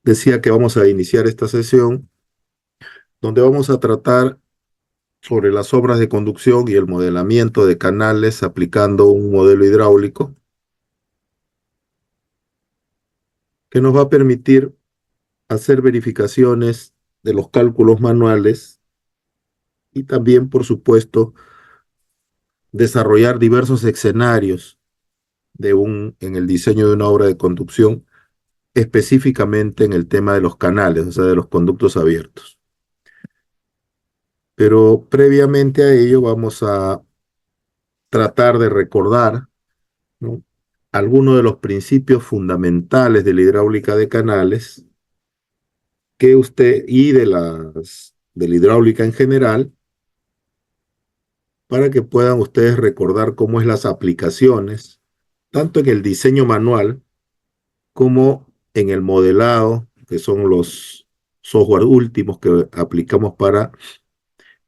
decía que vamos a iniciar esta sesión donde vamos a tratar sobre las obras de conducción y el modelamiento de canales aplicando un modelo hidráulico que nos va a permitir hacer verificaciones de los cálculos manuales y también, por supuesto, desarrollar diversos escenarios en el diseño de una obra de conducción, específicamente en el tema de los canales, o sea, de los conductos abiertos. Pero previamente a ello vamos a tratar de recordar, ¿no?, algunos de los principios fundamentales de la hidráulica de canales que usted y de la hidráulica en general, para que puedan ustedes recordar cómo es las aplicaciones, tanto en el diseño manual como en el modelado, que son los software últimos que aplicamos para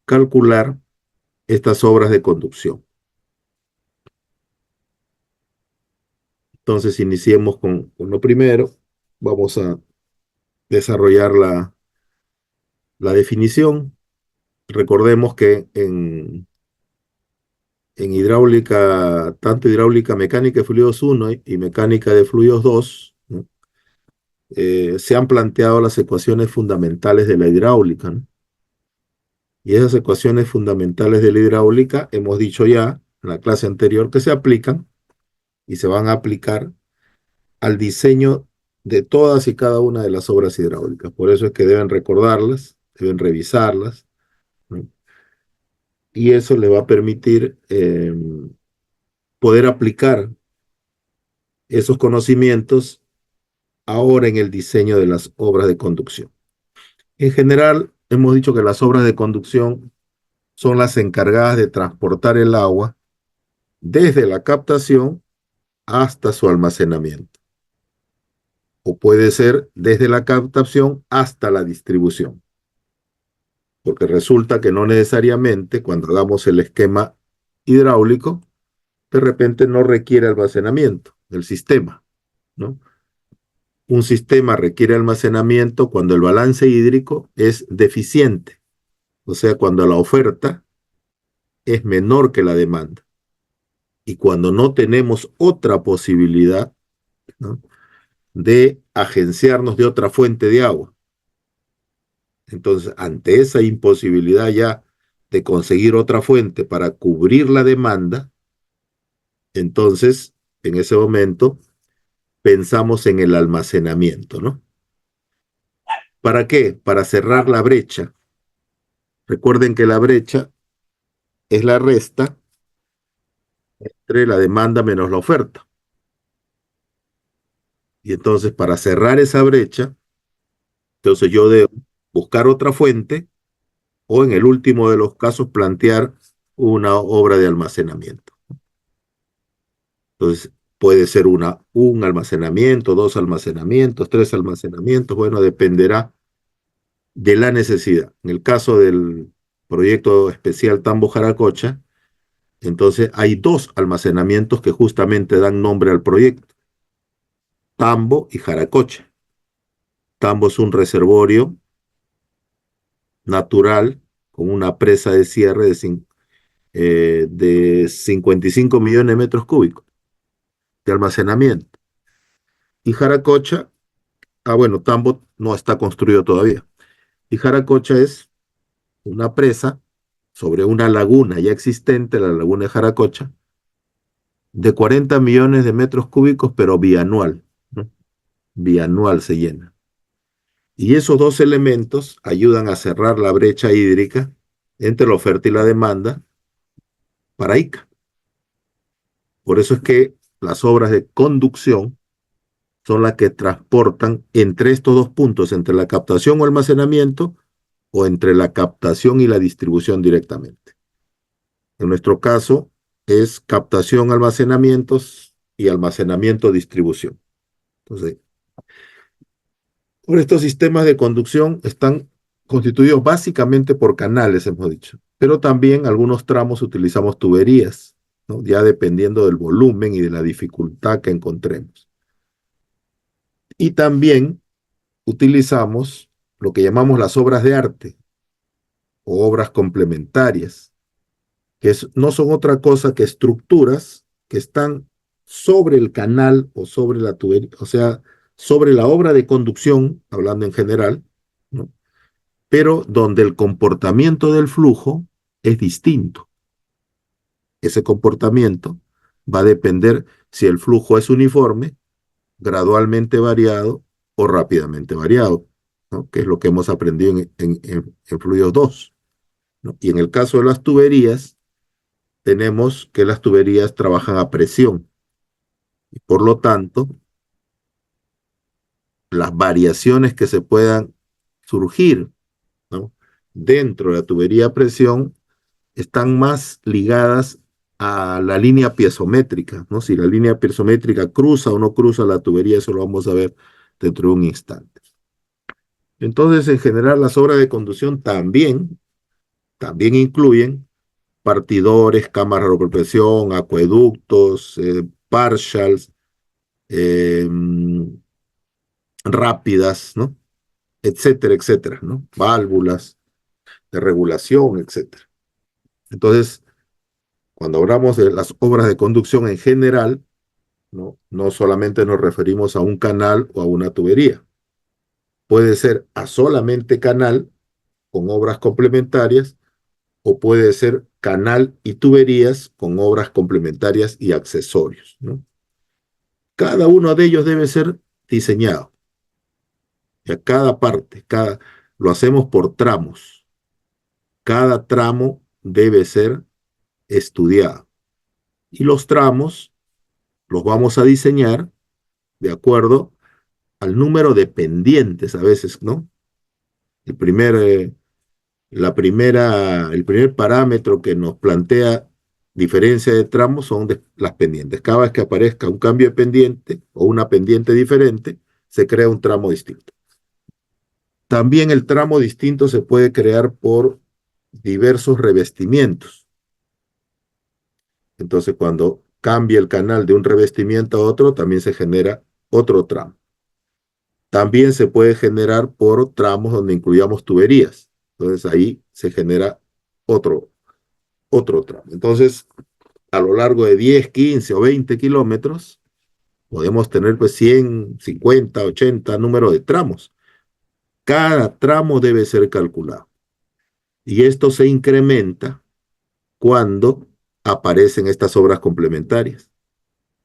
calcular estas obras de conducción. Entonces, iniciemos con lo primero. Vamos a desarrollar la definición. Recordemos que en hidráulica, tanto hidráulica mecánica de fluidos 1 y mecánica de fluidos 2, ¿no?, se han planteado las ecuaciones fundamentales de la hidráulica, ¿no? Y esas ecuaciones fundamentales de la hidráulica, hemos dicho ya en la clase anterior, que se aplican y se van a aplicar al diseño de todas y cada una de las obras hidráulicas. Por eso es que deben recordarlas, deben revisarlas, ¿no? Y eso le va a permitir poder aplicar esos conocimientos ahora en el diseño de las obras de conducción. En general, hemos dicho que las obras de conducción son las encargadas de transportar el agua desde la captación hasta su almacenamiento, o puede ser desde la captación hasta la distribución, porque resulta que no necesariamente cuando hagamos el esquema hidráulico, de repente no requiere almacenamiento del sistema, ¿no? Un sistema requiere almacenamiento cuando el balance hídrico es deficiente, o sea, cuando la oferta es menor que la demanda y cuando no tenemos otra posibilidad, ¿no?, de agenciarnos de otra fuente de agua. Entonces, ante esa imposibilidad ya de conseguir otra fuente para cubrir la demanda, entonces, en ese momento, pensamos en el almacenamiento, ¿no? ¿Para qué? Para cerrar la brecha. Recuerden que la brecha es la resta entre la demanda menos la oferta. Y entonces, para cerrar esa brecha, entonces yo debo buscar otra fuente o, en el último de los casos, plantear una obra de almacenamiento. Entonces, puede ser un almacenamiento, dos almacenamientos, tres almacenamientos, bueno, dependerá de la necesidad. En el caso del proyecto especial Tambo Jaracocha, entonces hay dos almacenamientos que justamente dan nombre al proyecto: Tambo y Jaracocha. Tambo es un reservorio natural con una presa de cierre de 55 millones de metros cúbicos de almacenamiento. Y Jaracocha, bueno, Tambo no está construido todavía. Y Jaracocha es una presa sobre una laguna ya existente, la laguna de Jaracocha, de 40 millones de metros cúbicos, pero bianual, ¿no? Bianual se llena. Y esos dos elementos ayudan a cerrar la brecha hídrica entre la oferta y la demanda para Ica. Por eso es que las obras de conducción son las que transportan entre estos dos puntos, entre la captación o almacenamiento, o entre la captación y la distribución directamente. En nuestro caso es captación, almacenamientos y almacenamiento, distribución. Entonces, por estos sistemas de conducción están constituidos básicamente por canales, hemos dicho, pero también algunos tramos utilizamos tuberías, ¿no?, ya dependiendo del volumen y de la dificultad que encontremos. Y también utilizamos lo que llamamos las obras de arte o obras complementarias, que no son otra cosa que estructuras que están sobre el canal o sobre la tubería, o sea, sobre la obra de conducción, hablando en general, ¿no? Pero donde el comportamiento del flujo es distinto. Ese comportamiento va a depender si el flujo es uniforme, gradualmente variado o rápidamente variado, ¿no? Que es lo que hemos aprendido en Fluidos 2, ¿no? Y en el caso de las tuberías, tenemos que las tuberías trabajan a presión y por lo tanto, las variaciones que se puedan surgir, ¿no? Dentro de la tubería a presión están más ligadas a la línea piezométrica, ¿no? Si la línea piezométrica cruza o no cruza la tubería, eso lo vamos a ver dentro de un instante. Entonces, en general, las obras de conducción también incluyen partidores, cámaras de presión, acueductos, partials, eh, rápidas, ¿no? Etcétera, etcétera, ¿no? Válvulas de regulación, etcétera. Entonces, cuando hablamos de las obras de conducción en general, no solamente nos referimos a un canal o a una tubería. Puede ser a solamente canal con obras complementarias o puede ser canal y tuberías con obras complementarias y accesorios, ¿no? Cada uno de ellos debe ser diseñado. Y a cada parte, lo hacemos por tramos. Cada tramo debe ser estudiado. Y los tramos los vamos a diseñar de acuerdo al número de pendientes a veces, ¿no? El primer, el primer parámetro que nos plantea diferencia de tramos son las pendientes. Cada vez que aparezca un cambio de pendiente o una pendiente diferente, se crea un tramo distinto. También el tramo distinto se puede crear por diversos revestimientos. Entonces, cuando cambia el canal de un revestimiento a otro, también se genera otro tramo. También se puede generar por tramos donde incluyamos tuberías. Entonces, ahí se genera otro, otro tramo. Entonces, a lo largo de 10, 15 o 20 kilómetros, podemos tener pues 100, 50, 80 número de tramos. Cada tramo debe ser calculado. Y esto se incrementa cuando aparecen estas obras complementarias,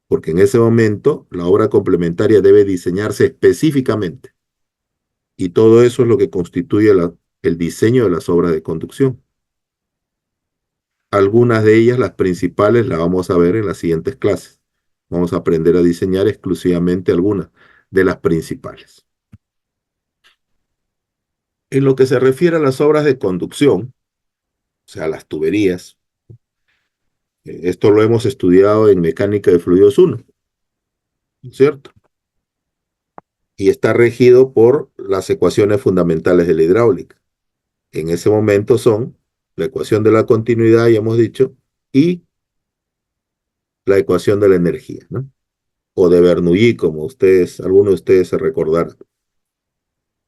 porque en ese momento la obra complementaria debe diseñarse específicamente y todo eso es lo que constituye el diseño de las obras de conducción. Algunas de ellas, las principales, las vamos a ver en las siguientes clases. Vamos a aprender a diseñar exclusivamente algunas de las principales. En lo que se refiere a las obras de conducción, o sea, las tuberías, esto lo hemos estudiado en mecánica de fluidos 1, ¿cierto? Y está regido por las ecuaciones fundamentales de la hidráulica. En ese momento son la ecuación de la continuidad, ya hemos dicho, y la ecuación de la energía, ¿no? O de Bernoulli, como algunos de ustedes se recordarán.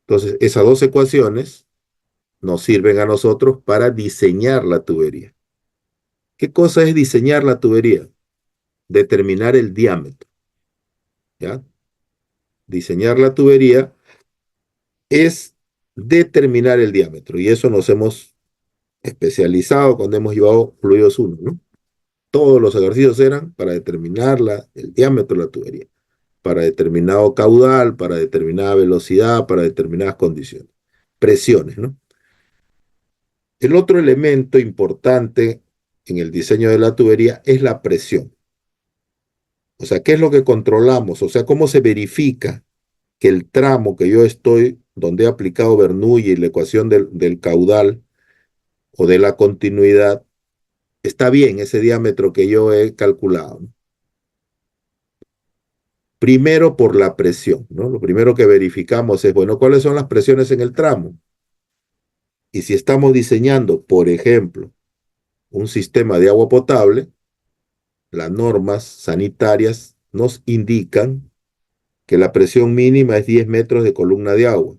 Entonces, esas dos ecuaciones nos sirven a nosotros para diseñar la tubería. ¿Qué cosa es diseñar la tubería? Determinar el diámetro, ¿ya? Diseñar la tubería es determinar el diámetro, y eso nos hemos especializado cuando hemos llevado fluidos 1, ¿no? Todos los ejercicios eran para determinar el diámetro de la tubería, para determinado caudal, para determinada velocidad, para determinadas condiciones, presiones, ¿no? El otro elemento importante en el diseño de la tubería es la presión. O sea, ¿qué es lo que controlamos? O sea, ¿cómo se verifica que el tramo que yo estoy, donde he aplicado Bernoulli y la ecuación del caudal o de la continuidad, está bien ese diámetro que yo he calculado? Primero por la presión, ¿no? Lo primero que verificamos es, bueno, ¿cuáles son las presiones en el tramo? Y si estamos diseñando, por ejemplo, un sistema de agua potable, las normas sanitarias nos indican que la presión mínima es 10 metros de columna de agua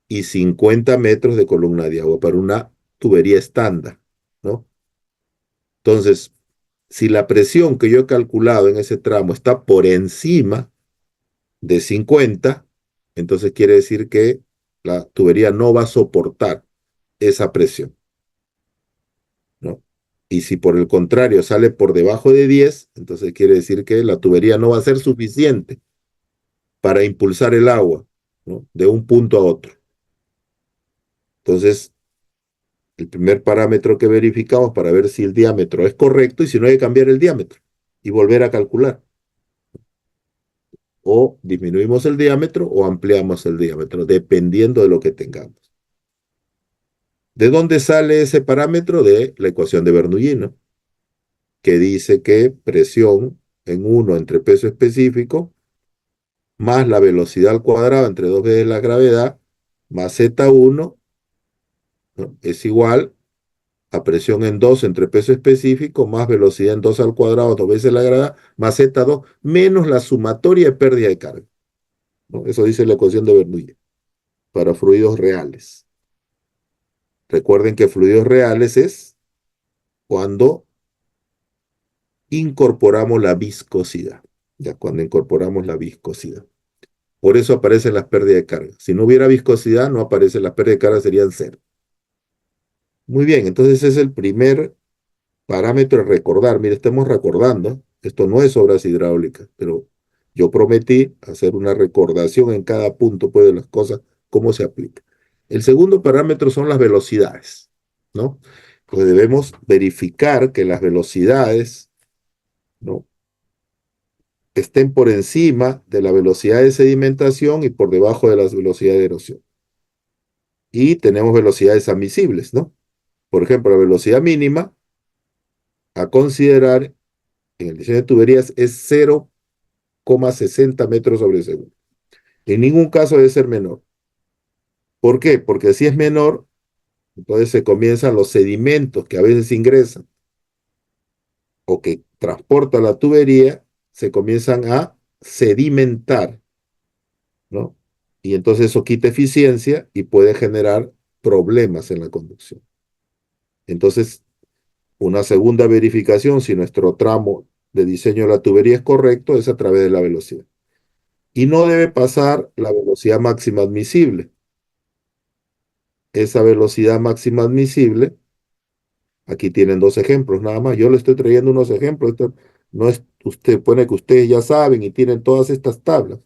y 50 metros de columna de agua para una tubería estándar, ¿no? Entonces, si la presión que yo he calculado en ese tramo está por encima de 50, entonces quiere decir que la tubería no va a soportar esa presión, ¿no? Y si por el contrario sale por debajo de 10, entonces quiere decir que la tubería no va a ser suficiente para impulsar el agua, ¿no? De un punto a otro. Entonces, el primer parámetro que verificamos para ver si el diámetro es correcto y si no hay que cambiar el diámetro y volver a calcular. O disminuimos el diámetro o ampliamos el diámetro, dependiendo de lo que tengamos. ¿De dónde sale ese parámetro? De la ecuación de Bernoulli, ¿no? Que dice que presión en 1 entre peso específico más la velocidad al cuadrado entre 2 veces la gravedad más Z1, ¿no? Es igual a presión en 2 entre peso específico más velocidad en 2 al cuadrado, 2 veces la gravedad, más Z2, menos la sumatoria de pérdida de carga, ¿no? Eso dice la ecuación de Bernoulli para fluidos reales. Recuerden que fluidos reales es cuando incorporamos la viscosidad, ya cuando incorporamos la viscosidad. Por eso aparecen las pérdidas de carga. Si no hubiera viscosidad, no aparecen las pérdidas de carga, serían cero. Muy bien, entonces ese es el primer parámetro a recordar. Mire, estamos recordando, esto no es obras hidráulicas, pero yo prometí hacer una recordación en cada punto pues, de las cosas, cómo se aplica. El segundo parámetro son las velocidades, ¿no? Pues debemos verificar que las velocidades, ¿no? Estén por encima de la velocidad de sedimentación y por debajo de las velocidades de erosión. Y tenemos velocidades admisibles, ¿no? Por ejemplo, la velocidad mínima a considerar en el diseño de tuberías es 0,60 metros sobre segundo. En ningún caso debe ser menor. ¿Por qué? Porque si es menor, entonces se comienzan los sedimentos que a veces ingresan o que transporta la tubería, se comienzan a sedimentar, ¿no? Y entonces eso quita eficiencia y puede generar problemas en la conducción. Entonces, una segunda verificación, si nuestro tramo de diseño de la tubería es correcto, es a través de la velocidad. Y no debe pasar la velocidad máxima admisible. Esa velocidad máxima admisible, aquí tienen dos ejemplos nada más. Yo le estoy trayendo unos ejemplos. Esto no es, usted pone que ustedes ya saben y tienen todas estas tablas,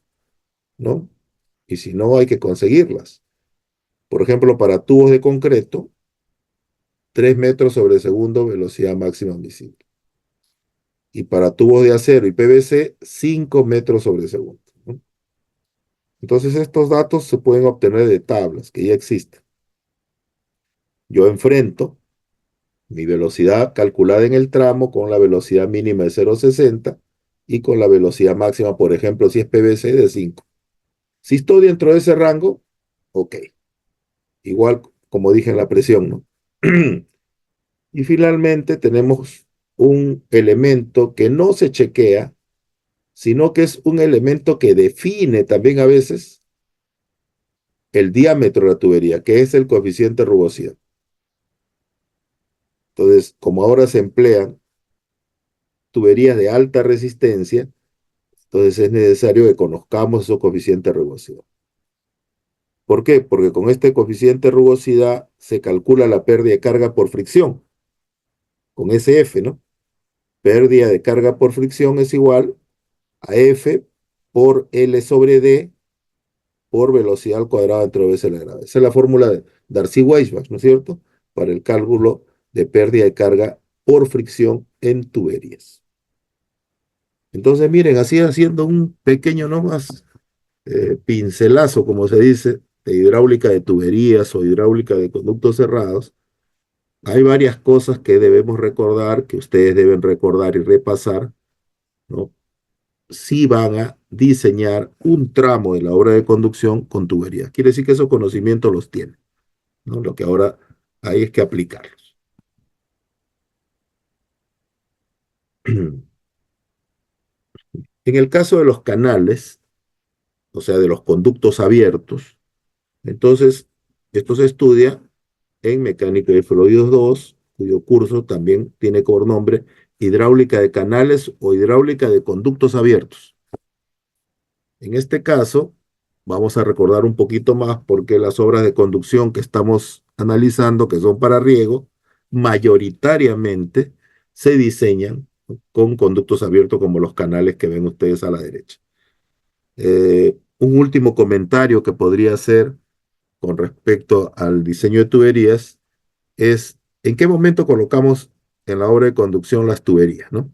¿no? Y si no, hay que conseguirlas. Por ejemplo, para tubos de concreto, 3 metros sobre segundo, velocidad máxima admisible. Y para tubos de acero y PVC, 5 metros sobre segundo, ¿no? Entonces, estos datos se pueden obtener de tablas que ya existen. Yo enfrento mi velocidad calculada en el tramo con la velocidad mínima de 0,60 y con la velocidad máxima, por ejemplo, si es PVC, de 5. Si estoy dentro de ese rango, ok. Igual, como dije en la presión, ¿no? Y finalmente tenemos un elemento que no se chequea, sino que es un elemento que define también a veces el diámetro de la tubería, que es el coeficiente de rugosidad. Entonces, como ahora se emplean tuberías de alta resistencia, entonces es necesario que conozcamos esos coeficientes de rugosidad. ¿Por qué? Porque con este coeficiente de rugosidad se calcula la pérdida de carga por fricción, con SF, ¿no? Pérdida de carga por fricción es igual a F por L sobre D por velocidad al cuadrado entre V veces la gravedad. Esa es la fórmula de Darcy-Weisbach, ¿no es cierto? Para el cálculo de pérdida de carga por fricción en tuberías. Entonces, miren, así haciendo un pequeño nomás pincelazo, como se dice, de hidráulica de tuberías o hidráulica de conductos cerrados, hay varias cosas que debemos recordar, que ustedes deben recordar y repasar, ¿no? Si van a diseñar un tramo de la obra de conducción con tuberías. Quiere decir que esos conocimientos los tienen, ¿no? Lo que ahora hay es que aplicarlos. En el caso de los canales, o sea, de los conductos abiertos. Entonces, esto se estudia en mecánica de fluidos 2, cuyo curso también tiene por nombre hidráulica de canales o hidráulica de conductos abiertos. En este caso, vamos a recordar un poquito más porque las obras de conducción que estamos analizando, que son para riego, mayoritariamente se diseñan con conductos abiertos como los canales que ven ustedes a la derecha. Un último comentario que podría hacer con respecto al diseño de tuberías es en qué momento colocamos en la obra de conducción las tuberías, ¿no?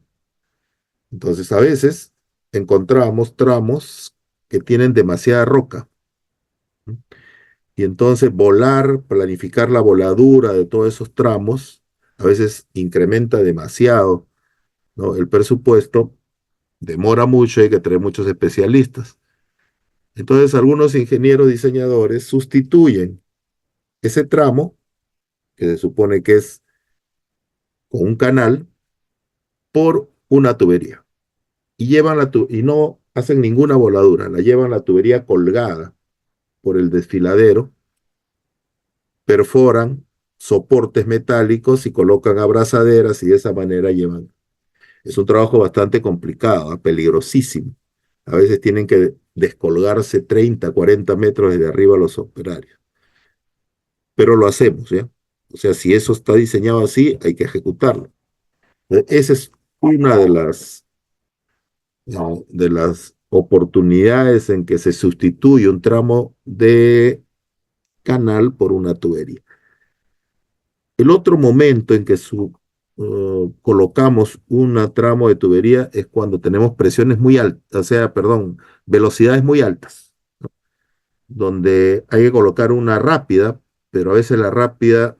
Entonces, a veces encontramos tramos que tienen demasiada roca, ¿no? Y entonces volar, planificar la voladura de todos esos tramos, a veces incrementa demasiado, ¿no? El presupuesto, demora mucho, hay que tener muchos especialistas. Entonces, algunos ingenieros diseñadores sustituyen ese tramo, que se supone que es con un canal, por una tubería. Y no hacen ninguna voladura, la llevan la tubería colgada por el desfiladero, perforan soportes metálicos y colocan abrazaderas y de esa manera llevan. Es un trabajo bastante complicado, peligrosísimo. A veces tienen que descolgarse 30, 40 metros desde arriba los operarios. Pero lo hacemos, ¿ya? O sea, si eso está diseñado así, hay que ejecutarlo. Esa es una de las oportunidades en que se sustituye un tramo de canal por una tubería. El otro momento en que colocamos un tramo de tubería es cuando tenemos presiones muy altas, o sea, perdón, velocidades muy altas, ¿no? Donde hay que colocar una rápida, pero a veces la rápida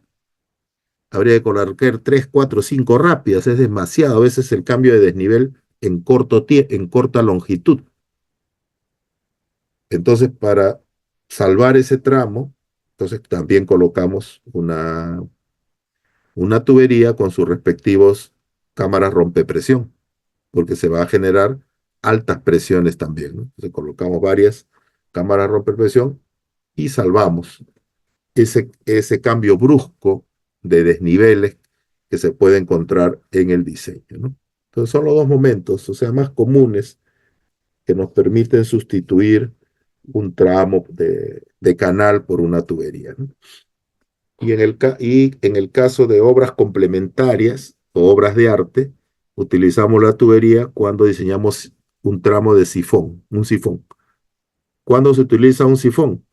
habría que colocar 3, 4, 5 rápidas, es demasiado, a veces el cambio de desnivel en corta longitud. Entonces, para salvar ese tramo, entonces también colocamos una tubería con sus respectivos cámaras rompepresión, porque se va a generar altas presiones también, ¿no? Entonces colocamos varias cámaras rompepresión y salvamos ese cambio brusco de desniveles que se puede encontrar en el diseño, ¿no? Entonces son los dos momentos, o sea, más comunes que nos permiten sustituir un tramo de canal por una tubería, ¿no? Y en el caso de obras complementarias o obras de arte, utilizamos la tubería cuando diseñamos un tramo de sifón, un sifón. ¿Cuándo se utiliza un sifón?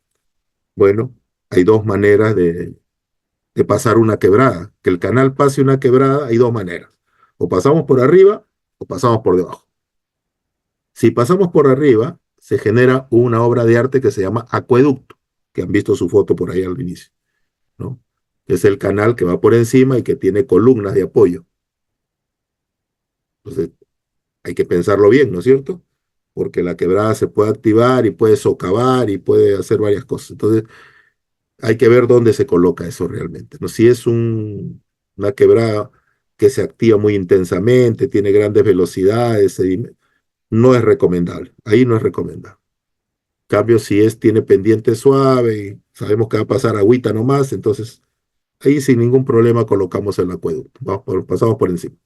Bueno, hay dos maneras de pasar una quebrada. Que el canal pase una quebrada, hay dos maneras. O pasamos por arriba o pasamos por debajo. Si pasamos por arriba, se genera una obra de arte que se llama acueducto, que han visto su foto por ahí al inicio, ¿no? Es el canal que va por encima y que tiene columnas de apoyo. Entonces, hay que pensarlo bien, ¿no es cierto? Porque la quebrada se puede activar y puede socavar y puede hacer varias cosas. Entonces, hay que ver dónde se coloca eso realmente, ¿no? Si es una quebrada que se activa muy intensamente, tiene grandes velocidades, no es recomendable. Ahí no es recomendable. En cambio, si tiene pendiente suave y sabemos que va a pasar agüita nomás, entonces ahí sin ningún problema colocamos el acueducto. Pasamos por encima.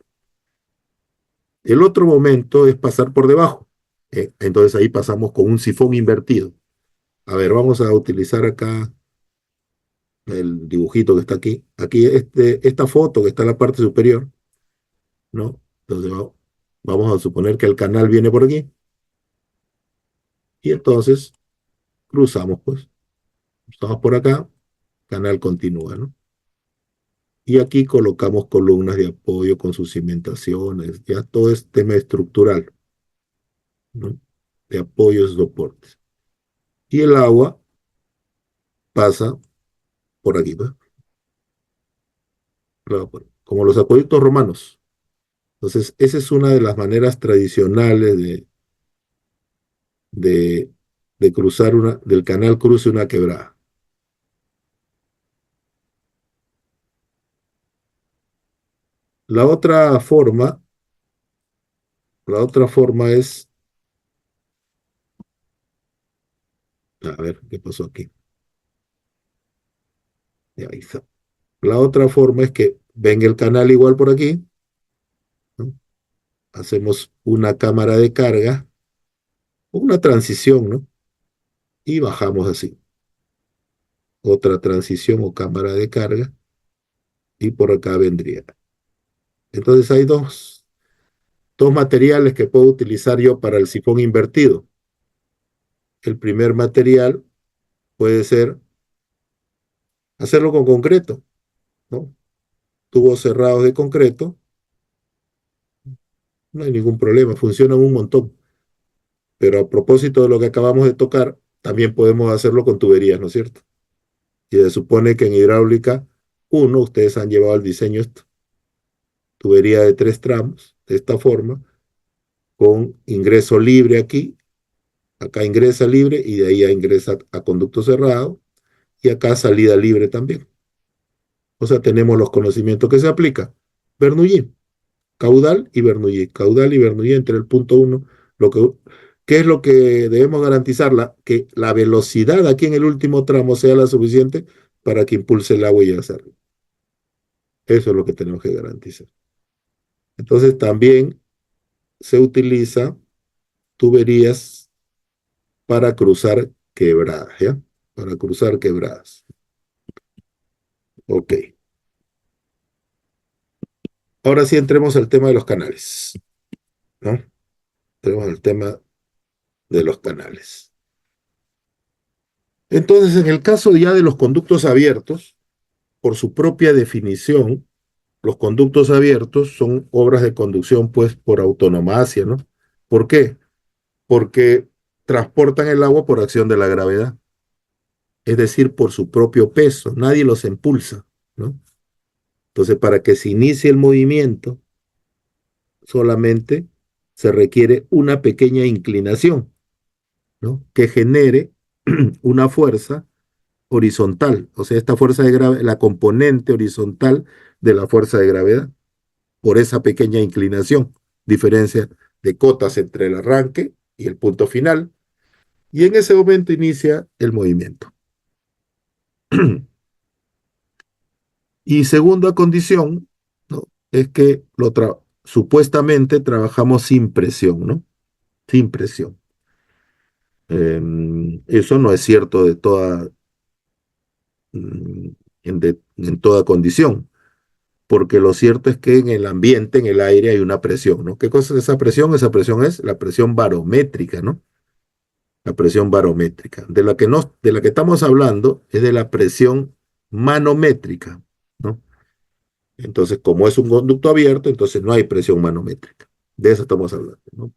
El otro momento es pasar por debajo. Entonces ahí pasamos con un sifón invertido. A ver, vamos a utilizar acá el dibujito que está aquí. Aquí esta foto que está en la parte superior, ¿no? Entonces vamos a suponer que el canal viene por aquí y entonces cruzamos, pues. Estamos por acá, canal continúa, ¿no? Y aquí colocamos columnas de apoyo con sus cimentaciones, ya todo es tema estructural, ¿no? De apoyos y soportes. Y el agua pasa por aquí, pues, claro, como los acueductos romanos. Entonces, esa es una de las maneras tradicionales de, de cruzar del canal cruce una quebrada. La otra forma, la otra forma es A ver, ¿qué pasó aquí? Ya, ahí está. La otra forma es que venga el canal igual por aquí, ¿no? Hacemos una cámara de carga, una transición, ¿no? Y bajamos así. Otra transición o cámara de carga, y por acá vendría. Entonces hay dos materiales que puedo utilizar yo para el sifón invertido. El primer material puede ser hacerlo con concreto, ¿no? Tubos cerrados de concreto, no hay ningún problema, funcionan un montón. Pero a propósito de lo que acabamos de tocar, también podemos hacerlo con tuberías, ¿no es cierto? Y se supone que en hidráulica uno, ustedes han llevado el diseño esto, tubería de 3 tramos, de esta forma, con ingreso libre aquí, acá ingresa libre y de ahí ya ingresa a conducto cerrado y acá salida libre también. O sea, tenemos los conocimientos que se aplica. Bernoulli, caudal y Bernoulli entre el punto uno. Lo que, ¿Qué es lo que debemos garantizar? Que la velocidad aquí en el último tramo sea la suficiente para que impulse el agua y llegue a arriba. Eso es lo que tenemos que garantizar. Entonces también se utiliza tuberías para cruzar quebradas, ¿ya? Para cruzar quebradas. Ok. Ahora sí entremos al tema de los canales, ¿no? Entremos al tema de los canales. Entonces, en el caso ya de los conductos abiertos, por su propia definición, los conductos abiertos son obras de conducción, pues, por autonomacia, ¿no? ¿Por qué? Porque transportan el agua por acción de la gravedad, es decir, por su propio peso, nadie los impulsa, ¿no? Entonces, para que se inicie el movimiento, solamente se requiere una pequeña inclinación, ¿no? Que genere una fuerza horizontal, o sea, esta fuerza de gravedad, la componente horizontal de la fuerza de gravedad, por esa pequeña inclinación, diferencia de cotas entre el arranque y el punto final, y en ese momento inicia el movimiento. Y segunda condición, ¿no? Es que supuestamente trabajamos sin presión, ¿no? Sin presión. Eso no es cierto mm, en toda condición, porque lo cierto es que en el ambiente, en el aire, hay una presión, ¿no? ¿Qué cosa es esa presión? Esa presión es la presión barométrica, ¿no? La presión barométrica. De la que estamos hablando es de la presión manométrica, ¿no? Entonces, como es un conducto abierto, entonces no hay presión manométrica. De eso estamos hablando, ¿no?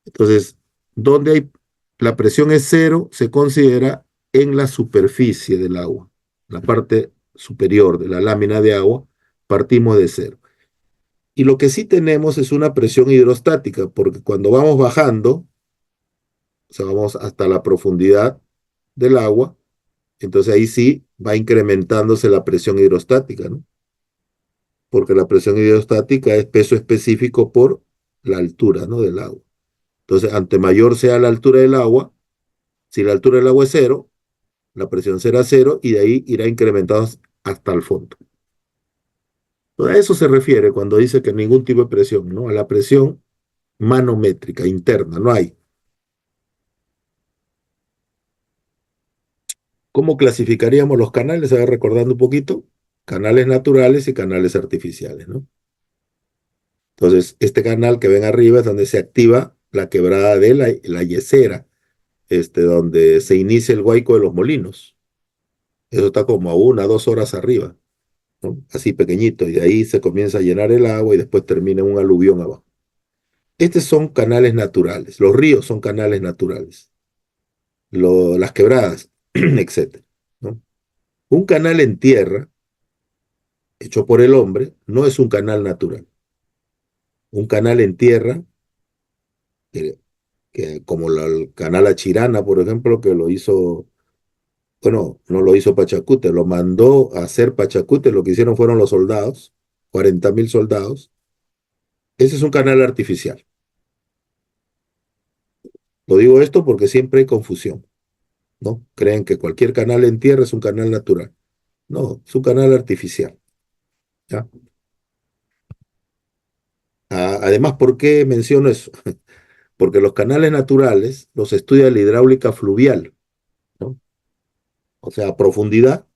Entonces, donde hay la presión es cero, se considera en la superficie del agua, la parte superior de la lámina de agua, partimos de cero. Y lo que sí tenemos es una presión hidrostática, porque cuando vamos bajando, o sea, vamos hasta la profundidad del agua, entonces ahí sí va incrementándose la presión hidrostática, ¿no? Porque la presión hidrostática es peso específico por la altura, ¿no? Del agua. Entonces, ante mayor sea la altura del agua, si la altura del agua es cero, la presión será cero y de ahí irá incrementando hasta el fondo. A eso se refiere cuando dice que ningún tipo de presión, ¿no? A la presión manométrica interna, no hay. ¿Cómo clasificaríamos los canales? A ver, recordando un poquito, canales naturales y canales artificiales, ¿no? Entonces, este canal que ven arriba es donde se activa la quebrada de la Yesera, donde se inicia el Huayco de los Molinos. Eso está como a 1, 2 horas arriba, ¿no? Así pequeñito, y de ahí se comienza a llenar el agua y después termina en un aluvión abajo. Estos son canales naturales, los ríos son canales naturales, las quebradas, etcétera, ¿no? Un canal en tierra, hecho por el hombre, no es un canal natural. Un canal en tierra, que, como el canal Achirana, por ejemplo, que lo hizo, bueno, no lo hizo Pachacute, lo mandó a hacer Pachacute, lo que hicieron fueron los soldados, 40.000 soldados. Ese es un canal artificial. Lo digo esto porque siempre hay confusión. ¿no? Creen que cualquier canal en tierra es un canal natural. No, es un canal artificial, ¿ya? Además, ¿por qué menciono eso? Porque los canales naturales los estudia la hidráulica fluvial, ¿no? O sea, a profundidad,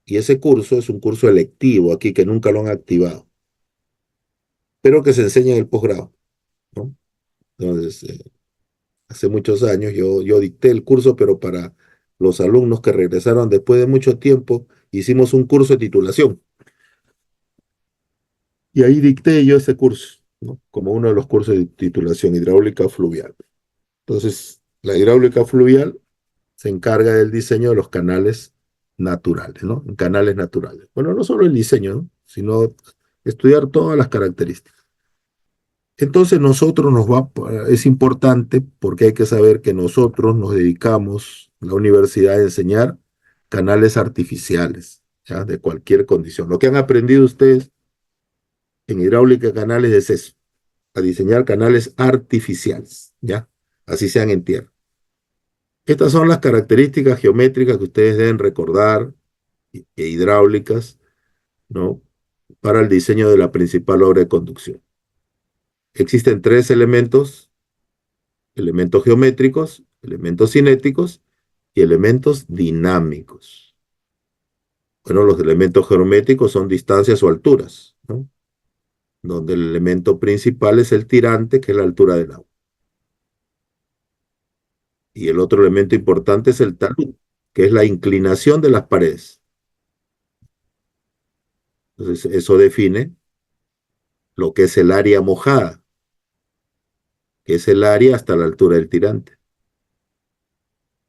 y ese curso es un curso electivo aquí que nunca lo han activado, pero que se enseña en el posgrado, ¿no? Entonces, hace muchos años yo dicté el curso, pero para los alumnos que regresaron después de mucho tiempo, hicimos un curso de titulación. Y ahí dicté yo ese curso, ¿no? Como uno de los cursos de titulación, hidráulica fluvial. Entonces, la hidráulica fluvial se encarga del diseño de los canales naturales, ¿no? Canales naturales. Bueno, no solo el diseño, ¿no? Sino estudiar todas las características. Entonces nosotros es importante porque hay que saber que nosotros nos dedicamos, la universidad, a enseñar canales artificiales, ¿ya? De cualquier condición. Lo que han aprendido ustedes en hidráulica de canales es eso, a diseñar canales artificiales, ¿ya? Así sean en tierra. Estas son las características geométricas que ustedes deben recordar e hidráulicas, ¿no? Para el diseño de la principal obra de conducción. Existen tres elementos: elementos geométricos, elementos cinéticos y elementos dinámicos. Bueno, los elementos geométricos son distancias o alturas, ¿no? Donde el elemento principal es el tirante, que es la altura del agua. Y el otro elemento importante es el talud, que es la inclinación de las paredes. Entonces, eso define lo que es el área mojada, que es el área hasta la altura del tirante.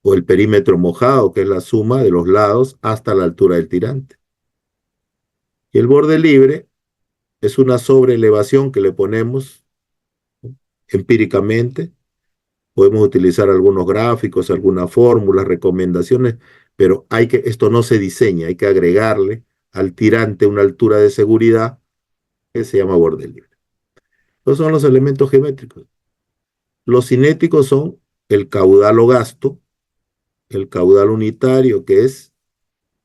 O el perímetro mojado, que es la suma de los lados hasta la altura del tirante. Y el borde libre es una sobreelevación que le ponemos empíricamente. Podemos utilizar algunos gráficos, algunas fórmulas, recomendaciones, pero esto no se diseña, hay que agregarle al tirante una altura de seguridad que se llama borde libre. Esos son los elementos geométricos. Los cinéticos son el caudal o gasto, el caudal unitario, que es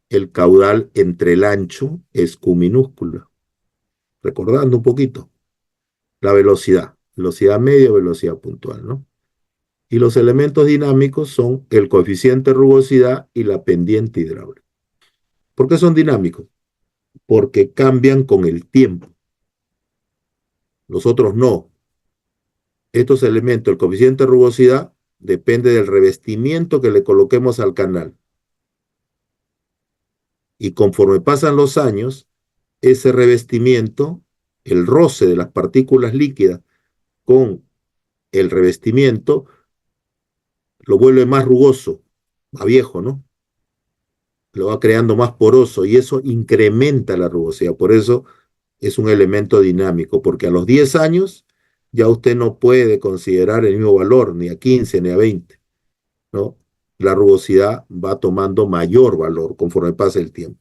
el caudal entre el ancho, es Q minúscula. Recordando un poquito, la velocidad, velocidad media, velocidad puntual, ¿no? Y los elementos dinámicos son el coeficiente de rugosidad y la pendiente hidráulica. ¿Por qué son dinámicos? Porque cambian con el tiempo. Los otros no. Estos elementos, el coeficiente de rugosidad, depende del revestimiento que le coloquemos al canal. Y conforme pasan los años, ese revestimiento, el roce de las partículas líquidas con el revestimiento, lo vuelve más rugoso, más viejo, ¿no? Lo va creando más poroso y eso incrementa la rugosidad. Por eso es un elemento dinámico, porque a los 10 años ya usted no puede considerar el mismo valor, ni a 15 ni a 20, ¿no? La rugosidad va tomando mayor valor conforme pasa el tiempo.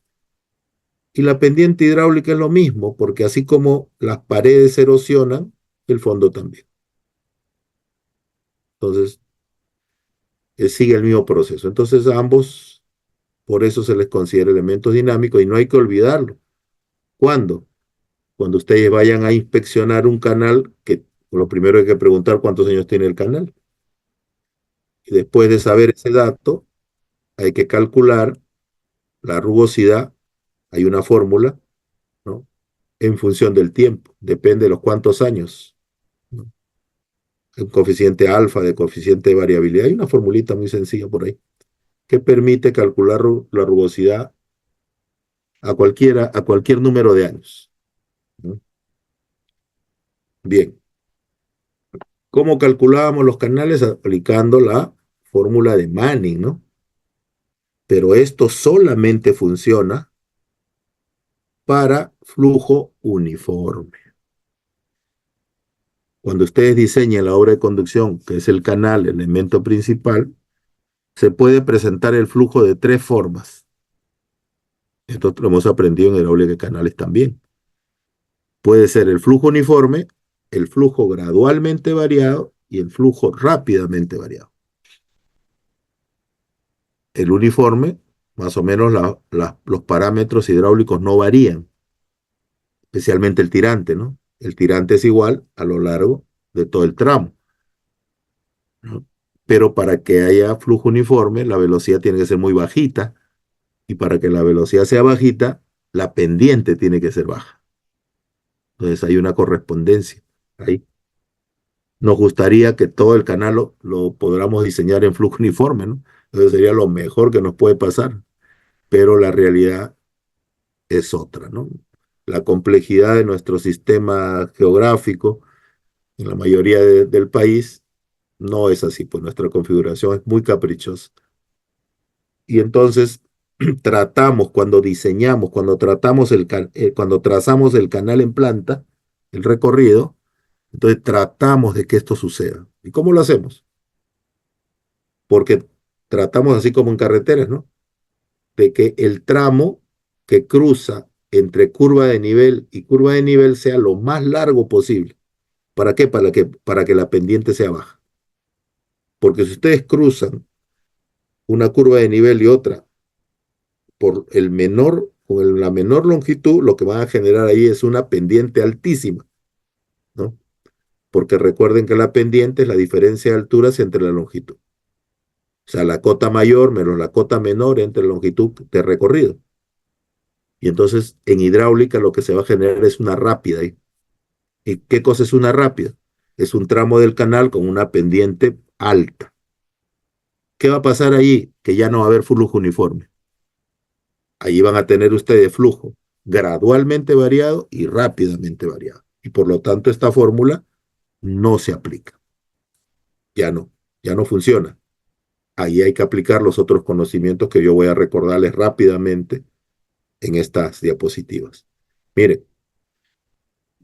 Y la pendiente hidráulica es lo mismo, porque así como las paredes erosionan, el fondo también. Entonces, sigue el mismo proceso. Entonces, a ambos, por eso se les considera elementos dinámicos y no hay que olvidarlo. ¿Cuándo? Cuando ustedes vayan a inspeccionar un canal, que lo primero hay que preguntar cuántos años tiene el canal. Y después de saber ese dato, hay que calcular la rugosidad. Hay una fórmula, ¿no? En función del tiempo, depende de los cuántos años, ¿no? El coeficiente alfa, de coeficiente de variabilidad. Hay una formulita muy sencilla por ahí que permite calcular la rugosidad a cualquier número de años, ¿no? Bien, ¿cómo calculábamos los canales? Aplicando la fórmula de Manning, ¿no? Pero esto solamente funciona para flujo uniforme. Cuando ustedes diseñan la obra de conducción, que es el canal, el elemento principal, se puede presentar el flujo de tres formas. Esto lo hemos aprendido en hidráulica de canales también. Puede ser el flujo uniforme, el flujo gradualmente variado y el flujo rápidamente variado. el uniforme, más o menos los parámetros hidráulicos no varían, especialmente el tirante, ¿no? El tirante es igual a lo largo de todo el tramo, ¿no? Pero para que haya flujo uniforme, la velocidad tiene que ser muy bajita, y para que la velocidad sea bajita, la pendiente tiene que ser baja. Entonces hay una correspondencia ahí. Nos gustaría que todo el canal lo podamos diseñar en flujo uniforme, ¿no? Eso sería lo mejor que nos puede pasar, pero la realidad es otra, ¿no? La complejidad de nuestro sistema geográfico en la mayoría del país no es así, pues nuestra configuración es muy caprichosa. Y entonces tratamos, cuando diseñamos, cuando trazamos el canal en planta, el recorrido, entonces tratamos de que esto suceda. ¿Y cómo lo hacemos? Porque tratamos así como en carreteras, ¿no? De que el tramo que cruza entre curva de nivel y curva de nivel sea lo más largo posible. ¿Para qué? Para que la pendiente sea baja. Porque si ustedes cruzan una curva de nivel y otra con la menor longitud, lo que van a generar ahí es una pendiente altísima, ¿no? Porque recuerden que la pendiente es la diferencia de alturas entre la longitud. O sea, la cota mayor menos la cota menor entre la longitud de recorrido. Y entonces en hidráulica lo que se va a generar es una rápida. ¿Y qué cosa es una rápida? Es un tramo del canal con una pendiente alta. ¿Qué va a pasar allí? Que ya no va a haber flujo uniforme. Allí van a tener ustedes flujo gradualmente variado y rápidamente variado. Y por lo tanto esta fórmula no se aplica. Ya no funciona. Ahí hay que aplicar los otros conocimientos que yo voy a recordarles rápidamente en estas diapositivas. Mire,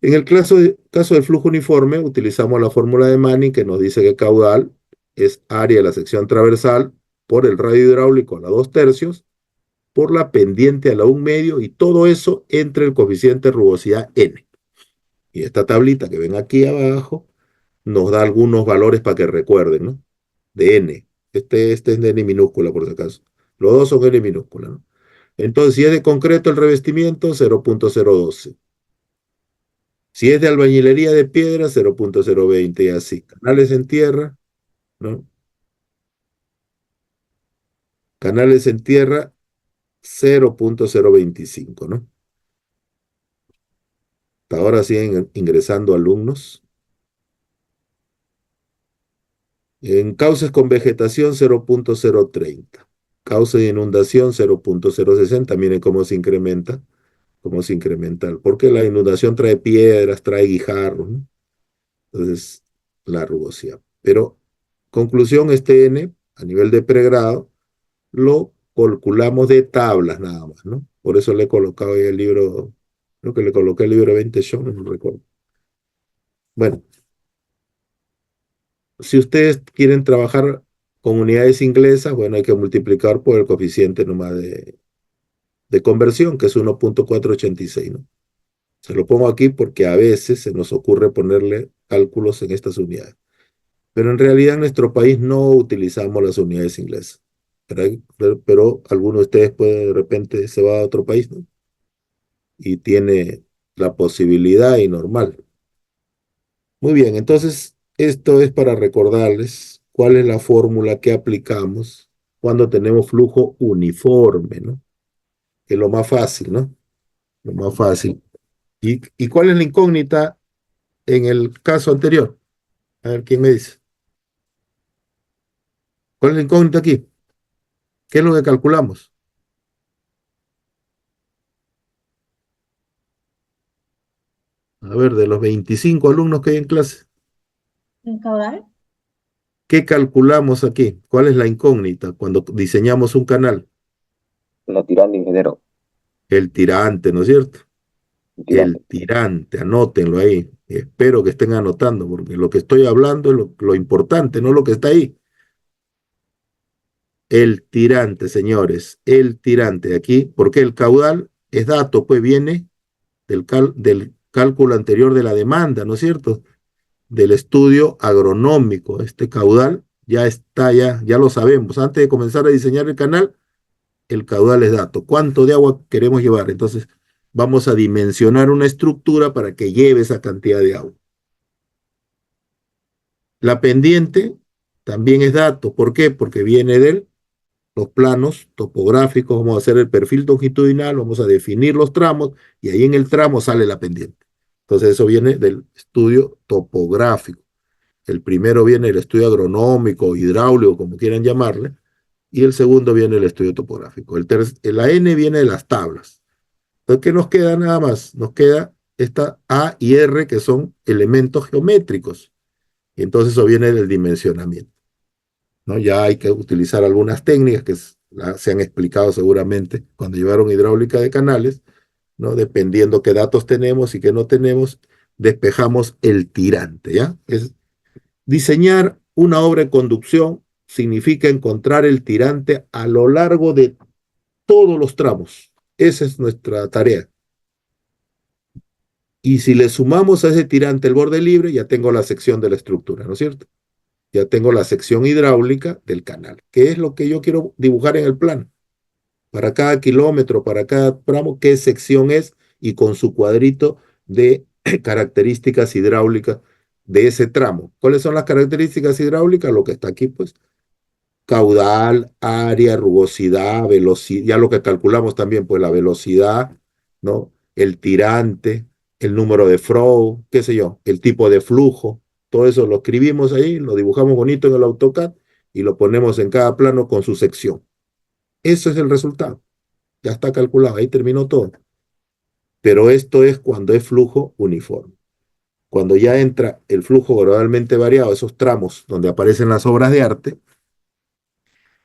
en el caso del flujo uniforme, utilizamos la fórmula de Manning que nos dice que caudal es área de la sección transversal por el radio hidráulico a la 2/3, por la pendiente a la 1/2, y todo eso entre el coeficiente de rugosidad n. Y esta tablita que ven aquí abajo nos da algunos valores para que recuerden, ¿no? De n. Este es de n minúscula, por si acaso. Los dos son n minúscula, ¿no? Entonces, si es de concreto el revestimiento, 0.012. Si es de albañilería de piedra, 0.020 y así. Canales en tierra, ¿no? Canales en tierra, 0.025, ¿no? Hasta ahora siguen ingresando alumnos. En cauces con vegetación, 0.030. Cauce de inundación, 0.060. Miren cómo se incrementa. Porque la inundación trae piedras, trae guijarros, ¿no? Entonces, la rugosidad. Pero, conclusión, este N, a nivel de pregrado, lo calculamos de tablas nada más, ¿no? Por eso le he colocado ahí el libro, creo que le coloqué el libro de 20 show, no recuerdo. Bueno, si ustedes quieren trabajar con unidades inglesas, bueno, hay que multiplicar por el coeficiente nomás de conversión, que es 1.486, ¿no? Se lo pongo aquí porque a veces se nos ocurre ponerle cálculos en estas unidades. Pero en realidad en nuestro país no utilizamos las unidades inglesas. Pero alguno de ustedes puede de repente se va a otro país, ¿no? Y tiene la posibilidad y normal. Muy bien, entonces esto es para recordarles cuál es la fórmula que aplicamos cuando tenemos flujo uniforme, ¿no? Que es lo más fácil, ¿no? Lo más fácil. ¿Y cuál es la incógnita en el caso anterior? A ver, ¿quién me dice? ¿Cuál es la incógnita aquí? ¿Qué es lo que calculamos? A ver, de los 25 alumnos que hay en clase, ¿El caudal? ¿qué calculamos aquí? ¿Cuál es la incógnita cuando diseñamos un canal? La tirante, ingeniero. El tirante, ¿no es cierto? El El tirante. tirante, anótenlo ahí. Espero que estén anotando, porque lo que estoy hablando es lo importante, no lo que está ahí. El tirante, señores, el tirante. Aquí, porque el caudal es dato, pues viene del cálculo anterior de la demanda, ¿no es cierto? Del estudio agronómico. Este caudal ya está, ya lo sabemos. Antes de comenzar a diseñar el canal, el caudal es dato. ¿Cuánto de agua queremos llevar? Entonces, vamos a dimensionar una estructura para que lleve esa cantidad de agua. La pendiente también es dato. ¿Por qué? Porque viene de los planos topográficos, vamos a hacer el perfil longitudinal, vamos a definir los tramos y ahí en el tramo sale la pendiente. Entonces eso viene del estudio topográfico. El primero viene el estudio agronómico, hidráulico, como quieran llamarle, y el segundo viene el estudio topográfico. La N viene de las tablas. Entonces, ¿qué nos queda nada más? Nos queda esta A y R, que son elementos geométricos. Y entonces eso viene del dimensionamiento, ¿no? Ya hay que utilizar algunas técnicas que se han explicado seguramente cuando llevaron hidráulica de canales, ¿no? Dependiendo qué datos tenemos y qué no tenemos, despejamos el tirante, ¿ya? Diseñar una obra de conducción significa encontrar el tirante a lo largo de todos los tramos. Esa es nuestra tarea. Y si le sumamos a ese tirante el borde libre, ya tengo la sección de la estructura, ¿no es cierto? Ya tengo la sección hidráulica del canal, que es lo que yo quiero dibujar en el plano. Para cada kilómetro, para cada tramo, qué sección es y con su cuadrito de características hidráulicas de ese tramo. ¿Cuáles son las características hidráulicas? Lo que está aquí, pues, caudal, área, rugosidad, velocidad, ya lo que calculamos también, pues la velocidad, ¿no? El tirante, el número de flow, qué sé yo, el tipo de flujo, todo eso lo escribimos ahí, lo dibujamos bonito en el AutoCAD y lo ponemos en cada plano con su sección. Eso es el resultado, ya está calculado, ahí terminó todo. Pero esto es cuando es flujo uniforme. Cuando ya entra el flujo gradualmente variado, esos tramos donde aparecen las obras de arte,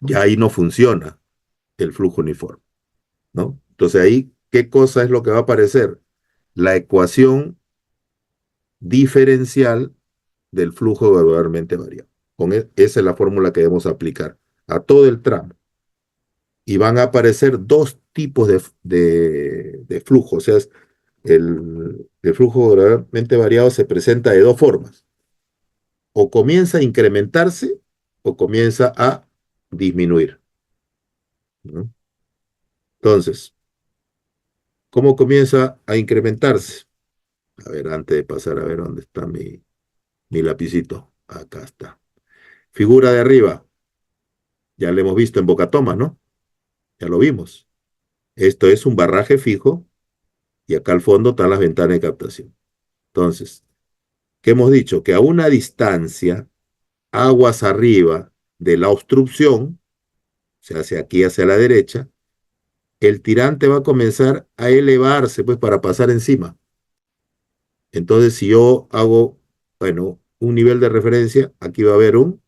ya ahí no funciona el flujo uniforme, ¿no? Entonces ahí, ¿qué cosa es lo que va a aparecer? La ecuación diferencial del flujo gradualmente variable. Esa es la fórmula que debemos aplicar a todo el tramo. Y van a aparecer dos tipos de flujo. O sea, el flujo gradualmente variado se presenta de dos formas. O comienza a incrementarse o comienza a disminuir, ¿no? Entonces, ¿cómo comienza a incrementarse? A ver, antes de pasar a ver dónde está mi lapicito. Acá está. Figura de arriba. Ya lo hemos visto en Boca Toma, ¿no? Ya lo vimos. Esto es un barraje fijo y acá al fondo están las ventanas de captación. Entonces, ¿qué hemos dicho? Que a una distancia, aguas arriba de la obstrucción, o sea, hacia aquí, hacia la derecha, el tirante va a comenzar a elevarse, pues, para pasar encima. Entonces, si yo hago, bueno, un nivel de referencia, aquí va a haber un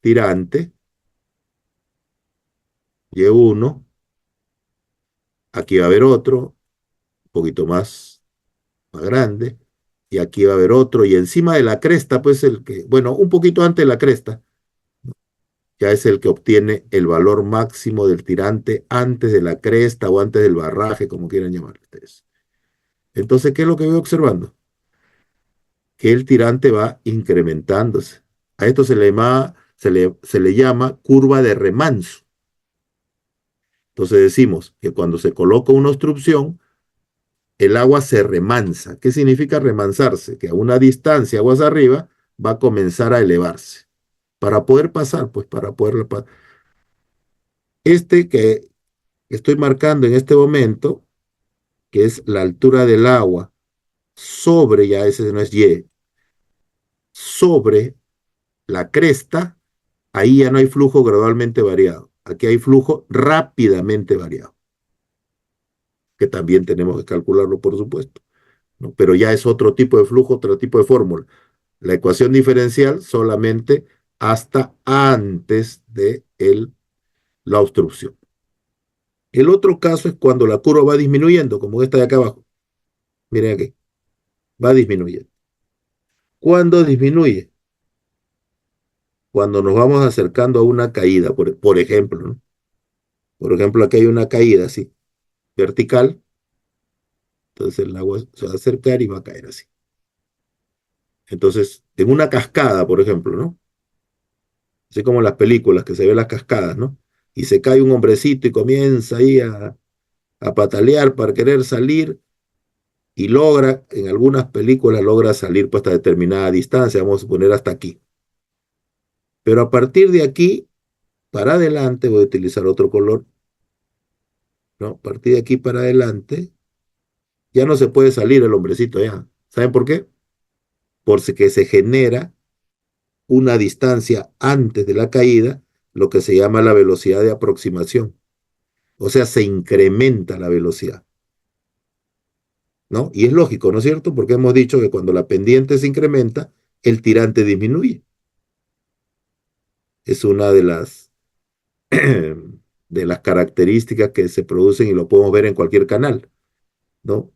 tirante, Y1, aquí va a haber otro, un poquito más grande, y aquí va a haber otro, y encima de la cresta, pues el que, bueno, un poquito antes de la cresta, ya es el que obtiene el valor máximo del tirante antes de la cresta o antes del barraje, como quieran llamarlo ustedes. Entonces, ¿qué es lo que voy observando? Que el tirante va incrementándose. A esto se le llama curva de remanso. Entonces decimos que cuando se coloca una obstrucción, el agua se remansa. ¿Qué significa remansarse? Que a una distancia, aguas arriba, va a comenzar a elevarse. Para poder pasar, pues para poder pasar. Este que estoy marcando en este momento, que es la altura del agua sobre, ya ese no es Y, sobre la cresta, ahí ya no hay flujo gradualmente variado. Aquí hay flujo rápidamente variado, que también tenemos que calcularlo, por supuesto, ¿no? Pero ya es otro tipo de flujo, otro tipo de fórmula. La ecuación diferencial solamente hasta antes de la obstrucción. El otro caso es cuando la curva va disminuyendo, como esta de acá abajo. Miren aquí, va disminuyendo. ¿Cuándo disminuye? Cuando nos vamos acercando a una caída, por ejemplo, ¿no? Por ejemplo, aquí hay una caída así, vertical, entonces el agua se va a acercar y va a caer así. Entonces, en una cascada, por ejemplo, ¿no? así como en las películas que se ven las cascadas, ¿no? Y se cae un hombrecito y comienza ahí a patalear para querer salir y logra, en algunas películas logra salir pues hasta determinada distancia, vamos a poner hasta aquí. Pero a partir de aquí para adelante, voy a utilizar otro color, ¿no? A partir de aquí para adelante, ya no se puede salir el hombrecito ya. ¿Saben por qué? Porque se genera una distancia antes de la caída, lo que se llama la velocidad de aproximación. O sea, se incrementa la velocidad, ¿no? Y es lógico, ¿no es cierto? Porque hemos dicho que cuando la pendiente se incrementa, el tirante disminuye. Es una de las características que se producen y lo podemos ver en cualquier canal, ¿no?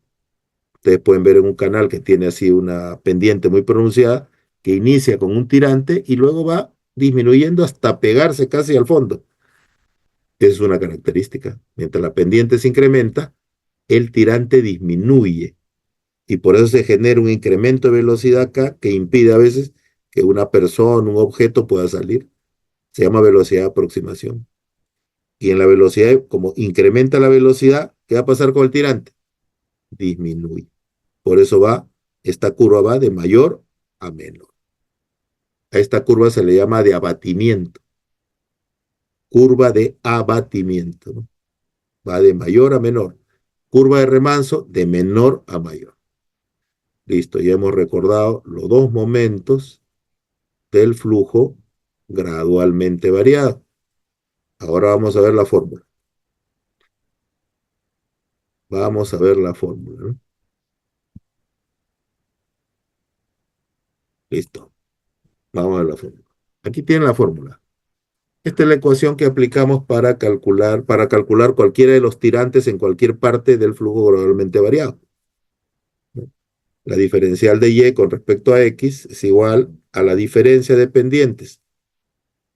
Ustedes pueden ver en un canal que tiene así una pendiente muy pronunciada, que inicia con un tirante y luego va disminuyendo hasta pegarse casi al fondo. Esa es una característica. Mientras la pendiente se incrementa, el tirante disminuye y por eso se genera un incremento de velocidad acá que impide a veces que una persona, un objeto pueda salir. Se llama velocidad de aproximación. Y en la velocidad, como incrementa la velocidad, ¿qué va a pasar con el tirante? Disminuye. Por eso esta curva va de mayor a menor. A esta curva se le llama de abatimiento, curva de abatimiento, ¿no? Va de mayor a menor. Curva de remanso de menor a mayor. Listo, ya hemos recordado los dos momentos del flujo gradualmente variado. Ahora vamos a ver la fórmula. Vamos a ver la fórmula, ¿no? Listo, vamos a ver la fórmula. Aquí tienen la fórmula. Esta es la ecuación que aplicamos para calcular cualquiera de los tirantes en cualquier parte del flujo gradualmente variado. La diferencial de Y con respecto a X es igual a la diferencia de pendientes.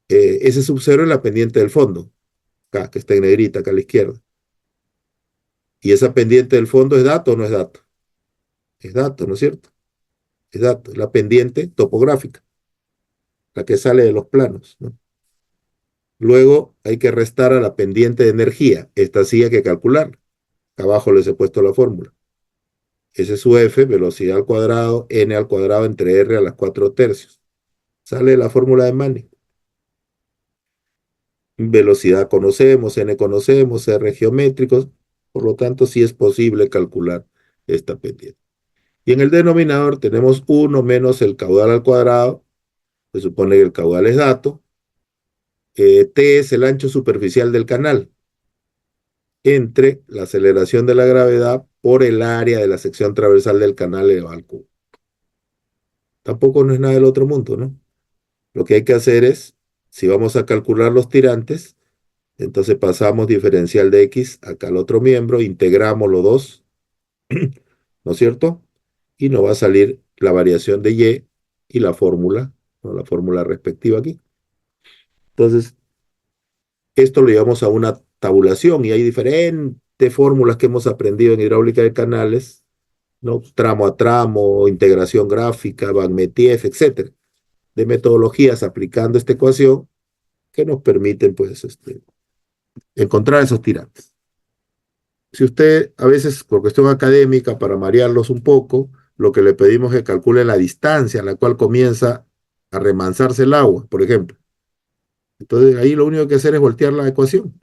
S sub 0 es la pendiente del fondo, acá, que está en negrita, acá a la izquierda. Y esa pendiente del fondo ¿es dato o no es dato? Es dato, ¿no es cierto? Es dato, es la pendiente topográfica, la que sale de los planos, ¿no? Luego hay que restar a la pendiente de energía. Esta sí hay que calcularla. Abajo les he puesto la fórmula. S sub F, velocidad al cuadrado, N al cuadrado entre R a las 4 tercios. Sale la fórmula de Manning. Velocidad conocemos, N conocemos, R geométricos, por lo tanto sí es posible calcular esta pendiente. Y en el denominador tenemos 1 menos el caudal al cuadrado, se supone que el caudal es dato, T es el ancho superficial del canal, entre la aceleración de la gravedad por el área de la sección transversal del canal elevado al cubo. Tampoco no es nada del otro mundo, ¿no? Lo que hay que hacer es, si vamos a calcular los tirantes, entonces pasamos diferencial de X acá al otro miembro, integramos los dos, ¿no es cierto? Y nos va a salir la variación de Y y la fórmula, ¿no? La fórmula respectiva aquí. Entonces, esto lo llevamos a una tabulación y hay diferentes fórmulas que hemos aprendido en hidráulica de canales, ¿no? Tramo a tramo, integración gráfica, Van-Metieff, etcétera, de metodologías aplicando esta ecuación que nos permiten, pues, encontrar esos tirantes. Si usted, a veces, por cuestión académica, para marearlos un poco, lo que le pedimos es que calcule la distancia a la cual comienza a remansarse el agua, por ejemplo. Entonces, ahí lo único que hay que hacer es voltear la ecuación,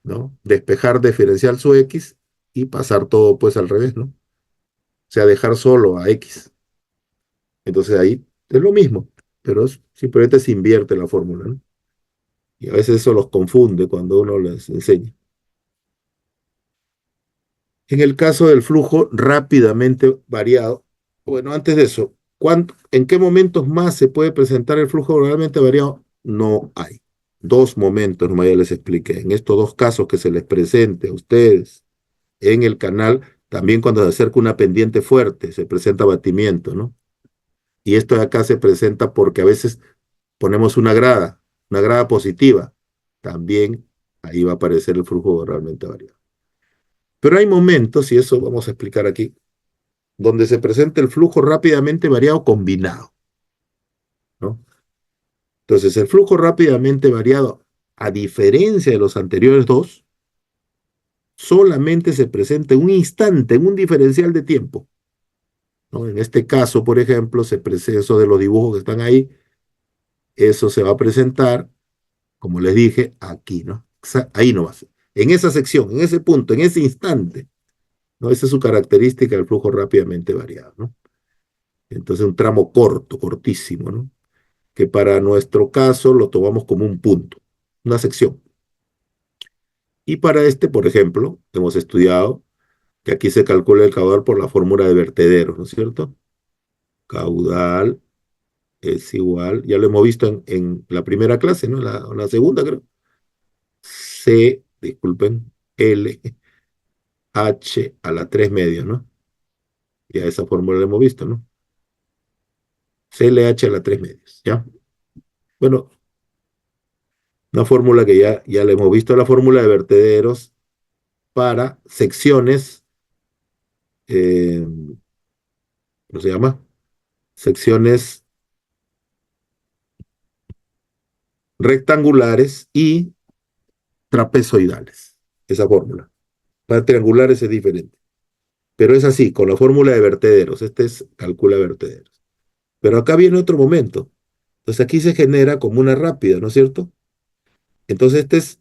¿no? Despejar diferencial su X y pasar todo, pues, al revés, ¿no? O sea, dejar solo a X. Entonces, ahí es lo mismo, pero simplemente se invierte la fórmula, ¿no? Y a veces eso los confunde cuando uno les enseña. En el caso del flujo rápidamente variado, bueno, antes de eso, ¿en qué momentos más se puede presentar el flujo rápidamente variado? No hay. Dos momentos, nomás ya les expliqué. En estos dos casos que se les presente a ustedes en el canal, también cuando se acerca una pendiente fuerte, se presenta abatimiento, ¿no? Y esto de acá se presenta porque a veces ponemos una grada positiva. También ahí va a aparecer el flujo realmente variado. Pero hay momentos, y eso vamos a explicar aquí, donde se presenta el flujo rápidamente variado combinado, ¿no? Entonces, el flujo rápidamente variado, a diferencia de los anteriores dos, solamente se presenta en un instante, en un diferencial de tiempo, ¿no? En este caso, por ejemplo, se presenta eso de los dibujos que están ahí, eso se va a presentar, como les dije, aquí, ¿no? Ahí no va a ser. En esa sección, en ese punto, en ese instante, ¿no? Esa es su característica del flujo rápidamente variado, ¿no? Entonces, un tramo corto, cortísimo, ¿no? Que para nuestro caso lo tomamos como un punto, una sección. Y para este, por ejemplo, hemos estudiado que aquí se calcula el caudal por la fórmula de vertederos, ¿no es cierto? Caudal es igual, ya lo hemos visto en la primera clase, ¿no? En la segunda, creo. Disculpen, L, H a la 3 medios, ¿no? Ya esa fórmula la hemos visto, ¿no? CLH a la 3 medios, ¿ya? Bueno, una fórmula que ya la hemos visto, la fórmula de vertederos para secciones, ¿cómo se llama? Secciones rectangulares y trapezoidales. Esa fórmula. Para triangulares es diferente. Pero es así, con la fórmula de vertederos. Este es calcula vertederos. Pero acá viene otro momento. Entonces aquí se genera como una rápida, ¿no es cierto? Entonces este es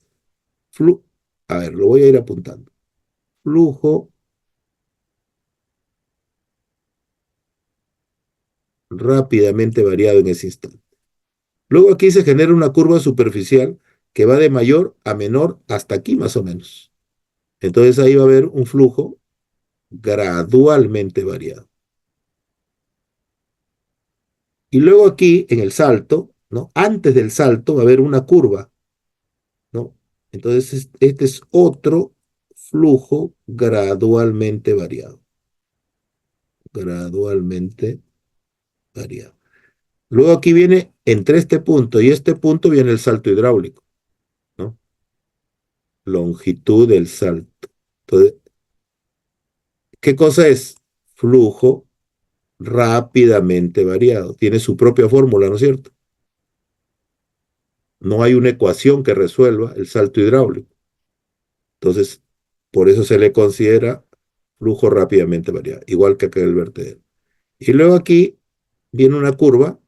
flujo. A ver, lo voy a ir apuntando. Flujo rápidamente variado en ese instante. Luego aquí se genera una curva superficial que va de mayor a menor hasta aquí más o menos. Entonces ahí va a haber un flujo gradualmente variado. Y luego aquí en el salto, ¿no? Antes del salto va a haber una curva, ¿no? Entonces este es otro flujo gradualmente variado. Gradualmente variado. Luego aquí viene, entre este punto y este punto viene el salto hidráulico, ¿no? Longitud del salto. Entonces, ¿qué cosa es? Flujo rápidamente variado. Tiene su propia fórmula, ¿no es cierto? No hay una ecuación que resuelva el salto hidráulico. Entonces, por eso se le considera flujo rápidamente variado, igual que acá en el vertedero. Y luego aquí viene una curva,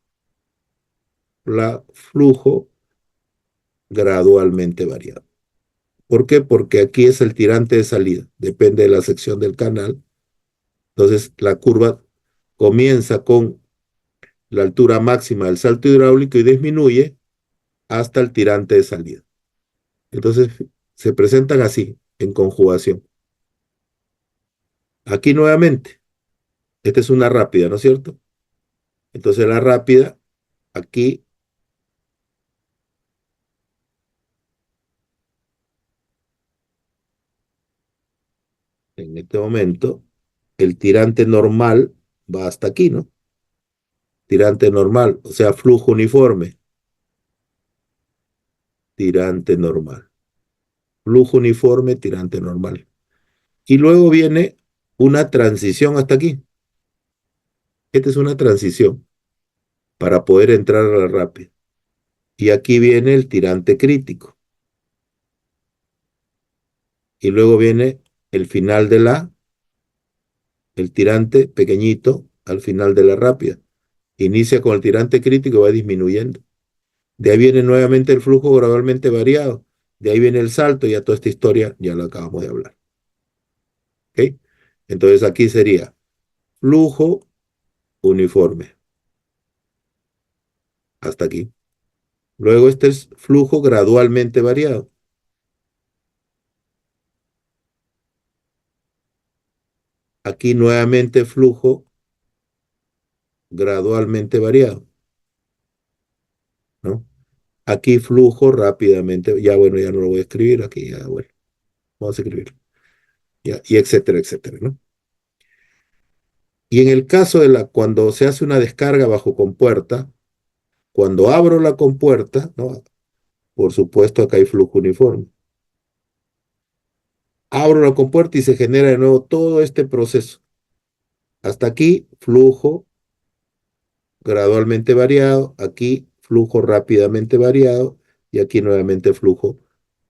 la flujo gradualmente variado. ¿Por qué? Porque aquí es el tirante de salida, depende de la sección del canal. Entonces, la curva comienza con la altura máxima del salto hidráulico y disminuye hasta el tirante de salida. Entonces, se presentan así, en conjugación. Aquí nuevamente, esta es una rápida, ¿no es cierto? Entonces, la rápida, aquí, en este momento, el tirante normal va hasta aquí, ¿no? Tirante normal, o sea, flujo uniforme, tirante normal. Flujo uniforme, tirante normal. Y luego viene una transición hasta aquí. Esta es una transición para poder entrar a la rápida. Y aquí viene el tirante crítico. Y luego viene el final el tirante pequeñito al final de la rápida. Inicia con el tirante crítico y va disminuyendo. De ahí viene nuevamente el flujo gradualmente variado. De ahí viene el salto, ya toda esta historia ya la acabamos de hablar. ¿Ok? Entonces aquí sería flujo uniforme. Hasta aquí. Luego este es flujo gradualmente variado. Aquí nuevamente flujo gradualmente variado, ¿no? Aquí flujo rápidamente, ya bueno, ya no lo voy a escribir, aquí ya bueno, vamos a escribir, ya, y etcétera, etcétera, ¿no? Y en el caso cuando se hace una descarga bajo compuerta, cuando abro la compuerta, ¿no? Por supuesto acá hay flujo uniforme. Abro la compuerta y se genera de nuevo todo este proceso. Hasta aquí, flujo gradualmente variado, aquí flujo rápidamente variado y aquí nuevamente flujo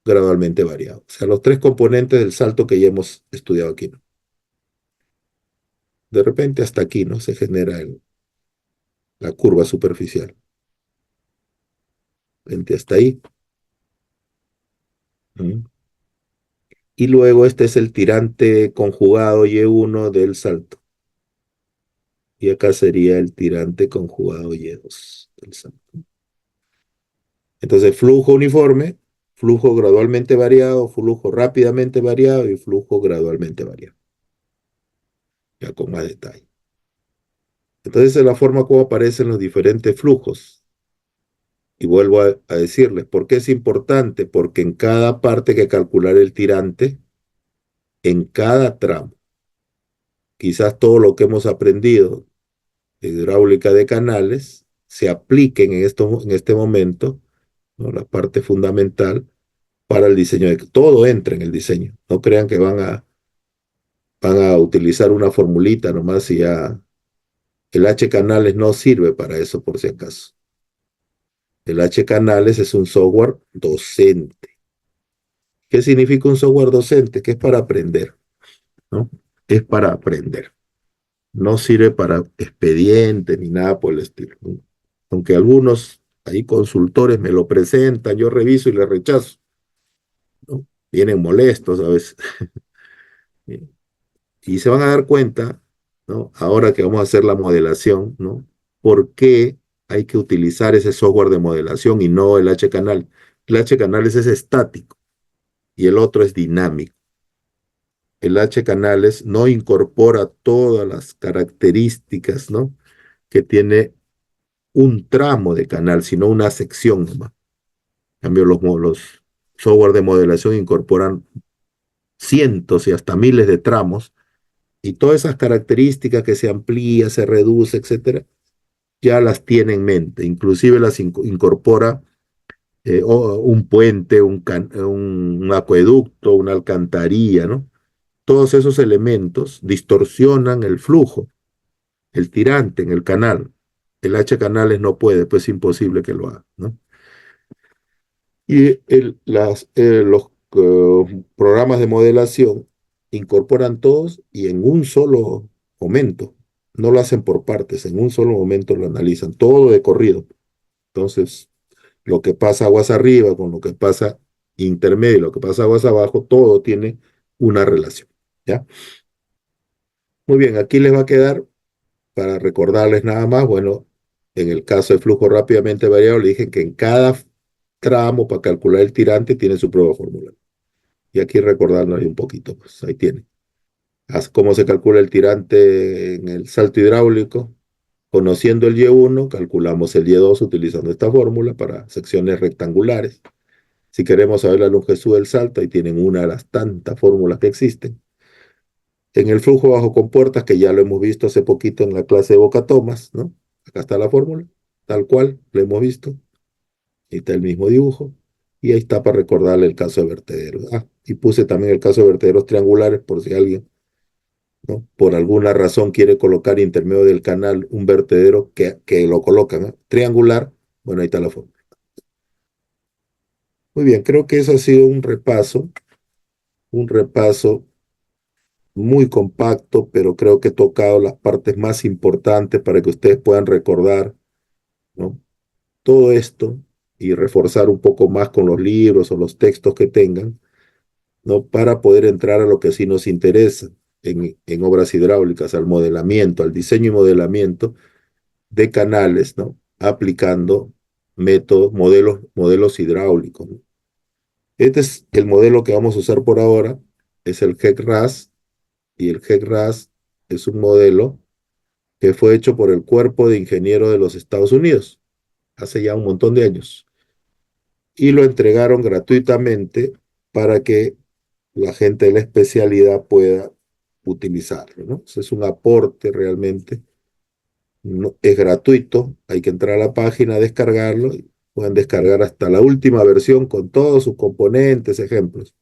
gradualmente variado. O sea, los tres componentes del salto que ya hemos estudiado aquí, ¿no? De repente hasta aquí, ¿no? Se genera la curva superficial. Vente hasta ahí. ¿Mm? Y luego este es el tirante conjugado Y1 del salto. Y acá sería el tirante conjugado Y2 del salto. Entonces, flujo uniforme, flujo gradualmente variado, flujo rápidamente variado y flujo gradualmente variado. Ya con más detalle. Entonces, esa es la forma como aparecen los diferentes flujos. Y vuelvo a decirles, ¿por qué es importante? Porque en cada parte hay que calcular el tirante, en cada tramo. Quizás todo lo que hemos aprendido de hidráulica de canales se apliquen en este momento, ¿no? La parte fundamental para el diseño de que todo entra en el diseño. No crean que van a utilizar una formulita nomás y ya. El H canales no sirve para eso, por si acaso. El H canales es un software docente. ¿Qué significa un software docente? Que es para aprender, ¿no? Es para aprender. No sirve para expedientes ni nada por el estilo, ¿no? Aunque algunos ahí consultores me lo presentan, yo reviso y le rechazo, ¿no? Vienen molestos a veces. Y se van a dar cuenta, ¿no? Ahora que vamos a hacer la modelación, ¿no? ¿Por qué hay que utilizar ese software de modelación y no el H-canal? El H-canales es estático y el otro es dinámico. El H-canales no incorpora todas las características, ¿no? Que tiene un tramo de canal, sino una sección nomás. En cambio, los software de modelación incorporan cientos y hasta miles de tramos y todas esas características que se amplía, se reduce, etcétera, ya las tiene en mente. Inclusive las incorpora un puente, un acueducto, una alcantarilla, ¿no? Todos esos elementos distorsionan el flujo, el tirante en el canal. El H canales no puede, pues es imposible que lo haga, ¿no? Y los programas de modelación incorporan todos y en un solo momento. No lo hacen por partes, en un solo momento lo analizan, todo de corrido. Entonces, lo que pasa aguas arriba con lo que pasa intermedio y lo que pasa aguas abajo, todo tiene una relación, ¿ya? Muy bien, aquí les va a quedar para recordarles nada más, bueno, en el caso de flujo rápidamente variable, dije que en cada tramo para calcular el tirante tiene su propia fórmula. Y aquí recordarnos ahí un poquito, pues ahí tiene. Cómo se calcula el tirante en el salto hidráulico. Conociendo el Y1, calculamos el Y2 utilizando esta fórmula para secciones rectangulares. Si queremos saber la longitud del salto, ahí tienen una de las tantas fórmulas que existen. En el flujo bajo compuertas, que ya lo hemos visto hace poquito en la clase de bocatomas, ¿no? Acá está la fórmula, tal cual, lo hemos visto. Ahí está el mismo dibujo. Y ahí está para recordarle el caso de vertederos. Ah, y puse también el caso de vertederos triangulares por si alguien, ¿no? Por alguna razón quiere colocar intermedio del canal un vertedero que lo colocan, ¿no? Triangular. Bueno, ahí está la fórmula. Muy bien, creo que eso ha sido un repaso muy compacto, pero creo que he tocado las partes más importantes para que ustedes puedan recordar, ¿no? Todo esto y reforzar un poco más con los libros o los textos que tengan, ¿no? Para poder entrar a lo que sí nos interesa en obras hidráulicas, al modelamiento, al diseño y modelamiento de canales, ¿no? Aplicando métodos, modelos hidráulicos, ¿no? Este es el modelo que vamos a usar por ahora, es el GEC-RAS, y el GEC-RAS es un modelo que fue hecho por el Cuerpo de Ingenieros de los Estados Unidos hace ya un montón de años y lo entregaron gratuitamente para que la gente de la especialidad pueda utilizarlo, ¿no? Ese es un aporte realmente, no, es gratuito, hay que entrar a la página, descargarlo, y pueden descargar hasta la última versión con todos sus componentes, ejemplos,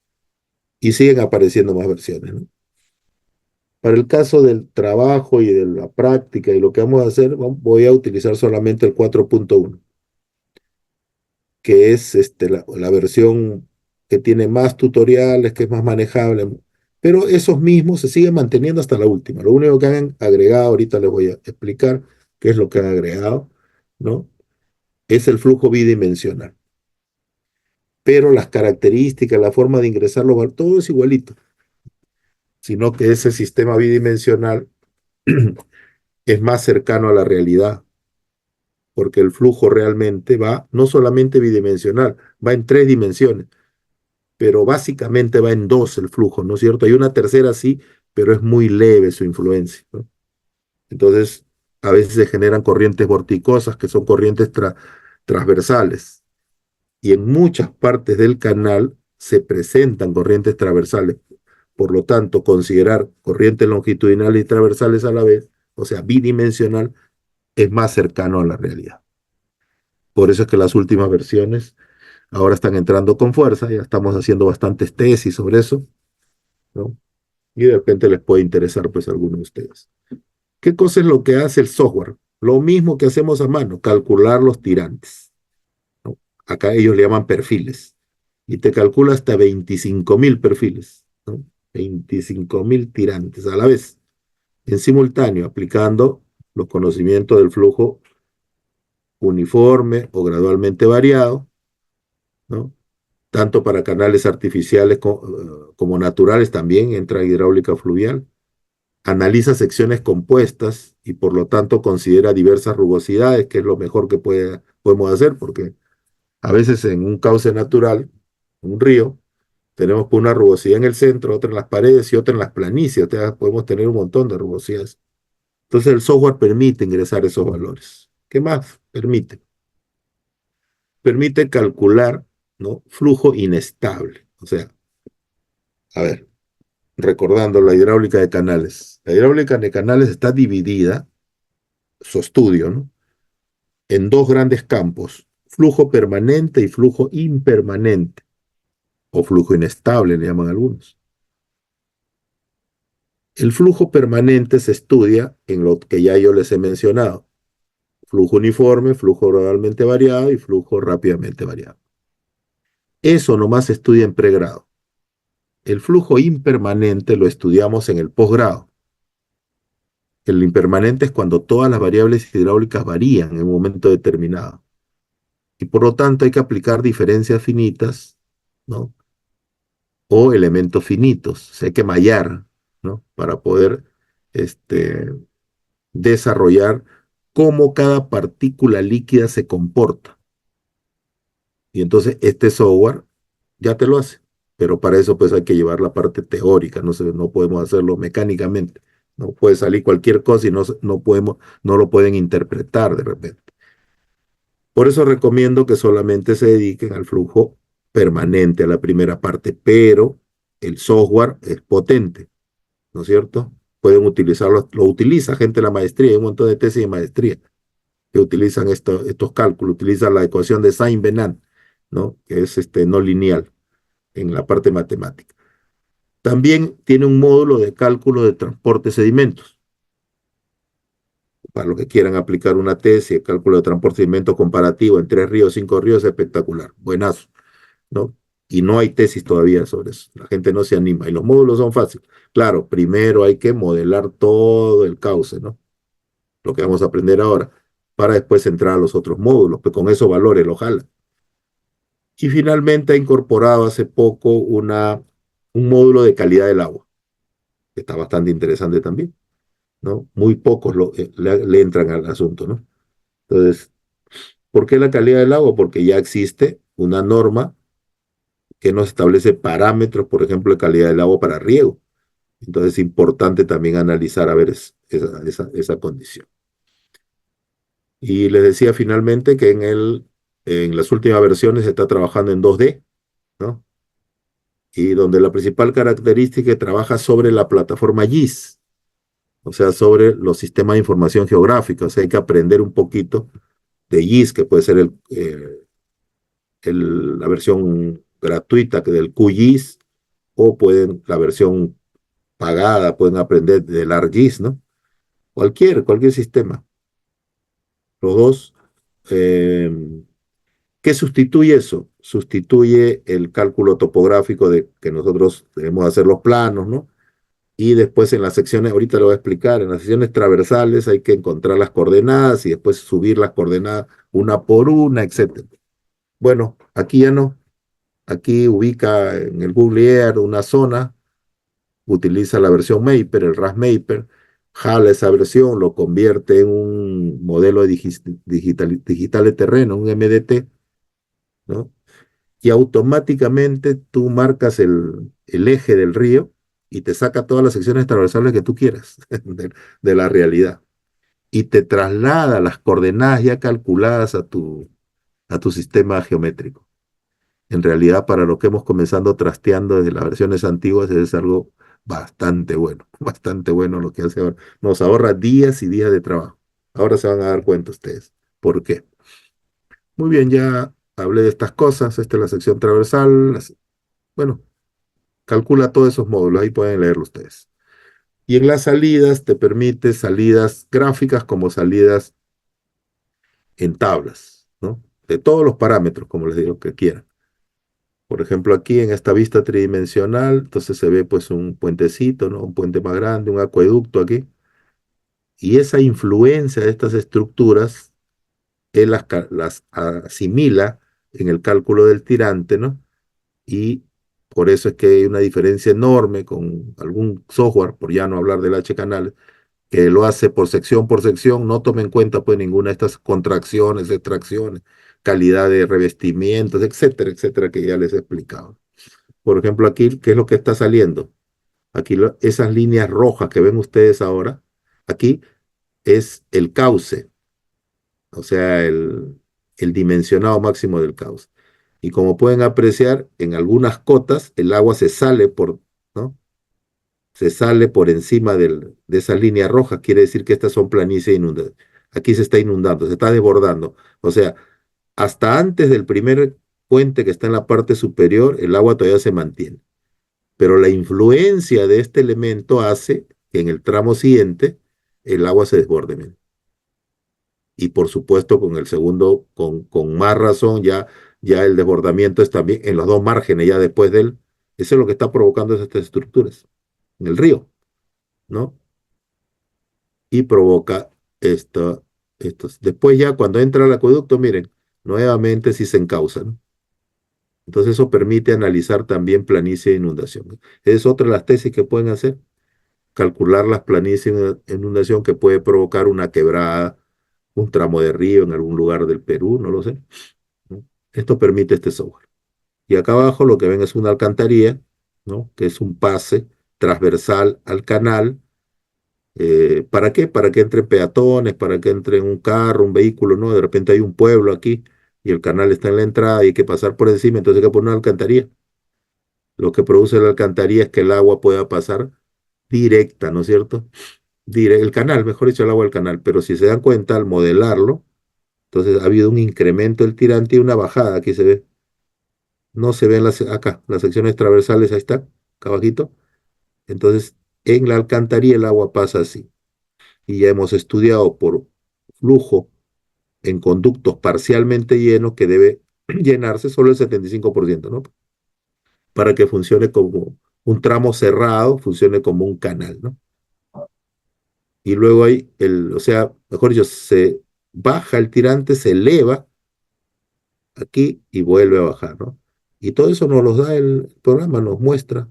y siguen apareciendo más versiones, ¿no? Para el caso del trabajo y de la práctica y lo que vamos a hacer, voy a utilizar solamente el 4.1. que es la versión que tiene más tutoriales, que es más manejable, pero esos mismos se siguen manteniendo hasta la última. Lo único que han agregado, ahorita les voy a explicar qué es lo que han agregado, ¿no? Es el flujo bidimensional. Pero las características, la forma de ingresarlo, todo es igualito, sino que ese sistema bidimensional es más cercano a la realidad, porque el flujo realmente va no solamente bidimensional, va en tres dimensiones, pero básicamente va en dos el flujo, ¿no es cierto? Hay una tercera sí, pero es muy leve su influencia, ¿no? Entonces, a veces se generan corrientes vorticosas, que son corrientes transversales, y en muchas partes del canal se presentan corrientes transversales. Por lo tanto, considerar corrientes longitudinales y transversales a la vez, o sea, bidimensional, es más cercano a la realidad. Por eso es que las últimas versiones ahora están entrando con fuerza, ya estamos haciendo bastantes tesis sobre eso, ¿no? Y de repente les puede interesar pues a alguno de ustedes. ¿Qué cosa es lo que hace el software? Lo mismo que hacemos a mano, calcular los tirantes, ¿no? Acá ellos le llaman perfiles, y te calcula hasta 25.000 perfiles, ¿no? 25.000 tirantes a la vez, en simultáneo, aplicando los conocimientos del flujo uniforme o gradualmente variado, ¿no? Tanto para canales artificiales como naturales, también entra hidráulica fluvial. Analiza secciones compuestas y por lo tanto considera diversas rugosidades, que es lo mejor que podemos hacer, porque a veces en un cauce natural, un río, tenemos una rugosidad en el centro, otra en las paredes y otra en las planicies. O sea, podemos tener un montón de rugosidades. Entonces el software permite ingresar esos valores. ¿Qué más permite? Permite calcular, ¿no? Flujo inestable. O sea, a ver, recordando la hidráulica de canales. La hidráulica de canales está dividida, su estudio, ¿no? En dos grandes campos, flujo permanente y flujo impermanente, o flujo inestable, le llaman algunos. El flujo permanente se estudia en lo que ya yo les he mencionado: flujo uniforme, flujo gradualmente variado y flujo rápidamente variado. Eso nomás se estudia en pregrado. El flujo impermanente lo estudiamos en el posgrado. El impermanente es cuando todas las variables hidráulicas varían en un momento determinado. Y por lo tanto hay que aplicar diferencias finitas, ¿no? O elementos finitos. O sea, hay que mallar, ¿no? Para poder desarrollar cómo cada partícula líquida se comporta. Y entonces este software ya te lo hace. Pero para eso pues hay que llevar la parte teórica, no podemos hacerlo mecánicamente. No puede salir cualquier cosa y no lo pueden interpretar de repente. Por eso recomiendo que solamente se dediquen al flujo permanente, a la primera parte, pero el software es potente, ¿no es cierto? Pueden utilizarlo, lo utiliza gente de la maestría, hay un montón de tesis de maestría que utilizan estos cálculos, utilizan la ecuación de Saint-Venant, ¿no? Que es no lineal en la parte matemática. También tiene un módulo de cálculo de transporte de sedimentos. Para los que quieran aplicar una tesis, cálculo de transporte de sedimentos comparativo en 3 ríos, 5 ríos, espectacular, buenazo, ¿no? Y no hay tesis todavía sobre eso. La gente no se anima. Y los módulos son fáciles. Claro, primero hay que modelar todo el cauce, ¿no? Lo que vamos a aprender ahora, para después entrar a los otros módulos, pues con esos valores lo jala. Y finalmente ha incorporado hace poco un módulo de calidad del agua, que está bastante interesante también, ¿no? Muy pocos le entran al asunto, ¿no? Entonces, ¿por qué la calidad del agua? Porque ya existe una norma que nos establece parámetros, por ejemplo, de calidad del agua para riego. Entonces es importante también analizar a ver esa condición. Y les decía finalmente que en las últimas versiones se está trabajando en 2D, ¿no? Y donde la principal característica es que trabaja sobre la plataforma GIS, o sea, sobre los sistemas de información geográfica. O sea, hay que aprender un poquito de GIS, que puede ser la versión gratuita del QGIS, o la versión pagada, pueden aprender del ArcGIS, ¿no? Cualquier sistema. Los dos ¿Qué sustituye eso? Sustituye el cálculo topográfico de que nosotros debemos hacer los planos, ¿no? Y después en las secciones, ahorita lo voy a explicar, en las secciones transversales hay que encontrar las coordenadas y después subir las coordenadas una por una, etcétera. Bueno, aquí ya no. Aquí ubica en el Google Earth una zona, utiliza la versión Mapper, el RAS Mapper, jala esa versión, lo convierte en un modelo de digital de terreno, un MDT, ¿no? Y automáticamente tú marcas el eje del río y te saca todas las secciones transversales que tú quieras de la realidad. Y te traslada las coordenadas ya calculadas a tu sistema geométrico. En realidad, para lo que hemos comenzado trasteando desde las versiones antiguas, es algo bastante bueno lo que hace ahora. Nos ahorra días y días de trabajo. Ahora se van a dar cuenta ustedes. ¿Por qué? Muy bien, ya hablé de estas cosas. Esta es la sección transversal. Bueno, calcula todos esos módulos, ahí pueden leerlo ustedes. Y en las salidas te permite salidas gráficas como salidas en tablas, ¿no? De todos los parámetros, como les digo, que quieran. Por ejemplo, aquí en esta vista tridimensional, entonces se ve pues un puentecito, ¿no? Un puente más grande, un acueducto aquí. Y esa influencia de estas estructuras, él las asimila en el cálculo del tirante, ¿no? Y por eso es que hay una diferencia enorme con algún software, por ya no hablar del H-canal, que lo hace por sección, no toma en cuenta pues ninguna de estas contracciones, extracciones, calidad de revestimientos, etcétera, etcétera, que ya les he explicado. Por ejemplo, aquí, ¿qué es lo que está saliendo? Aquí esas líneas rojas que ven ustedes ahora, aquí es el cauce, o sea, el dimensionado máximo del cauce. Y como pueden apreciar, en algunas cotas el agua se sale ¿no? Se sale por encima de esa línea roja, quiere decir que estas son planicies inundadas. Aquí se está inundando, se está desbordando. O sea, hasta antes del primer puente que está en la parte superior, el agua todavía se mantiene. Pero la influencia de este elemento hace que en el tramo siguiente el agua se desborde menos. Y por supuesto con el segundo, con más razón, ya el desbordamiento está también en los dos márgenes, ya después de él. Eso es lo que está provocando estas estructuras en el río, ¿no? Y provoca estos. Después ya cuando entra el acueducto, miren, nuevamente sí se encausa, ¿no? Entonces eso permite analizar también planicie de inundación. Es otra de las tesis que pueden hacer, calcular las planicies de inundación que puede provocar una quebrada, un tramo de río en algún lugar del Perú, no lo sé, ¿no? Esto permite este software. Y acá abajo lo que ven es una alcantarilla, ¿no? Que es un pase transversal al canal. ¿Para qué? Para que entren peatones, para que entre un carro, un vehículo, ¿no? De repente hay un pueblo aquí y el canal está en la entrada y hay que pasar por encima, entonces hay que poner una alcantarilla. Lo que produce la alcantarilla es que el agua pueda pasar directa, ¿no es cierto? El canal, mejor dicho, el agua del canal. Pero si se dan cuenta, al modelarlo, entonces ha habido un incremento del tirante y una bajada, aquí se ve. No se ven acá, las secciones transversales, ahí está, acá abajito. Entonces, en la alcantarilla el agua pasa así. Y ya hemos estudiado por flujo en conductos parcialmente llenos que debe llenarse solo el 75%, ¿no? Para que funcione como un tramo cerrado, funcione como un canal, ¿no? Y luego hay o sea, mejor dicho, se baja el tirante, se eleva aquí y vuelve a bajar, ¿no? Y todo eso nos lo da el programa, nos muestra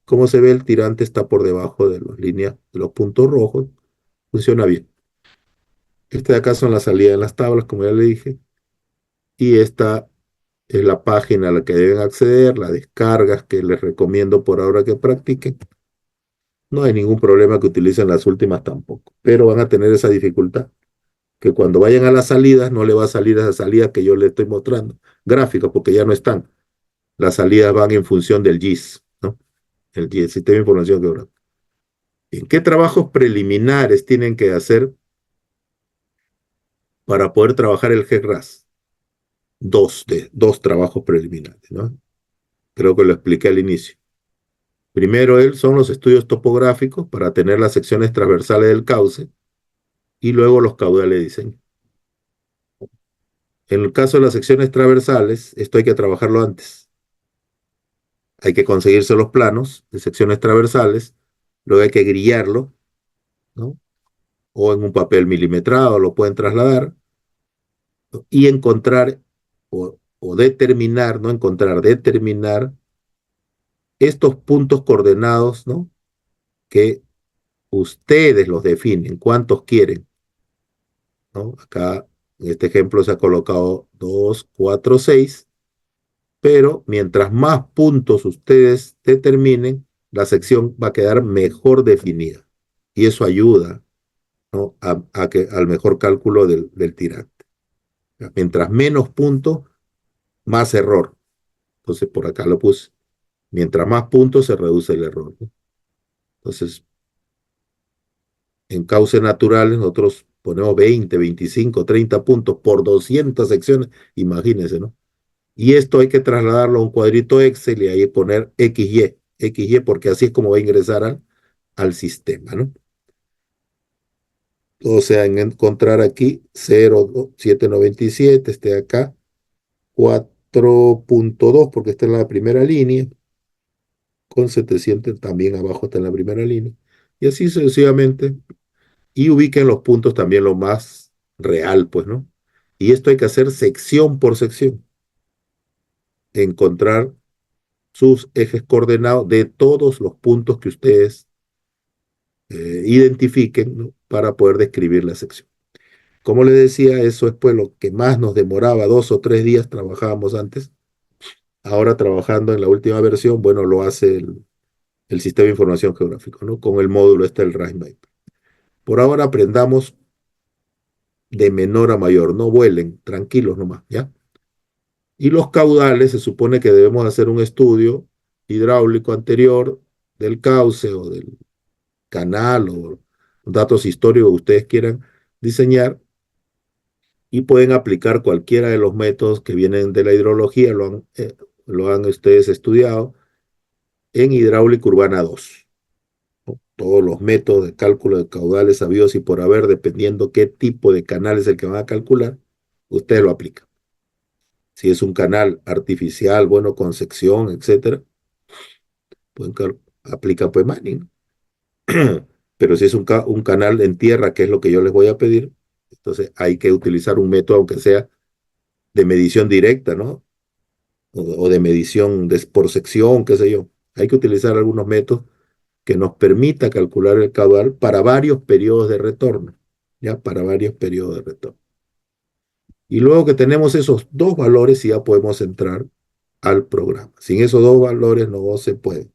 cómo se ve el tirante está por debajo de las líneas, de los puntos rojos, funciona bien. Esta de acá son las salidas en las tablas, como ya le dije, y esta es la página a la que deben acceder, las descargas que les recomiendo por ahora que practiquen. No hay ningún problema que utilicen las últimas tampoco, pero van a tener esa dificultad, que cuando vayan a las salidas no le va a salir esa salida que yo les estoy mostrando, gráficos, porque ya no están. Las salidas van en función del GIS, ¿no? El GIS, Sistema de Información Geográfica. ¿En qué trabajos preliminares tienen que hacer para poder trabajar el GERAS? Dos trabajos preliminares, ¿no? Creo que lo expliqué al inicio. Primero son los estudios topográficos para tener las secciones transversales del cauce y luego los caudales de diseño. En el caso de las secciones transversales, esto hay que trabajarlo antes. Hay que conseguirse los planos de secciones transversales, luego hay que grillarlo, ¿no? O en un papel milimetrado lo pueden trasladar y encontrar o determinar, no encontrar, determinar estos puntos coordenados, ¿no? Que ustedes los definen, cuántos quieren, ¿no? Acá en este ejemplo se ha colocado 2, 4, 6, pero mientras más puntos ustedes determinen, la sección va a quedar mejor definida. Y eso ayuda, ¿no? Al mejor cálculo del tirante. Mientras menos puntos, más error. Entonces por acá lo puse. Mientras más puntos se reduce el error, ¿no? Entonces, en cauces naturales nosotros ponemos 20, 25, 30 puntos por 200 secciones, imagínense, ¿no? Y esto hay que trasladarlo a un cuadrito Excel y ahí poner XY, porque así es como va a ingresar al sistema, ¿no? O sea, en encontrar aquí 0,797, este de acá, 4,2, porque está en la primera línea, con 700 también abajo está en la primera línea, y así sucesivamente, y ubiquen los puntos también lo más real, pues, ¿no? Y esto hay que hacer sección por sección, encontrar sus ejes coordenados de todos los puntos que ustedes identifiquen, ¿no? Para poder describir la sección. Como les decía, eso es pues lo que más nos demoraba, 2 o 3 días trabajábamos antes. Ahora trabajando en la última versión, bueno, lo hace el Sistema de Información Geográfico, ¿no? Con el módulo este, el RiseMap. Por ahora aprendamos de menor a mayor, no vuelen, tranquilos nomás, ¿ya? Y los caudales, se supone que debemos hacer un estudio hidráulico anterior del cauce o del canal o datos históricos que ustedes quieran diseñar y pueden aplicar cualquiera de los métodos que vienen de la hidrología, lo han ustedes estudiado en hidráulica urbana 2, ¿no? Todos los métodos de cálculo de caudales sabidos y por haber, dependiendo qué tipo de canal es el que van a calcular, ustedes lo aplican. Si es un canal artificial, bueno, con sección, etcétera, pueden aplicar pues Manning. Pero si es un canal en tierra, que es lo que yo les voy a pedir, entonces hay que utilizar un método, aunque sea de medición directa, ¿no? O de medición por sección, qué sé yo. Hay que utilizar algunos métodos que nos permita calcular el caudal para varios periodos de retorno, ¿ya? Para varios periodos de retorno. Y luego que tenemos esos dos valores, ya podemos entrar al programa. Sin esos dos valores no se puede,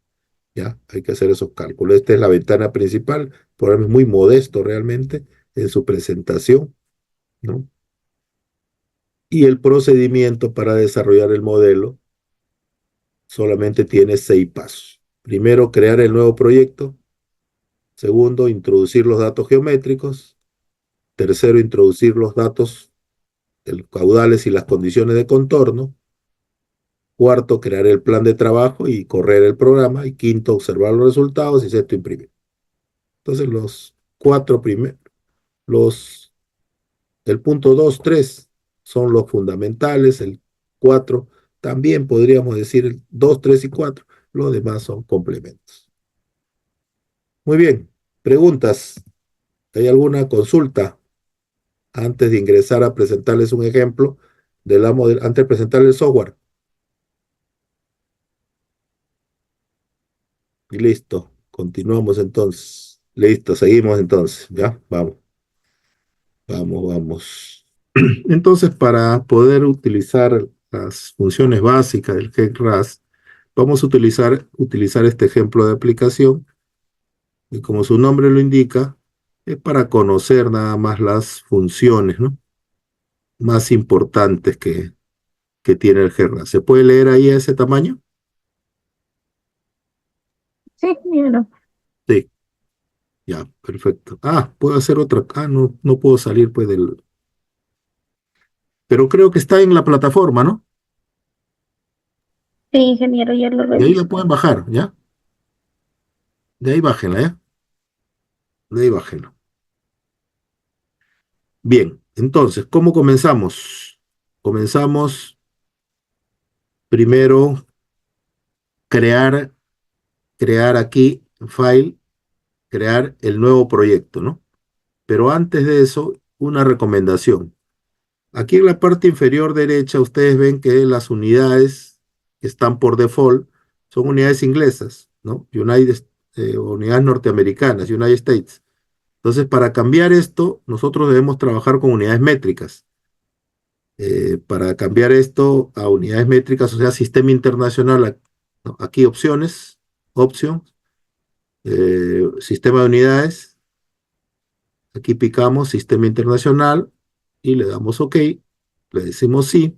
¿ya? Hay que hacer esos cálculos. Esta es la ventana principal, el programa es muy modesto realmente en su presentación, ¿no? Y el procedimiento para desarrollar el modelo solamente tiene 6 pasos. Primero, crear el nuevo proyecto. Segundo, introducir los datos geométricos. Tercero, introducir los datos de los caudales y las condiciones de contorno. Cuarto, crear el plan de trabajo y correr el programa. Y quinto, observar los resultados. Y sexto, imprimir. Entonces, los cuatro primeros, el punto 2, 3 son los fundamentales. El 4 también podríamos decir el 2, 3 y 4. Los demás son complementos. Muy bien. Preguntas. ¿Hay alguna consulta antes de ingresar a presentarles un ejemplo de la modelo, antes de presentarles el software? Y listo. Continuamos entonces. Listo, seguimos entonces. Ya, vamos, vamos, vamos. Entonces, para poder utilizar las funciones básicas del GEC-RAS, vamos a utilizar este ejemplo de aplicación. Y como su nombre lo indica, es para conocer nada más las funciones, ¿no? Más importantes que tiene el GEC-RAS. ¿Se puede leer ahí a ese tamaño? Sí, míralo. Sí, ya, perfecto. Ah, puedo hacer otra. Ah, no, no puedo salir pues del. Pero creo que está en la plataforma, ¿no? Sí, ingeniero, ya lo De ahí la reviso. pueden bajar, ¿ya? De ahí bájenla, ¿ya? De ahí bájenla. Bien, entonces, ¿cómo comenzamos? comenzamos primero crear aquí, file, crear el nuevo proyecto, ¿no? Pero antes de eso, una recomendación. Aquí en la parte inferior derecha ustedes ven que las unidades que están por default son unidades inglesas, ¿no? Unidades norteamericanas, United States. Entonces, para cambiar esto, nosotros debemos trabajar con unidades métricas. Para cambiar esto a unidades métricas, o sea, sistema internacional, ¿no? Aquí opciones, option, sistema de unidades, aquí picamos sistema internacional y le damos OK, le decimos sí,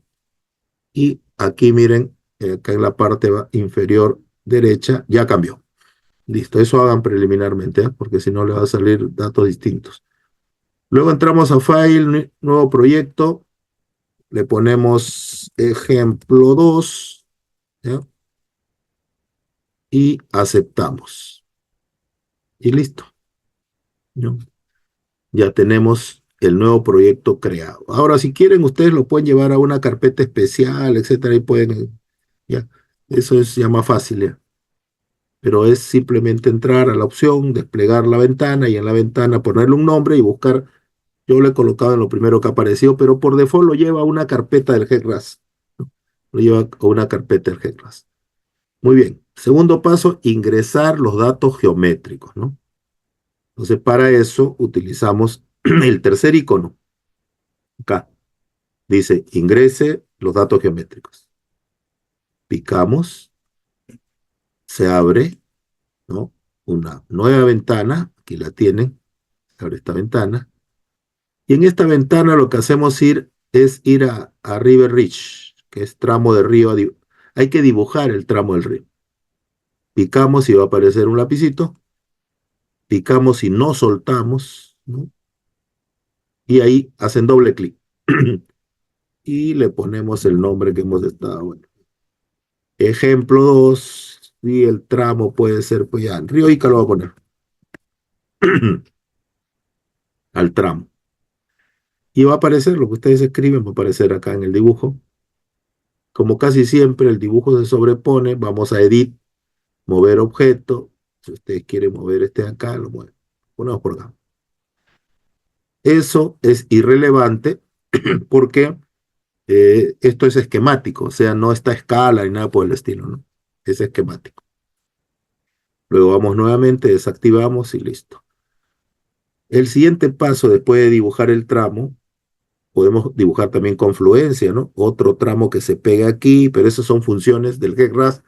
y aquí miren, acá en la parte inferior derecha ya cambió. Listo, eso hagan preliminarmente, ¿eh? Porque si no le va a salir datos distintos. Luego entramos a File, nuevo proyecto, le ponemos ejemplo 2, ¿ya? Y aceptamos. Y listo, ¿no? Ya tenemos el nuevo proyecto creado. Ahora, si quieren, ustedes lo pueden llevar a una carpeta especial, etcétera, y pueden, ya, eso es ya más fácil, ya. Pero es simplemente entrar a la opción, desplegar la ventana y en la ventana ponerle un nombre y buscar. Yo lo he colocado en lo primero que apareció, pero por default lo lleva a una carpeta del GECRAS, ¿no? Lo lleva a una carpeta del GECRAS. Muy bien. Segundo paso, ingresar los datos geométricos, ¿no? Entonces, para eso utilizamos el tercer icono. Acá dice, ingrese los datos geométricos. Picamos, se abre, ¿no? Una nueva ventana, aquí la tienen, se abre esta ventana. Y en esta ventana lo que hacemos es ir a River Ridge, que es tramo de río. Hay que dibujar el tramo del río. Picamos y va a aparecer un lapicito. Picamos y no soltamos, ¿no? Y ahí hacen doble clic. Y le ponemos el nombre que hemos estado. Bueno. Ejemplo 2, y el tramo puede ser, pues ya, Río Ica lo voy a poner. Al tramo. Y va a aparecer lo que ustedes escriben, va a aparecer acá en el dibujo. Como casi siempre el dibujo se sobrepone, vamos a Edit, mover objeto. Si ustedes quieren mover este de acá, lo mueven. Ponemos por acá. Eso es irrelevante porque esto es esquemático, o sea, no está a escala ni nada por el estilo, ¿no? Es esquemático. Luego vamos nuevamente, desactivamos y listo. El siguiente paso, después de dibujar el tramo, podemos dibujar también confluencia, ¿no? Otro tramo que se pega aquí, pero esas son funciones del GECRAS,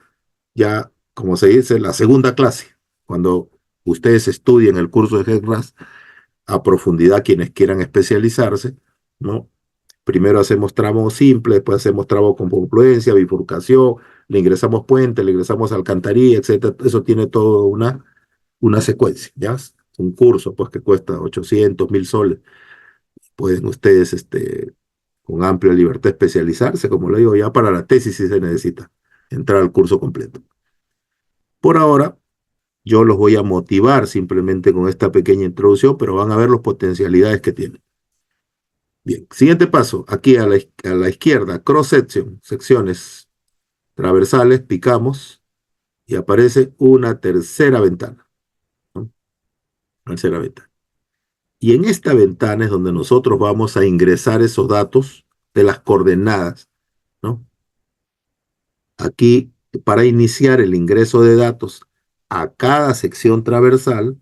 ya, como se dice, la segunda clase. Cuando ustedes estudien el curso de GECRAS a profundidad, quienes quieran especializarse, ¿no? Primero hacemos tramo simple, después hacemos tramo con confluencia, bifurcación, le ingresamos puente, le ingresamos alcantarilla, etcétera. Eso tiene todo una secuencia, ¿ya? Un curso, pues, que cuesta 800, 1000 soles. Pueden ustedes, con amplia libertad, especializarse, como lo digo, ya para la tesis si se necesita entrar al curso completo. Por ahora, yo los voy a motivar simplemente con esta pequeña introducción, pero van a ver las potencialidades que tiene. Bien, siguiente paso, aquí a la izquierda, cross section, secciones transversales, picamos y aparece una tercera ventana, ¿no? Tercera ventana. Y en esta ventana es donde nosotros vamos a ingresar esos datos de las coordenadas, ¿no? Aquí, para iniciar el ingreso de datos a cada sección transversal,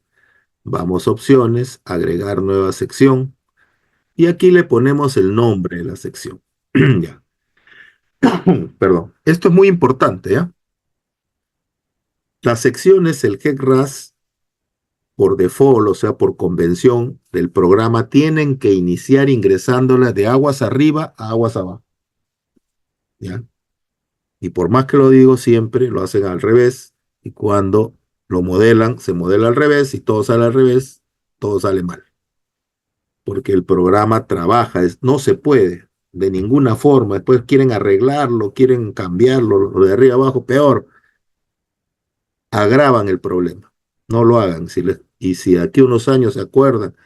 vamos a opciones, agregar nueva sección, y aquí le ponemos el nombre de la sección. Ya. Perdón. Esto es muy importante, ¿ya? Las secciones, el GECRAS, por default, o sea, por convención del programa, tienen que iniciar ingresándolas de aguas arriba a aguas abajo, ¿ya? Y por más que lo digo, siempre lo hacen al revés, y cuando lo modelan, se modela al revés, y todo sale al revés, todo sale mal. Porque el programa trabaja, no se puede de ninguna forma. Después quieren arreglarlo, quieren cambiarlo, lo de arriba abajo, peor, agravan el problema. No lo hagan. Y si aquí unos años se acuerdan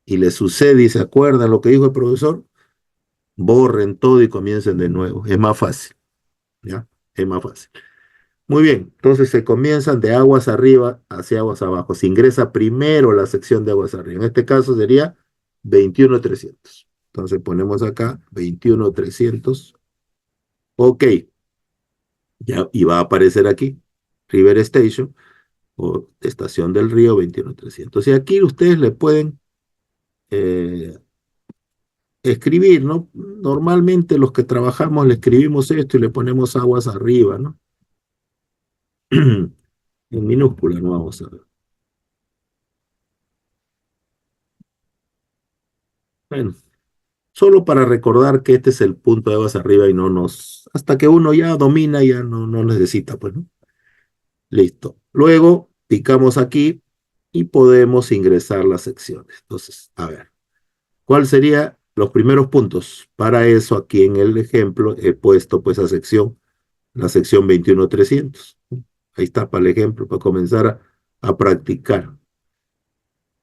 y les sucede y se acuerdan lo que dijo el profesor, borren todo y comiencen de nuevo. Es más fácil, ¿ya? Es más fácil. Muy bien, entonces se comienzan de aguas arriba hacia aguas abajo. Se ingresa primero la sección de aguas arriba. En este caso sería 21.300. Entonces ponemos acá 21.300. Ok, ya, y va a aparecer aquí River Station o Estación del Río 21.300. Y aquí ustedes le pueden eh, escribir, ¿no? Normalmente los que trabajamos le escribimos esto y le ponemos aguas arriba, ¿no? En minúscula, no vamos a ver. Bueno, solo para recordar que este es el punto de aguas arriba y no nos, hasta que uno ya domina, ya no necesita, pues, ¿no? Listo. Luego picamos aquí y podemos ingresar las secciones. Entonces, a ver, ¿cuál sería los primeros puntos? Para eso, aquí en el ejemplo he puesto pues la sección 21.300. Ahí está para el ejemplo, para comenzar a practicar.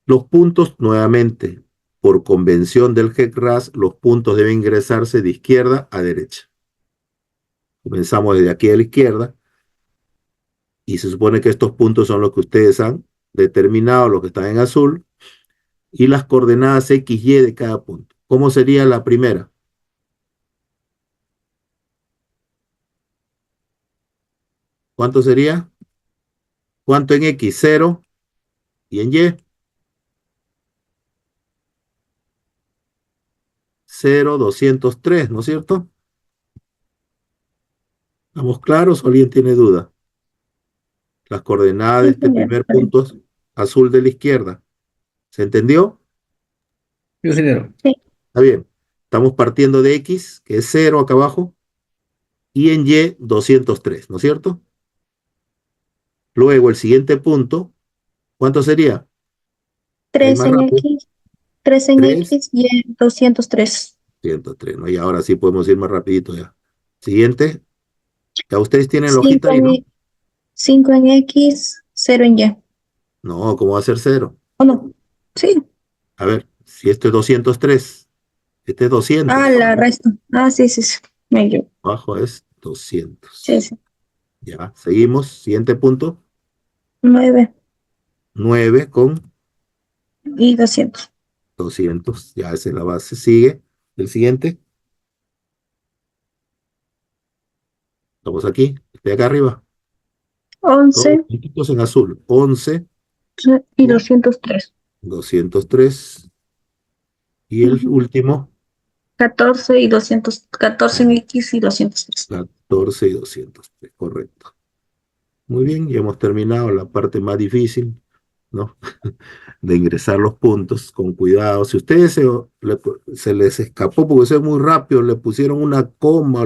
Los puntos, nuevamente, por convención del GECRAS, los puntos deben ingresarse de izquierda a derecha. Comenzamos desde aquí a la izquierda y se supone que estos puntos son los que ustedes han determinado, los que están en azul, y las coordenadas X, Y de cada punto. ¿Cómo sería la primera? ¿Cuánto sería? ¿Cuánto en X? 0. ¿Y en Y? 0, 203, ¿no es cierto? ¿Estamos claros o alguien tiene duda? Las coordenadas de Sí, este señor. primer Está bien. punto es azul de la izquierda. ¿Se entendió? Sí, ingeniero. Sí, Está bien. Estamos partiendo de X, que es 0 acá abajo, y en Y 203, ¿no es cierto? Luego el siguiente punto, ¿cuánto sería? Ahí 3 más en rápido. X, 3 en 3, X y en 203. 103, ¿no? Y ahora sí podemos ir más rapidito ya. Siguiente. Ya ustedes tienen la hojita 5 ahí, ¿no? 5 en X, 0 en Y. No, ¿cómo va a ser 0? ¿O no? Sí. A ver, si esto es 203, este es 200, Ah, la resta. Ah, sí, sí, sí. Me equivoco. abajo es Sí, 200. sí. Ya, seguimos. Siguiente punto, 9 9 con y 200. 200. Ya esa es la base. Sigue. El siguiente. Estamos aquí. De acá arriba. Todos 11 puntitos en azul. 11 y con 203. 203. Y el Ujú. último, 14 y 200. 14 en X y 203. 14 y 203. Correcto. Muy bien, ya hemos terminado la parte más difícil, ¿no? De ingresar los puntos con cuidado. Si ustedes se les escapó porque eso es muy rápido, le pusieron una coma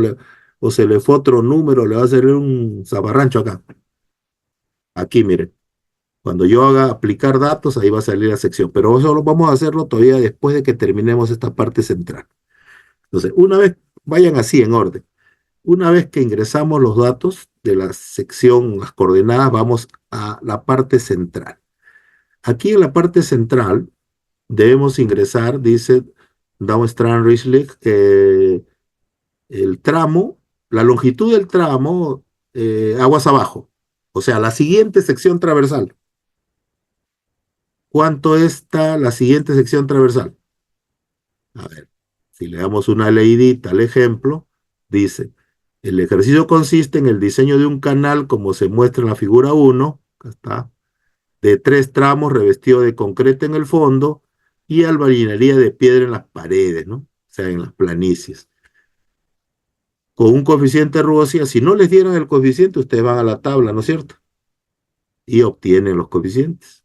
o se le fue otro número, le va a salir un zaparrancho acá. Aquí, miren. Cuando yo haga aplicar datos, ahí va a salir la sección. Pero eso lo vamos a hacerlo todavía después de que terminemos esta parte central. Entonces, una vez, vayan así en orden. Una vez que ingresamos los datos de la sección, las coordenadas, vamos a la parte central. Aquí en la parte central debemos ingresar, dice Downstrand-Richlich, el tramo, la longitud del tramo, aguas abajo. O sea, la siguiente sección transversal. ¿Cuánto está la siguiente sección transversal? A ver, si le damos una leidita al ejemplo, dice, el ejercicio consiste en el diseño de un canal como se muestra en la figura 1, acá está, de 3 tramos revestido de concreto en el fondo y albañilería de piedra en las paredes, ¿no? O sea, en las planicies. Con un coeficiente de rugosidad, si no les dieran el coeficiente, ustedes van a la tabla, ¿no es cierto? Y obtienen los coeficientes.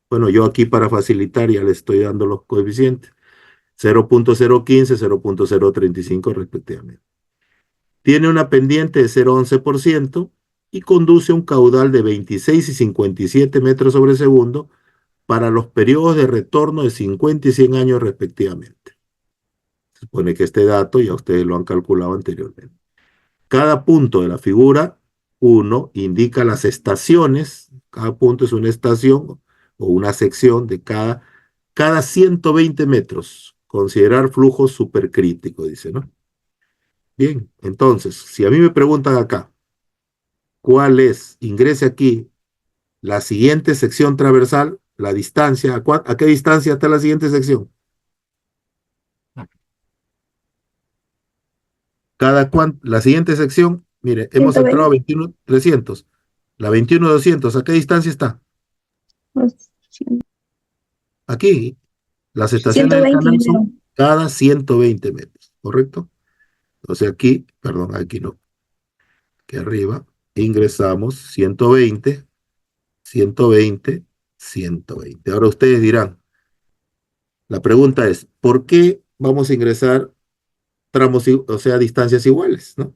Bueno, yo aquí para facilitar ya les estoy dando los coeficientes. 0.015, 0.035 respectivamente. Tiene una pendiente de 0.11% y conduce un caudal de 26 y 57 metros sobre segundo para los periodos de retorno de 50 y 100 años respectivamente. Se supone que este dato ya ustedes lo han calculado anteriormente. Cada punto de la figura 1 indica las estaciones, cada punto es una estación o una sección de cada 120 metros considerar flujo supercrítico, dice, ¿no? Bien, entonces, si a mí me preguntan acá, ¿cuál es? Ingrese aquí la siguiente sección transversal, la distancia, ¿a qué distancia está la siguiente sección? La siguiente sección, mire, hemos entrado a 120. 21.300. La 21.200, ¿a qué distancia está? Aquí, las estaciones del 120, canal ingeniero. son cada 120 metros, ¿correcto? Entonces aquí, perdón, aquí no, aquí arriba, ingresamos 120, 120, 120. Ahora ustedes dirán, la pregunta es, ¿por qué vamos a ingresar tramos, o sea, distancias iguales, ¿no?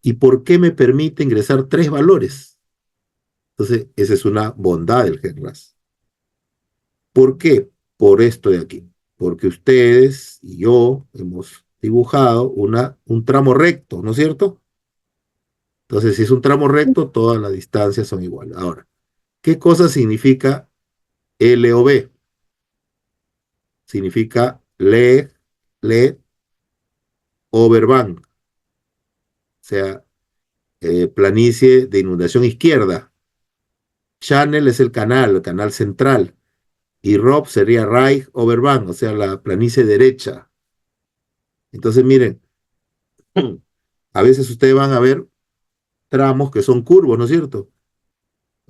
¿Y por qué me permite ingresar tres valores? Entonces, esa es una bondad del GENRAS. ¿Por qué? Por esto de aquí. Porque ustedes y yo hemos dibujado un tramo recto, ¿no es cierto? Entonces, si es un tramo recto, todas las distancias son iguales. Ahora, ¿qué cosa significa LOB? Significa LED overbank, o sea, planicie de inundación izquierda. Channel es el canal central. Y ROB sería Right Overbank, o sea, la planicie derecha. Entonces, miren, a veces ustedes van a ver tramos que son curvos, ¿no es cierto?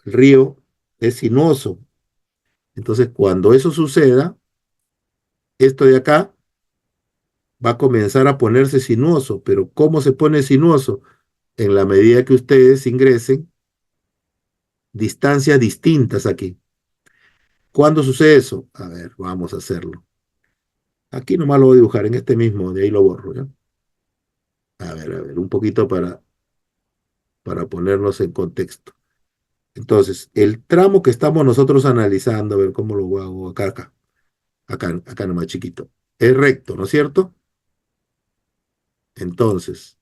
El río es sinuoso. Entonces, cuando eso suceda, esto de acá va a comenzar a ponerse sinuoso. Pero ¿cómo se pone sinuoso? En la medida que ustedes ingresen distancias distintas aquí. ¿Cuándo sucede eso? A ver, vamos a hacerlo. Aquí nomás lo voy a dibujar en este mismo, de ahí lo borro, ¿ya? A ver, un poquito para ponernos en contexto. Entonces, el tramo que estamos nosotros analizando, a ver cómo lo hago acá nomás chiquito, es recto, ¿no es cierto? Entonces,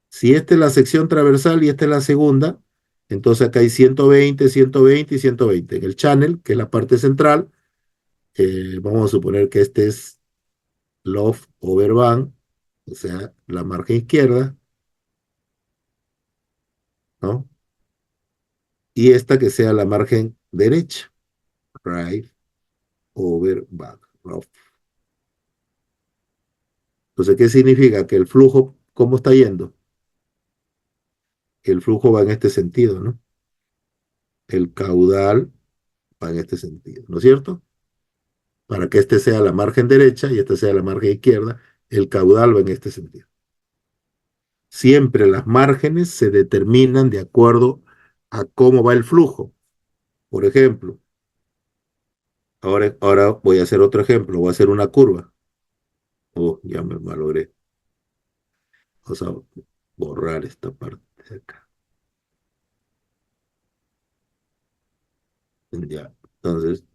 si esta es la sección transversal y esta es la segunda, entonces acá hay 120, 120 y 120. En el channel, que es la parte central, vamos a suponer que este es loft over van, o sea, la margen izquierda, ¿no? Y esta que sea la margen derecha, right over back, ¿no? Entonces, ¿qué significa? Que el flujo, ¿cómo está yendo? El flujo va en este sentido, ¿no? El caudal va en este sentido, ¿no es cierto? Para que este sea la margen derecha y esta sea la margen izquierda, el caudal va en este sentido. Siempre las márgenes se determinan de acuerdo a cómo va el flujo. Por ejemplo, ahora voy a hacer otro ejemplo, voy a hacer una curva. Oh, ya me malogré. Vamos a borrar esta parte de acá. Ya, entonces,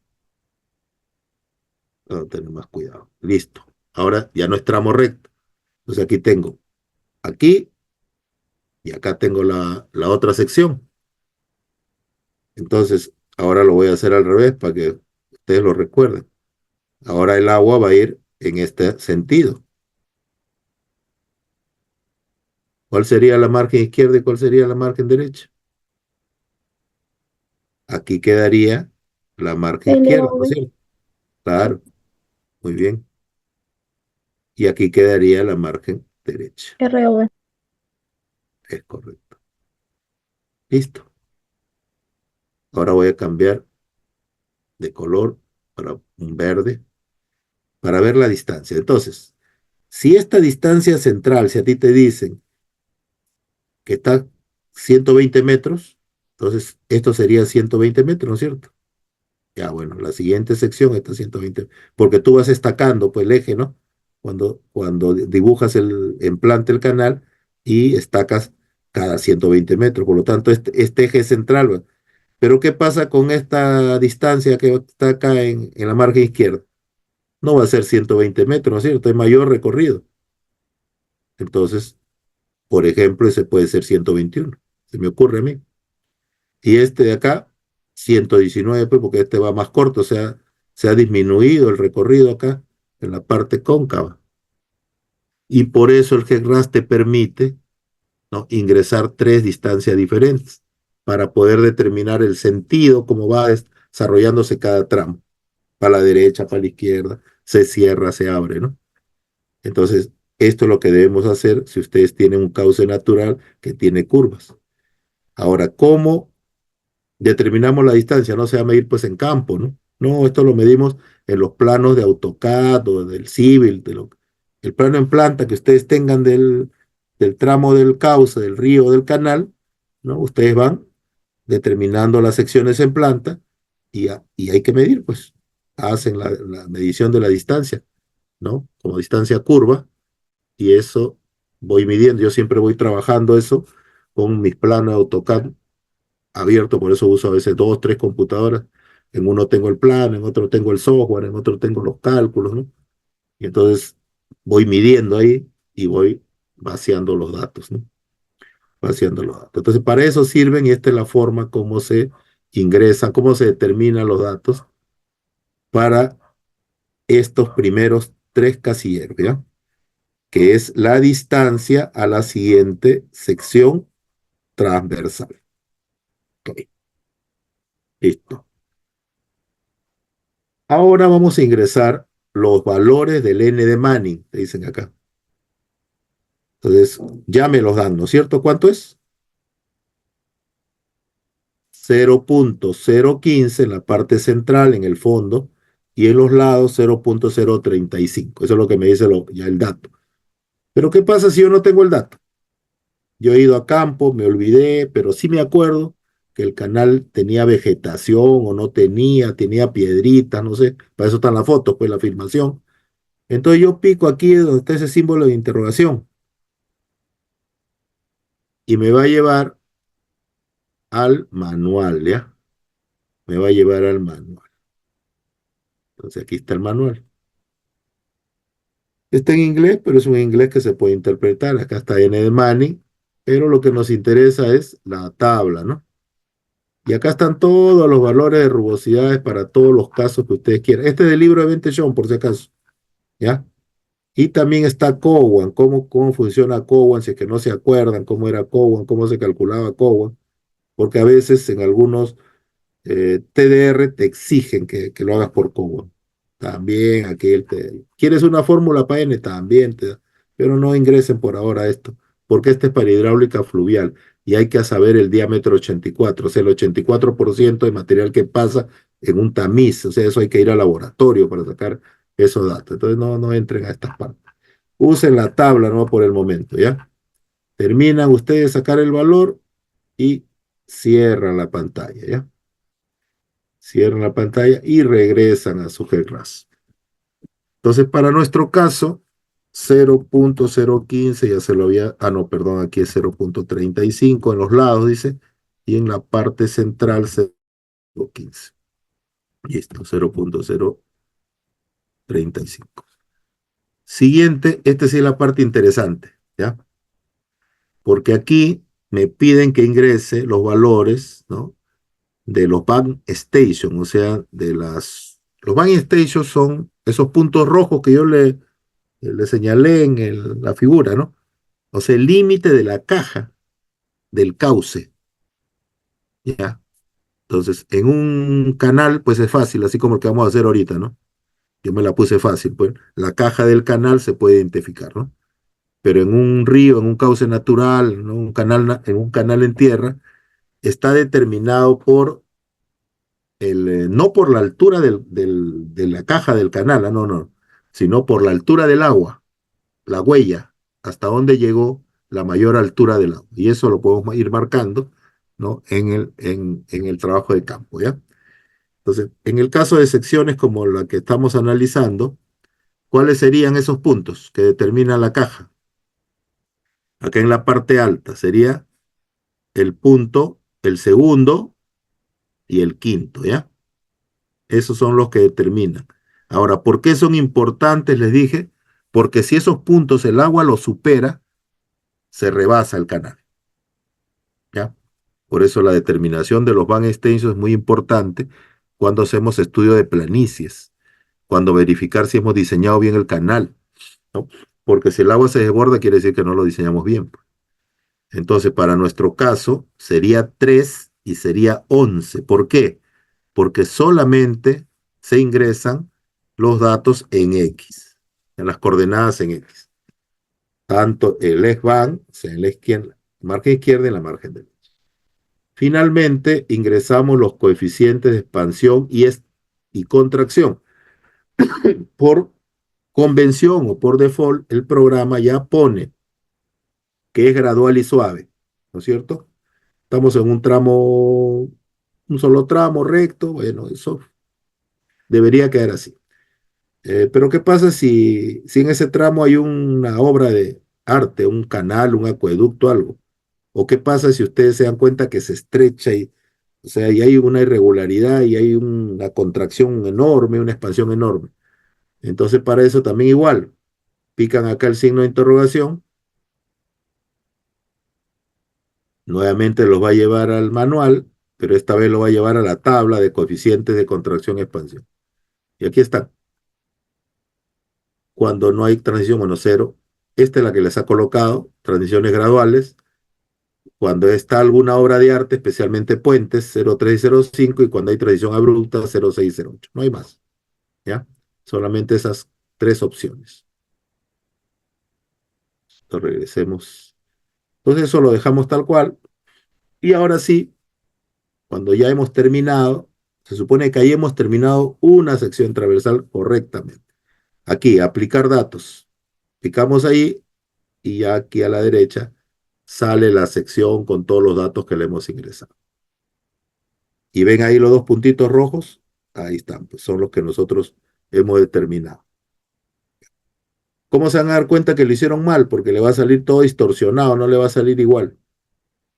vamos a tener más cuidado. Listo. Ahora ya no es tramo recto. Entonces aquí tengo, aquí y acá tengo la otra sección. Entonces, ahora lo voy a hacer al revés para que ustedes lo recuerden. Ahora el agua va a ir en este sentido. ¿Cuál sería la margen izquierda y cuál sería la margen derecha? Aquí quedaría la margen izquierda, ¿no es LOV, cierto? Claro, muy bien. Y aquí quedaría la margen derecha. ROV. Es correcto. Listo. Ahora voy a cambiar de color para un verde para ver la distancia. Entonces, si esta distancia central, si a ti te dicen que está 120 metros, entonces esto sería 120 metros, ¿no es cierto? Ya, bueno, la siguiente sección está 120, porque tú vas estacando pues el eje, ¿no? Cuando dibujas el emplante del canal y estacas cada 120 metros, por lo tanto este eje es central, ¿va? Pero ¿qué pasa con esta distancia que está acá en la margen izquierda? No va a ser 120 metros, ¿no es cierto? Es mayor recorrido. Entonces, por ejemplo, ese puede ser 121, se me ocurre a mí. Y este de acá, 119, pues porque este va más corto, o sea, se ha disminuido el recorrido acá en la parte cóncava. Y por eso el GECRAS te permite, ¿no?, ingresar 3 distancias diferentes para poder determinar el sentido, cómo va desarrollándose cada tramo. Para la derecha, para la izquierda, se cierra, se abre, ¿no? Entonces, esto es lo que debemos hacer si ustedes tienen un cauce natural que tiene curvas. Ahora, ¿cómo determinamos la distancia? No se va a medir pues en campo, ¿no? No, esto lo medimos en los planos de AutoCAD o del Civil, el plano en planta que ustedes tengan del tramo del cauce, del río o del canal, ¿no? Ustedes van determinando las secciones en planta y hay que medir, pues. Hacen la medición de la distancia, ¿no? Como distancia curva, y eso voy midiendo. Yo siempre voy trabajando eso con mis planos de AutoCAD abierto, por eso uso a veces 2, 3 computadoras. En uno tengo el plano, en otro tengo el software, en otro tengo los cálculos, ¿no? Y entonces voy midiendo ahí y voy vaciando los datos, ¿no? Vaciando los datos. Entonces, para eso sirven, y esta es la forma como se ingresan, cómo se determinan los datos para estos primeros 3 casilleros, ¿ya? Que es la distancia a la siguiente sección transversal. Ok, listo. Ahora vamos a ingresar los valores del n de Manning, te dicen acá. Entonces, ya me los dan, ¿no es cierto? ¿Cuánto es? 0.015 en la parte central, en el fondo, y en los lados 0.035. Eso es lo que me dice ya el dato. Pero ¿qué pasa si yo no tengo el dato? Yo he ido a campo, me olvidé, pero sí me acuerdo que el canal tenía vegetación o no tenía piedritas, no sé. Para eso están las fotos, pues la filmación. Entonces yo pico aquí donde está ese símbolo de interrogación y me va a llevar al manual, ¿ya? Me va a llevar al manual. Entonces aquí está el manual. Está en inglés, pero es un inglés que se puede interpretar. Acá está N de Manning, pero lo que nos interesa es la tabla, ¿no? Y acá están todos los valores de rugosidades para todos los casos que ustedes quieran. Este es del libro de Bentechown, por si acaso, ¿ya? Y también está Cowan, cómo funciona Cowan, si es que no se acuerdan cómo era Cowan, cómo se calculaba Cowan, porque a veces en algunos TDR te exigen que lo hagas por Cowan. También aquí ¿quieres una fórmula para N? También te da. Pero no ingresen por ahora a esto, porque este es para hidráulica fluvial y hay que saber el diámetro 84, o sea, el 84% de material que pasa en un tamiz, o sea, eso hay que ir al laboratorio para sacar esos datos. Entonces no entren a estas partes. Usen la tabla, no por el momento, ¿ya? Terminan ustedes de sacar el valor y cierran la pantalla, ¿ya? Cierran la pantalla y regresan a su GECRAS. Entonces, para nuestro caso, 0.015, ya se lo había, no, perdón, aquí es 0.35 en los lados, dice, y en la parte central 0.15. Listo, 0.035. Siguiente, esta sí es la parte interesante, ¿ya? Porque aquí me piden que ingrese los valores, ¿no?, de los bank station, o sea, los bank stations son esos puntos rojos que yo le señalé en la figura, ¿no? O sea, el límite de la caja del cauce, ¿ya? Entonces, en un canal, pues es fácil, así como el que vamos a hacer ahorita, ¿no? Yo me la puse fácil, pues la caja del canal se puede identificar, ¿no? Pero en un río, en un cauce natural, ¿no?, en un canal en tierra, está determinado por no por la altura de la caja del canal, no, sino por la altura del agua, la huella, hasta dónde llegó la mayor altura del agua. Y eso lo podemos ir marcando, ¿no?, en el trabajo de campo, ¿ya? Entonces, en el caso de secciones como la que estamos analizando, ¿cuáles serían esos puntos que determinan la caja? Acá en la parte alta sería el punto, el segundo y el quinto, ¿ya? Esos son los que determinan. Ahora, ¿por qué son importantes? Les dije, porque si esos puntos el agua los supera, se rebasa el canal, ¿ya? Por eso la determinación de los van extensos es muy importante cuando hacemos estudio de planicies. cuando verificar si hemos diseñado bien el canal, ¿no? Porque si el agua se desborda, quiere decir que no lo diseñamos bien. Entonces, para nuestro caso, sería 3 y sería 11. ¿Por qué? Porque solamente se ingresan los datos en X, en las coordenadas en X. Tanto el S-van, o sea, en la izquierda, margen izquierda y en la margen derecha. Finalmente, ingresamos los coeficientes de expansión y contracción. Por convención o por default, el programa ya pone que es gradual y suave, ¿no es cierto? Estamos en un tramo, un solo tramo recto, bueno, eso debería quedar así. Pero ¿qué pasa si en ese tramo hay una obra de arte, un canal, un acueducto, algo? ¿O qué pasa si ustedes se dan cuenta que se estrecha y, o sea, y hay una irregularidad y hay una contracción enorme, una expansión enorme? Entonces, para eso también igual, pican acá el signo de interrogación, nuevamente los va a llevar al manual, pero esta vez lo va a llevar a la tabla de coeficientes de contracción y expansión. Y aquí está, cuando no hay transición menos cero, esta es la que les ha colocado, transiciones graduales, cuando está alguna obra de arte, especialmente puentes, 03 y 05, y cuando hay transición abrupta, 06 y 08. No hay más, ¿ya? Solamente esas tres opciones. Entonces regresemos. Entonces eso lo dejamos tal cual. Y ahora sí, cuando ya hemos terminado, se supone que ahí hemos terminado una sección transversal correctamente. Aquí, aplicar datos. Picamos ahí y ya aquí a la derecha sale la sección con todos los datos que le hemos ingresado. Y ven ahí los dos puntitos rojos, ahí están, pues son los que nosotros hemos determinado. ¿Cómo se van a dar cuenta que lo hicieron mal? Porque le va a salir todo distorsionado, no le va a salir igual,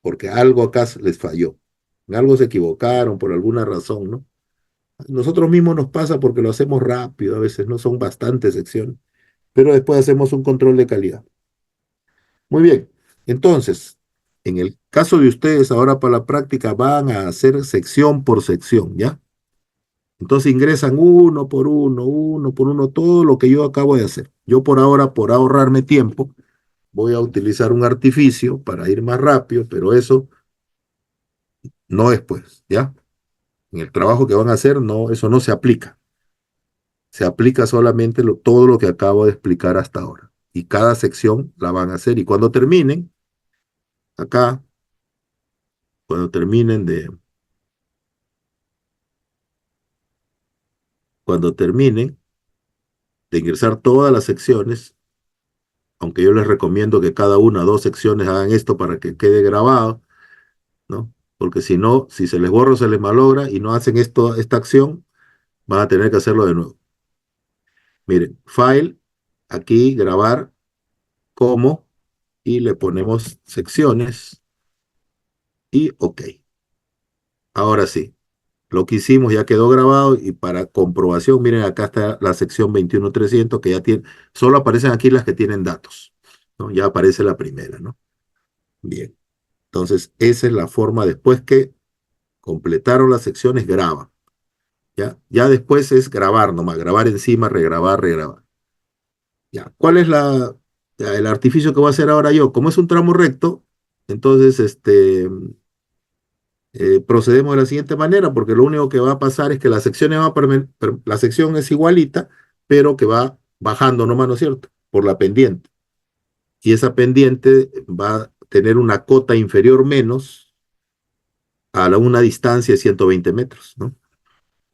porque algo acá les falló. En algo se equivocaron por alguna razón, ¿no? Nosotros mismos nos pasa porque lo hacemos rápido, a veces no son bastantes secciones, pero después hacemos un control de calidad. Muy bien, entonces, en el caso de ustedes ahora para la práctica van a hacer sección por sección, ¿ya? Entonces ingresan uno por uno, todo lo que yo acabo de hacer. Yo por ahora, por ahorrarme tiempo, voy a utilizar un artificio para ir más rápido, pero eso no es pues, ¿ya? En el trabajo que van a hacer, no, eso no se aplica. Se aplica solamente todo lo que acabo de explicar hasta ahora. Y cada sección la van a hacer. Y cuando terminen, acá, cuando terminen de, cuando terminen de ingresar todas las secciones, aunque yo les recomiendo que cada una o dos secciones hagan esto para que quede grabado, ¿no? Porque si no, si se les borra o se les malogra y no hacen esta acción, van a tener que hacerlo de nuevo. Miren, File, aquí, grabar, como, y le ponemos secciones y OK. Ahora sí, lo que hicimos ya quedó grabado y para comprobación, miren, acá está la sección 21300 que ya tiene, solo aparecen aquí las que tienen datos, ¿no? Ya aparece la primera, ¿no? Bien, entonces esa es la forma después que completaron las secciones, graban. ¿Ya? Ya después es grabar nomás, grabar encima, regrabar, regrabar. ¿Ya? ¿Cuál es el artificio que voy a hacer ahora yo? Como es un tramo recto, entonces procedemos de la siguiente manera, porque lo único que va a pasar es que la sección es igualita, pero que va bajando nomás, ¿no es cierto? Por la pendiente. Y esa pendiente va a tener una cota inferior menos a una distancia de 120 metros, ¿no?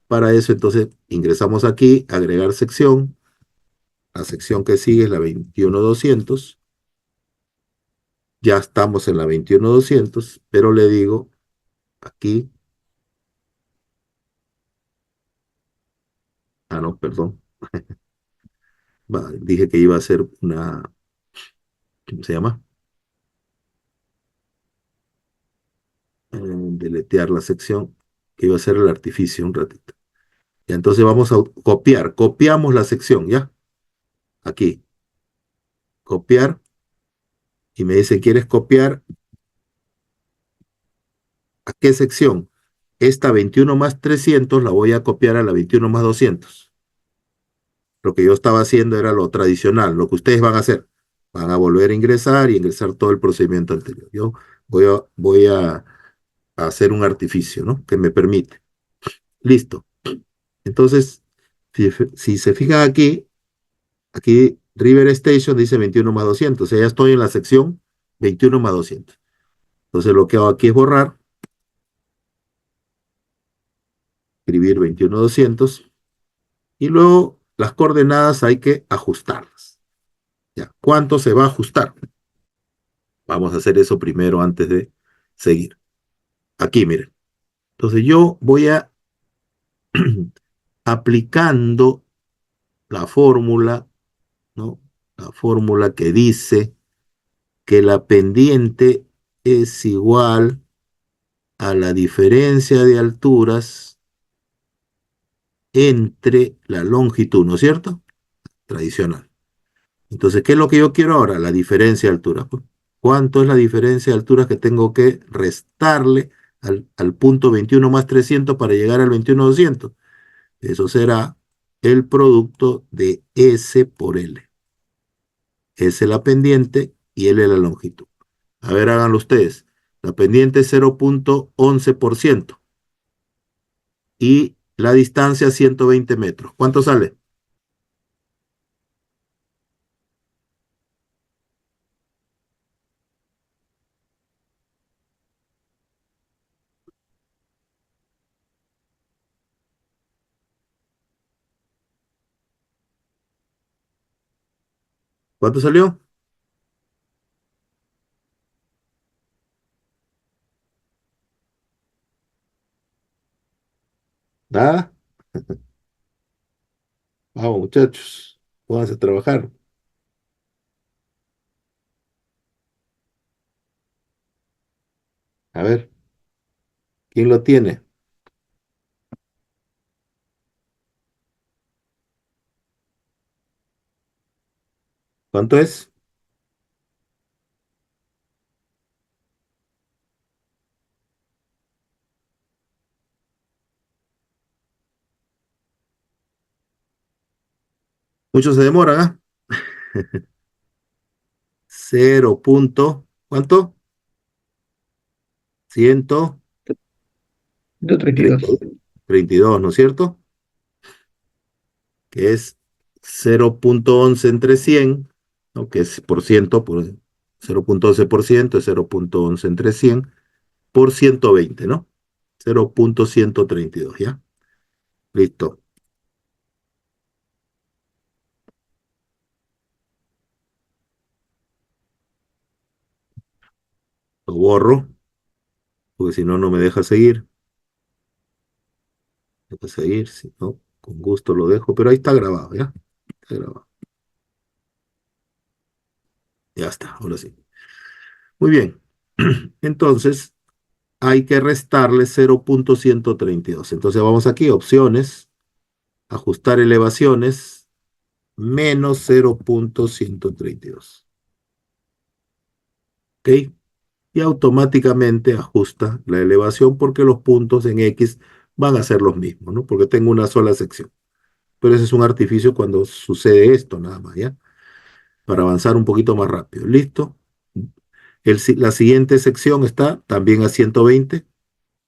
Para eso, entonces, ingresamos aquí, agregar sección. La sección que sigue es la 21200. Ya estamos en la 21200, pero le digo aquí, no, perdón, dije que iba a hacer ¿cómo se llama? Deletear la sección, que iba a ser el artificio un ratito. Y entonces vamos a copiar, copiamos la sección, ¿ya? Aquí, copiar, y me dice, ¿quieres copiar a qué sección? Esta 21 más 300 la voy a copiar a la 21 más 200. Lo que yo estaba haciendo era lo tradicional, lo que ustedes van a hacer. Van a volver a ingresar y ingresar todo el procedimiento anterior. Yo voy a hacer un artificio, ¿no? Que me permite. Listo. Entonces, si se fijan aquí River Station dice 21 más 200. O sea, ya estoy en la sección 21 más 200. Entonces lo que hago aquí es borrar, escribir 21 200 y luego las coordenadas hay que ajustarlas. ¿Ya? ¿Cuánto se va a ajustar? Vamos a hacer eso primero antes de seguir. Aquí, miren. Entonces yo voy a aplicando la fórmula, ¿no? La fórmula que dice que la pendiente es igual a la diferencia de alturas entre la longitud, ¿no es cierto? Tradicional. Entonces, ¿qué es lo que yo quiero ahora? La diferencia de alturas. Pues, ¿cuánto es la diferencia de alturas que tengo que restarle al punto 21 más 300 para llegar al 21 200? Eso será el producto de S por L. S la pendiente y L la longitud. A ver, háganlo ustedes. La pendiente es 0.11% y la distancia 120 metros. ¿Cuánto sale? ¿Cuánto salió? Nada. Vamos, muchachos. Pónganse a trabajar. A ver, ¿quién lo tiene? ¿Cuánto es? Muchos se demoran, ¿ah? 0 punto, ¿cuánto? 232. 132, ¿no es cierto? Que es 0.11 entre 100, ¿no? Que es por ciento, por 0.11% es 0.11 entre 100 por 120, ¿no? 0.132, ¿ya? Listo. Lo borro, porque si no, no me deja seguir. Deja seguir, si no, con gusto lo dejo, pero ahí está grabado, ¿ya? Está grabado. Ya está, ahora sí. Muy bien. Entonces, hay que restarle 0.132. Entonces vamos aquí, opciones, ajustar elevaciones, menos 0.132. ¿Ok? Y automáticamente ajusta la elevación porque los puntos en X van a ser los mismos, ¿no? Porque tengo una sola sección. Pero ese es un artificio cuando sucede esto, nada más, ¿ya? Para avanzar un poquito más rápido. ¿Listo? La siguiente sección está también a 120.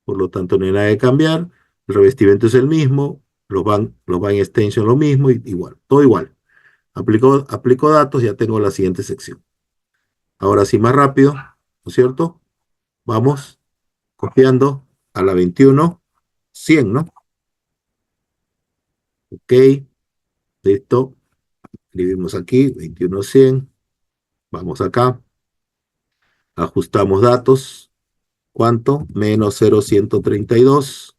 Por lo tanto, no hay nada que cambiar. El revestimiento es el mismo, los van extension lo mismo, igual, todo igual. Aplico datos, ya tengo la siguiente sección. Ahora sí, más rápido, ¿no es cierto? Vamos copiando a la 21 100, ¿no? Ok, listo. Escribimos aquí 21 100. Vamos acá, ajustamos datos. ¿Cuánto? Menos 0.132.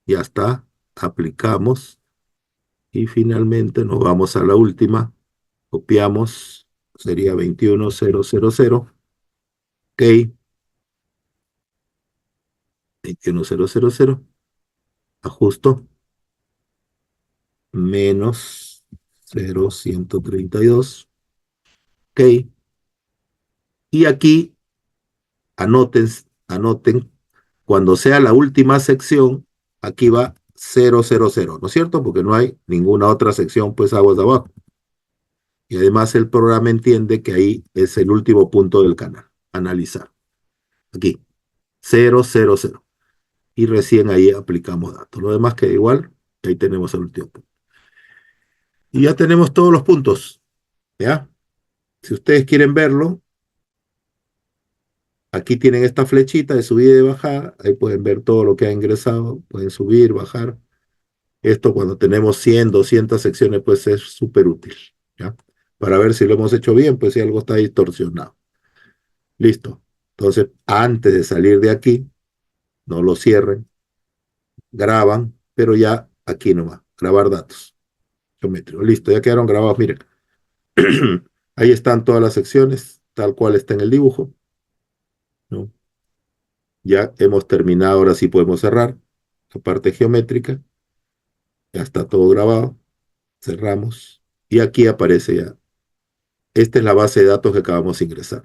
Ya está, aplicamos. Y finalmente nos vamos a la última, copiamos, sería 21000, ok, 21000, ajusto, menos 0.132, ok, y aquí anoten, cuando sea la última sección, aquí va 0, 0, 0, ¿no es cierto? Porque no hay ninguna otra sección, pues, aguas de abajo. Y además el programa entiende que ahí es el último punto del canal. Analizar. Aquí, 0, 0, 0. Y recién ahí aplicamos datos. Lo demás queda igual. Ahí tenemos el último punto. Y ya tenemos todos los puntos. ¿Ya? Si ustedes quieren verlo, aquí tienen esta flechita de subida y de bajada. Ahí pueden ver todo lo que ha ingresado. Pueden subir, bajar. Esto cuando tenemos 100, 200 secciones, pues es súper útil. ¿Ya? Para ver si lo hemos hecho bien, pues si algo está distorsionado. Listo. Entonces, antes de salir de aquí, no lo cierren, graban, pero ya aquí nomás, grabar datos geométricos. Listo, ya quedaron grabados, miren. Ahí están todas las secciones, tal cual está en el dibujo, ¿no? Ya hemos terminado, ahora sí podemos cerrar la parte geométrica. Ya está todo grabado, cerramos. Y aquí aparece ya. Esta es la base de datos que acabamos de ingresar.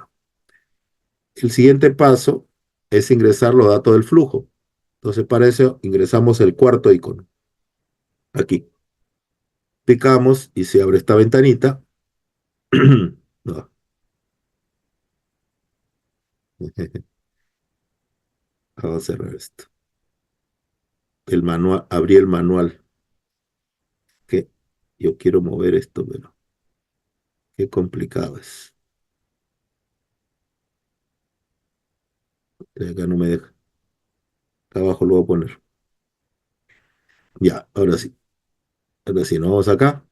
El siguiente paso es ingresar los datos del flujo. Entonces, para eso ingresamos el cuarto icono. Aquí. Picamos y se abre esta ventanita. No. Vamos a cerrar esto. El manual, abrí el manual. Que yo quiero mover esto, pero qué complicado es. Acá no me deja. Acá abajo lo voy a poner. Ya, ahora sí. Ahora sí, nos vamos acá.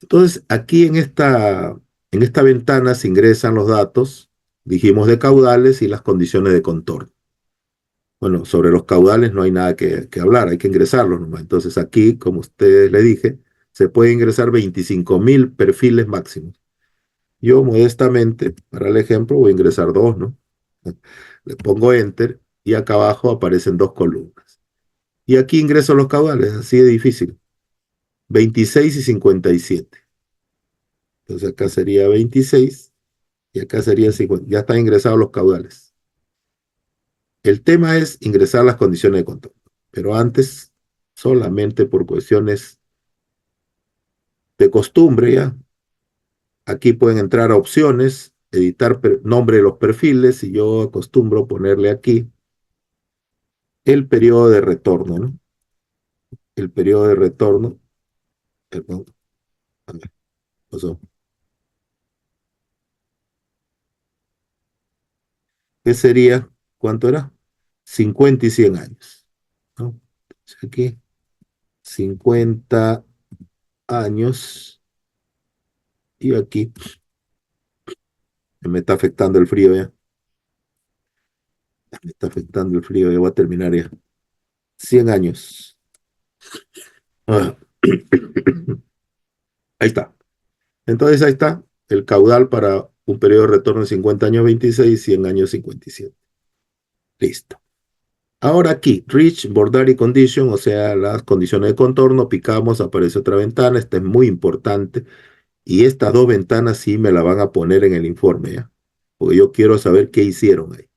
Entonces, aquí en esta ventana se ingresan los datos, dijimos de caudales y las condiciones de contorno. Bueno, sobre los caudales no hay nada que hablar, hay que ingresarlos nomás. Entonces aquí, como ustedes le dije, se puede ingresar 25.000 perfiles máximos. Yo modestamente, para el ejemplo, voy a ingresar dos, ¿no? Le pongo Enter y acá abajo aparecen dos columnas. Y aquí ingreso los caudales, así de difícil. 26 y 57. Entonces acá sería 26 y acá sería 50. Ya están ingresados los caudales. El tema es ingresar las condiciones de control. Pero antes, solamente por cuestiones de costumbre, ya. Aquí pueden entrar a opciones, editar nombre de los perfiles y yo acostumbro ponerle aquí el periodo de retorno, ¿no? El periodo de retorno, perdón, a ver, pasó. ¿Qué sería? ¿Cuánto era? 50 y 100 años, ¿no? Entonces aquí, 50 años y aquí me está afectando el frío ya. Me está afectando el frío, ya voy a terminar ya. 100 años. Ah. Ahí está. Entonces ahí está el caudal para un periodo de retorno de 50 años 26, 100 años 57. Listo. Ahora aquí, Reach Boundary Condition, o sea, las condiciones de contorno, picamos, aparece otra ventana, esta es muy importante, y estas dos ventanas sí me la van a poner en el informe, ¿ya? Porque yo quiero saber qué hicieron ahí.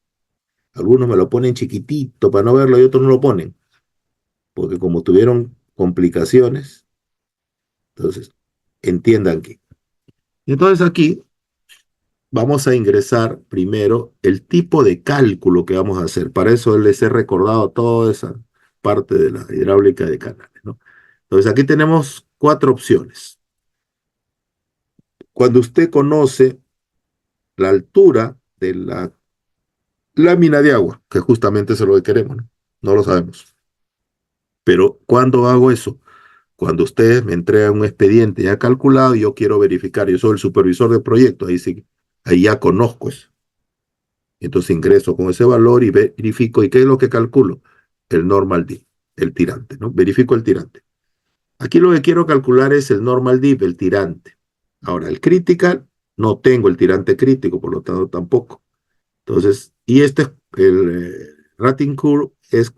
Algunos me lo ponen chiquitito para no verlo y otros no lo ponen, porque como tuvieron complicaciones, entonces entiendan que. Y entonces aquí vamos a ingresar primero el tipo de cálculo que vamos a hacer. Para eso les he recordado toda esa parte de la hidráulica de canales, ¿no? Entonces aquí tenemos cuatro opciones. Cuando usted conoce la altura de la lámina de agua, que justamente eso es lo que queremos, ¿no? No lo sabemos. Pero ¿cuándo hago eso? Cuando ustedes me entregan un expediente ya calculado y yo quiero verificar, yo soy el supervisor de proyecto, ahí sí, ahí ya conozco eso. Entonces ingreso con ese valor y verifico. ¿Y qué es lo que calculo? El normal div, el tirante, ¿no? Verifico el tirante. Aquí lo que quiero calcular es el normal div, el tirante. Ahora, el critical, no tengo el tirante crítico, por lo tanto tampoco. Entonces, y este es el rating curve es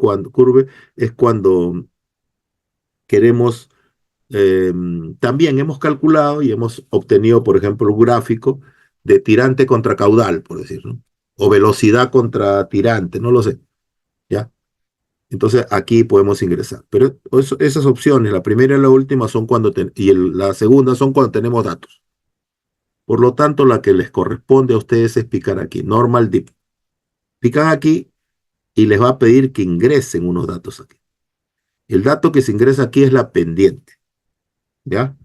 cuando queremos, también hemos calculado y hemos obtenido, por ejemplo, un gráfico de tirante contra caudal, por decirlo, ¿no? O velocidad contra tirante, no lo sé, ¿ya? Entonces aquí podemos ingresar. Pero esas opciones, la primera y la última son cuando la segunda son cuando tenemos datos. Por lo tanto, la que les corresponde a ustedes es picar aquí, Normal Deep. Pican aquí y les va a pedir que ingresen unos datos aquí. El dato que se ingresa aquí es la pendiente. ¿Ya?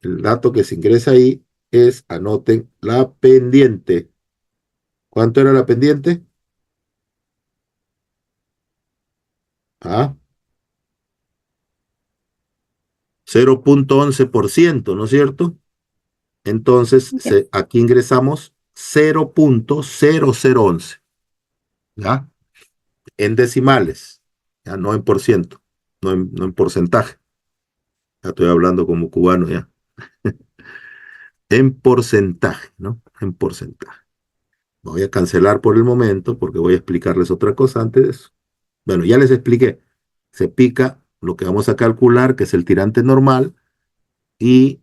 El dato que se ingresa ahí es, anoten, la pendiente. ¿Cuánto era la pendiente? Ah, 0,11%, ¿no es cierto? Entonces, Ya. aquí ingresamos 0,0011, ¿ya? En decimales, ya no en por ciento, no en porcentaje. Ya estoy hablando como cubano ya. En porcentaje, ¿no? En porcentaje. Voy a cancelar por el momento porque voy a explicarles otra cosa antes de eso. Bueno, ya les expliqué. Se pica lo que vamos a calcular, que es el tirante normal, y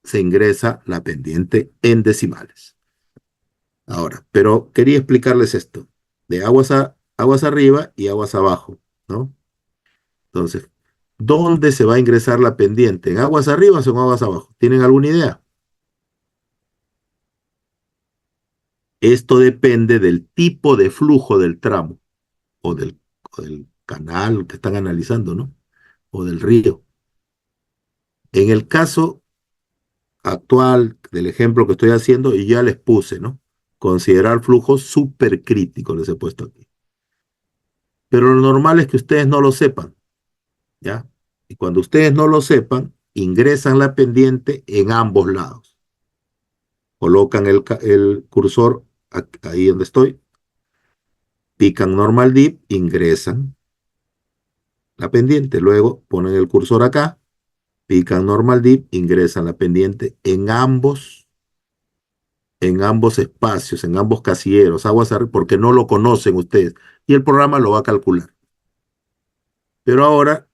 se ingresa la pendiente en decimales. Ahora, pero quería explicarles esto, de aguas arriba y aguas abajo, ¿no? Entonces, ¿dónde se va a ingresar la pendiente? ¿En aguas arriba o en aguas abajo? ¿Tienen alguna idea? Esto depende del tipo de flujo del tramo o del canal que están analizando, ¿no? O del río. En el caso actual del ejemplo que estoy haciendo, y ya les puse, ¿no? Considerar flujo supercrítico, les he puesto aquí. Pero lo normal es que ustedes no lo sepan, ¿ya? Y cuando ustedes no lo sepan, ingresan la pendiente en ambos lados. Colocan el cursor ahí donde estoy, pican Normal Div, ingresan la pendiente. Luego ponen el cursor acá, pican Normal Div, ingresan la pendiente en ambos espacios, en ambos casilleros, aguas arriba, porque no lo conocen ustedes. Y el programa lo va a calcular. Pero ahora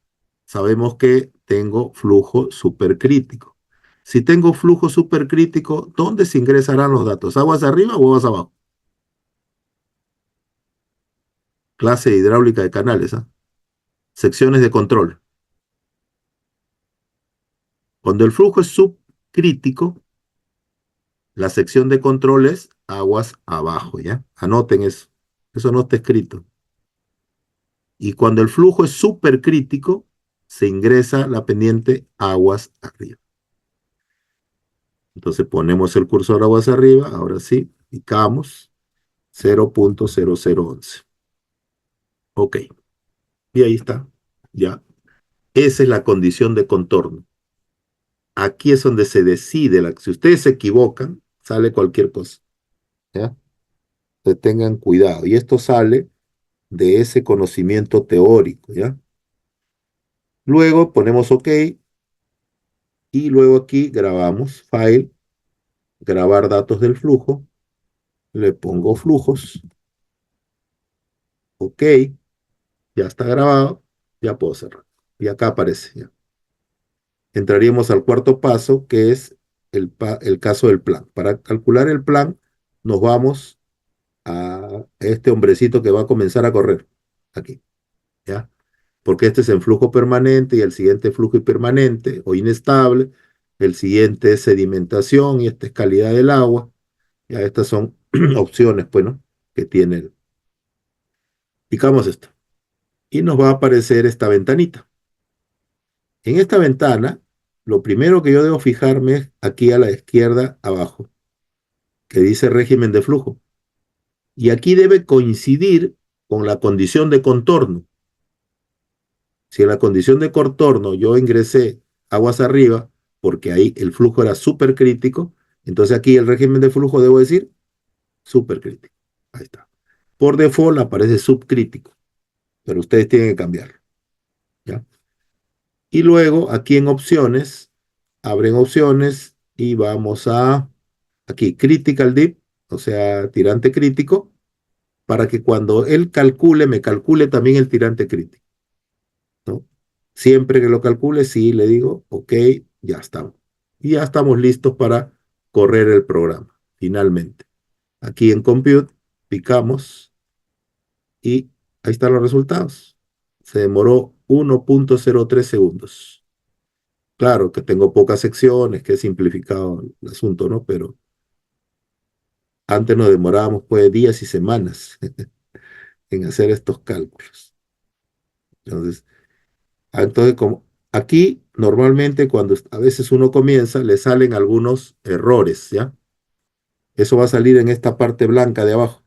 sabemos que tengo flujo supercrítico. Si tengo flujo supercrítico, ¿dónde se ingresarán los datos? ¿Aguas arriba o aguas abajo? Clase de hidráulica de canales, ¿ah? Secciones de control. Cuando el flujo es subcrítico, la sección de control es aguas abajo, ¿ya? Anoten eso. Eso no está escrito. Y cuando el flujo es supercrítico, se ingresa la pendiente aguas arriba. Entonces ponemos el cursor aguas arriba, ahora sí, picamos 0,0011. Ok, y ahí está, ya. Esa es la condición de contorno. Aquí es donde se decide, si ustedes se equivocan, sale cualquier cosa, ¿ya? Entonces tengan cuidado. Y esto sale de ese conocimiento teórico, ¿ya? Luego ponemos OK y luego aquí grabamos File, grabar datos del flujo, le pongo flujos, OK, ya está grabado, ya puedo cerrar. Y acá aparece, ya. Entraríamos al cuarto paso, que es el caso del plan. Para calcular el plan, nos vamos a este hombrecito que va a comenzar a correr, aquí, ¿ya? Porque este es en flujo permanente y el siguiente flujo impermanente o inestable, el siguiente es sedimentación y esta es calidad del agua. Ya estas son opciones, pues, ¿no? Que tiene el. Picamos esto y nos va a aparecer esta ventanita. En esta ventana, lo primero que yo debo fijarme es aquí a la izquierda abajo, que dice régimen de flujo. Y aquí debe coincidir con la condición de contorno. Si en la condición de contorno yo ingresé aguas arriba, porque ahí el flujo era supercrítico, entonces aquí el régimen de flujo debo decir supercrítico. Ahí está. Por default aparece subcrítico, pero ustedes tienen que cambiarlo, ¿ya? Y luego aquí en opciones, abren opciones y vamos a aquí critical dip, o sea, tirante crítico, para que cuando él calcule, me calcule también el tirante crítico, ¿no? Siempre que lo calcule, sí, le digo, ok, ya estamos. Y ya estamos listos para correr el programa, finalmente. Aquí en Compute, picamos y ahí están los resultados. se demoró 1.03 segundos. Claro que tengo pocas secciones, que he simplificado el asunto, ¿no? Pero antes nos demorábamos pues días y semanas en hacer estos cálculos. Entonces, como aquí normalmente cuando a veces uno comienza, le salen algunos errores, ¿ya? Eso va a salir en esta parte blanca de abajo.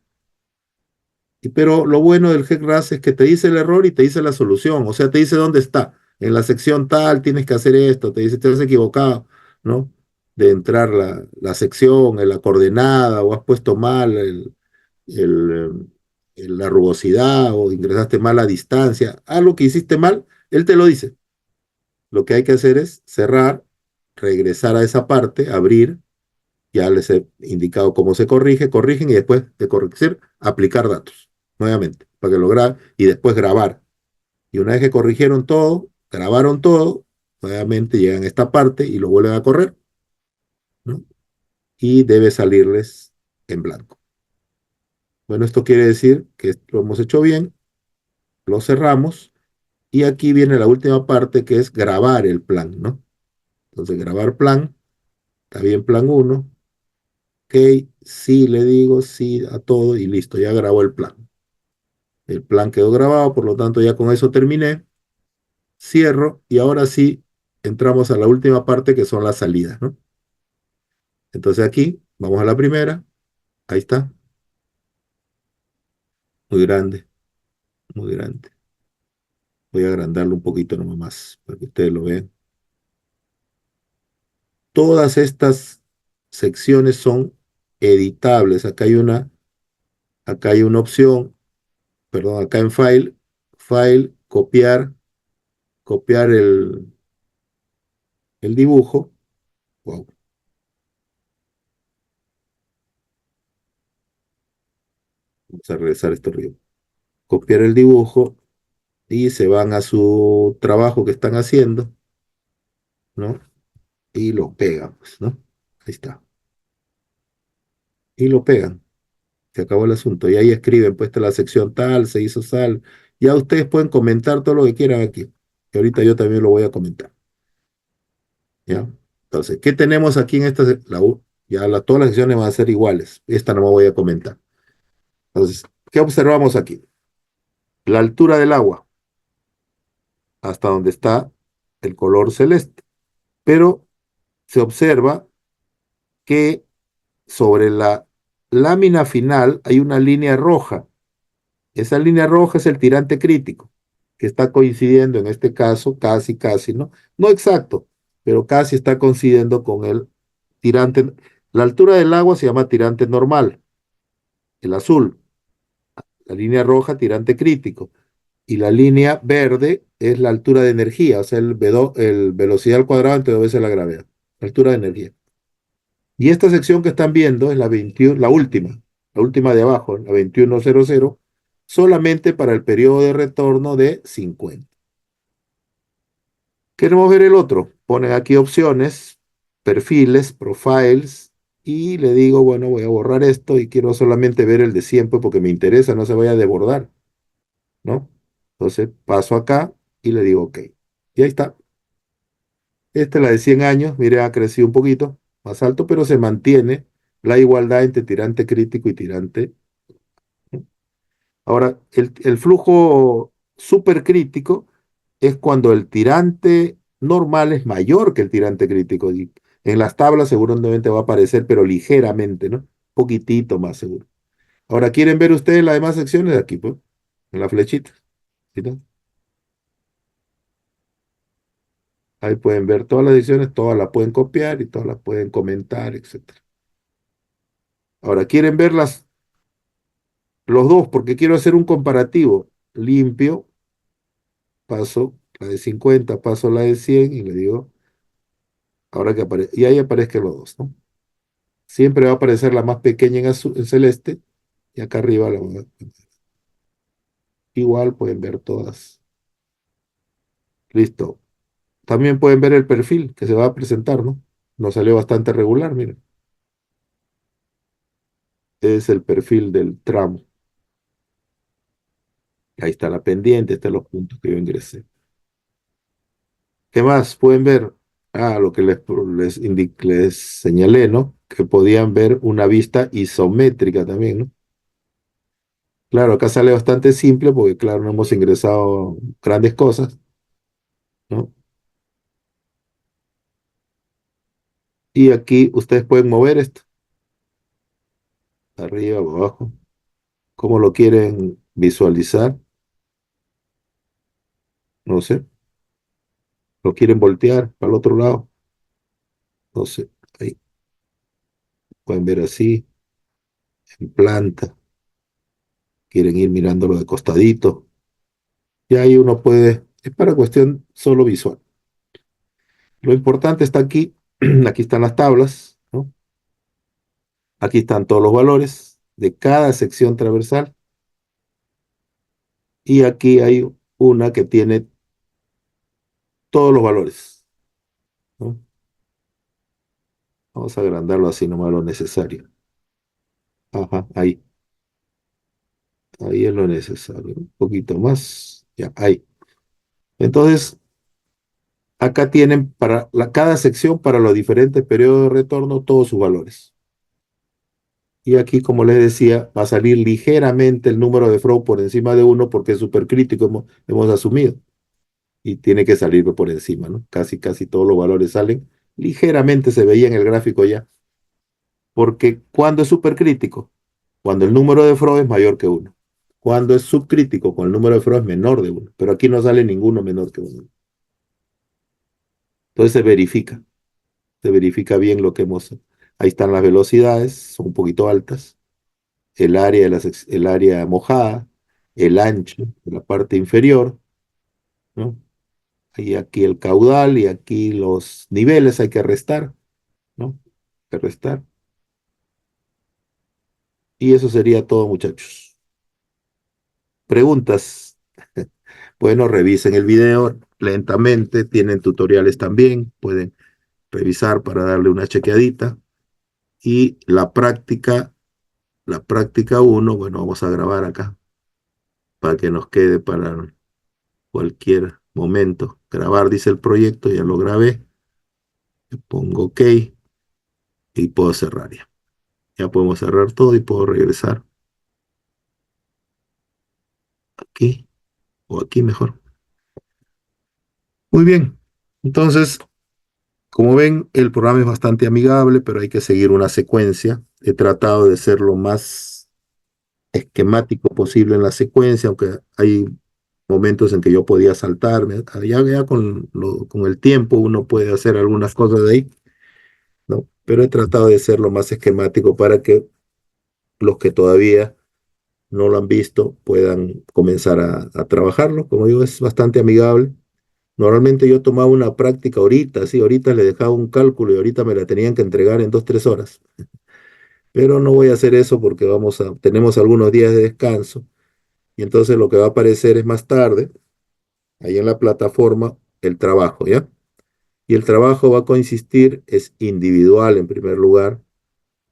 Pero lo bueno del GECRAS es que te dice el error y te dice la solución, o sea, te dice dónde está. En la sección tal tienes que hacer esto, te dice, te has equivocado, ¿no? De entrar la sección, en la coordenada, o has puesto mal el, la rugosidad, o ingresaste mal la distancia, algo que hiciste mal, él te lo dice. Lo que hay que hacer es cerrar, regresar a esa parte, abrir, ya les he indicado cómo se corrige, corrigen y después de corregir, aplicar datos nuevamente para que lo grabe y después grabar. Y una vez que corrigieron todo, grabaron todo, nuevamente llegan a esta parte y lo vuelven a correr, ¿no? Y debe salirles en blanco. Bueno, esto quiere decir que lo hemos hecho bien, lo cerramos y aquí viene la última parte que es grabar el plan, ¿no? Entonces, grabar plan, está bien plan uno, ok, sí le digo, sí a todo y listo, ya grabó el plan. El plan quedó grabado, por lo tanto ya con eso terminé. Cierro y ahora sí entramos a la última parte que son las salidas, ¿no? Entonces aquí vamos a la primera. Ahí está. Muy grande, muy grande. Voy a agrandarlo un poquito nomás más para que ustedes lo vean. Todas estas secciones son editables. Acá hay una opción, perdón, acá en File, File, copiar, copiar el dibujo. Wow, vamos a regresar esto arriba. Copiar el dibujo y se van a su trabajo que están haciendo, ¿no? Y lo pegan, pues, ¿no? Ahí está. Y lo pegan. Se acabó el asunto. Y ahí escriben, pues, esta es la sección tal, se hizo tal. Ya ustedes pueden comentar todo lo que quieran aquí. Y ahorita yo también lo voy a comentar. ¿Ya? Entonces, ¿qué tenemos aquí en esta? Todas las secciones van a ser iguales. Esta no me voy a comentar. Entonces, ¿qué observamos aquí? La altura del agua, hasta donde está el color celeste. Pero se observa que sobre la lámina final hay una línea roja. Esa línea roja es el tirante crítico, que está coincidiendo en este caso, casi, casi, ¿no? No exacto, pero casi está coincidiendo con el tirante. La altura del agua se llama tirante normal, el azul. La línea roja, tirante crítico. Y la línea verde es la altura de energía, o sea, el velocidad al cuadrado entre dos veces la gravedad. Altura de energía. Y esta sección que están viendo es la 21, la última de abajo, la 2100, solamente para el periodo de retorno de 50. Queremos ver el otro. Ponen aquí opciones, perfiles, profiles, y le digo, bueno, voy a borrar esto y quiero solamente ver el de siempre porque me interesa, no se vaya a desbordar, ¿no? Entonces paso acá y le digo, ok. Y ahí está. Esta es la de 100 años, mire, ha crecido un poquito más alto, pero se mantiene la igualdad entre tirante crítico y tirante. Ahora, el flujo supercrítico es cuando el tirante normal es mayor que el tirante crítico. Y en las tablas seguramente va a aparecer, pero ligeramente, ¿no? Poquitito más seguro. Ahora, ¿quieren ver ustedes las demás secciones de aquí, pues? En la flechita. ¿Sí, no? Ahí pueden ver todas las secciones, todas las pueden copiar y todas las pueden comentar, etcétera. Ahora, ¿quieren ver los dos? Porque quiero hacer un comparativo. Limpio, paso la de 50, paso la de 100 y le digo, ahora que aparece, y ahí aparezcan los dos, ¿no? Siempre va a aparecer la más pequeña en azul, en celeste, y acá arriba igual pueden ver todas. Listo. También pueden ver el perfil que se va a presentar, ¿no? Nos salió bastante regular, miren. Es el perfil del tramo. Ahí está la pendiente, están los puntos que yo ingresé. ¿Qué más pueden ver? Lo que les señalé, ¿no? Que podían ver una vista isométrica también, ¿no? Claro, acá sale bastante simple porque, claro, no hemos ingresado grandes cosas, ¿no? Y aquí ustedes pueden mover esto, arriba o abajo, como lo quieren visualizar, no sé, lo quieren voltear para el otro lado, no sé, ahí pueden ver así, en planta, quieren ir mirándolo de costadito, y ahí uno puede, es para cuestión solo visual. Lo importante está aquí, aquí están las tablas, ¿no? Aquí están todos los valores de cada sección transversal, y aquí hay una que tiene todos los valores, ¿no? Vamos a agrandarlo así nomás lo necesario. Ajá, ahí es lo necesario. Un poquito más, ya, ahí. Entonces, acá tienen para cada sección, para los diferentes periodos de retorno, todos sus valores. Y aquí, como les decía, va a salir ligeramente el número de Froud por encima de 1 porque es supercrítico, hemos asumido. Y tiene que salir por encima, ¿no? Casi todos los valores salen. Ligeramente se veía en el gráfico ya. Porque cuando es supercrítico, cuando el número de Froud es mayor que 1. Cuando es subcrítico, cuando el número de Froud es menor de 1. Pero aquí no sale ninguno menor que 1. Entonces se verifica bien lo que hemos. Ahí están las velocidades, son un poquito altas. El área mojada, el ancho de la parte inferior, ¿no? Y aquí el caudal y aquí los niveles hay que restar, ¿no? Hay que restar. Y eso sería todo, muchachos. Preguntas. Bueno, revisen el video lentamente, tienen tutoriales también, pueden revisar para darle una chequeadita. Y la práctica uno, bueno, vamos a grabar acá para que nos quede para cualquier momento. Grabar, dice el proyecto, ya lo grabé. Le pongo OK y puedo cerrar ya. Ya podemos cerrar todo y puedo regresar aquí o aquí mejor. Muy bien. Entonces, como ven, el programa es bastante amigable, pero hay que seguir una secuencia. He tratado de ser lo más esquemático posible en la secuencia, aunque hay momentos en que yo podía saltarme. Ya con el tiempo uno puede hacer algunas cosas de ahí, ¿no? Pero he tratado de ser lo más esquemático para que los que todavía no lo han visto puedan comenzar a trabajarlo. Como digo, es bastante amigable. Normalmente yo tomaba una práctica ahorita, sí, ahorita le dejaba un cálculo y ahorita me la tenían que entregar en 2, 3 horas. Pero no voy a hacer eso porque tenemos algunos días de descanso y entonces lo que va a aparecer es más tarde, ahí en la plataforma, el trabajo, ¿ya? Y el trabajo va a consistir, es individual en primer lugar,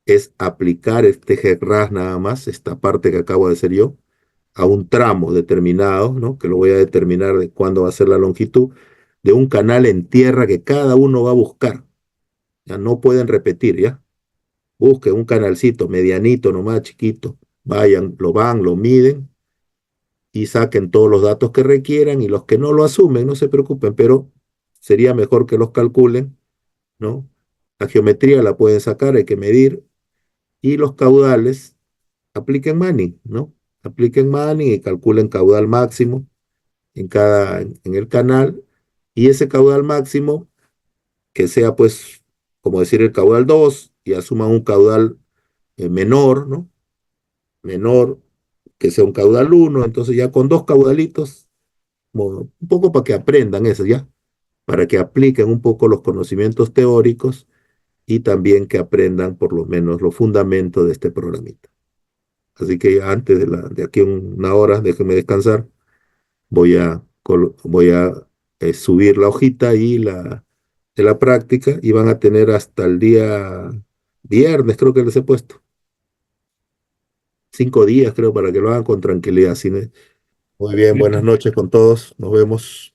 es aplicar este GERRAS nada más, esta parte que acabo de hacer yo, a un tramo determinado, ¿no? Que lo voy a determinar de cuándo va a ser la longitud, de un canal en tierra que cada uno va a buscar. Ya no pueden repetir, ¿ya? Busquen un canalcito medianito, nomás chiquito. Vayan, lo miden y saquen todos los datos que requieran y los que no lo asumen, no se preocupen, pero sería mejor que los calculen, ¿no? La geometría la pueden sacar, hay que medir y los caudales apliquen Manning, ¿no? Apliquen Manning y calculen caudal máximo en el canal y ese caudal máximo que sea pues como decir el caudal 2 y asuman un caudal menor, ¿no? Menor que sea un caudal 1, entonces ya con dos caudalitos, un poco para que aprendan eso ya, para que apliquen un poco los conocimientos teóricos y también que aprendan por lo menos los fundamentos de este programita. Así que ya antes de aquí una hora, déjenme descansar, voy a subir la hojita de la práctica y van a tener hasta el día viernes, creo que les he puesto. 5 días, creo, para que lo hagan con tranquilidad, Muy bien, buenas noches con todos. Nos vemos.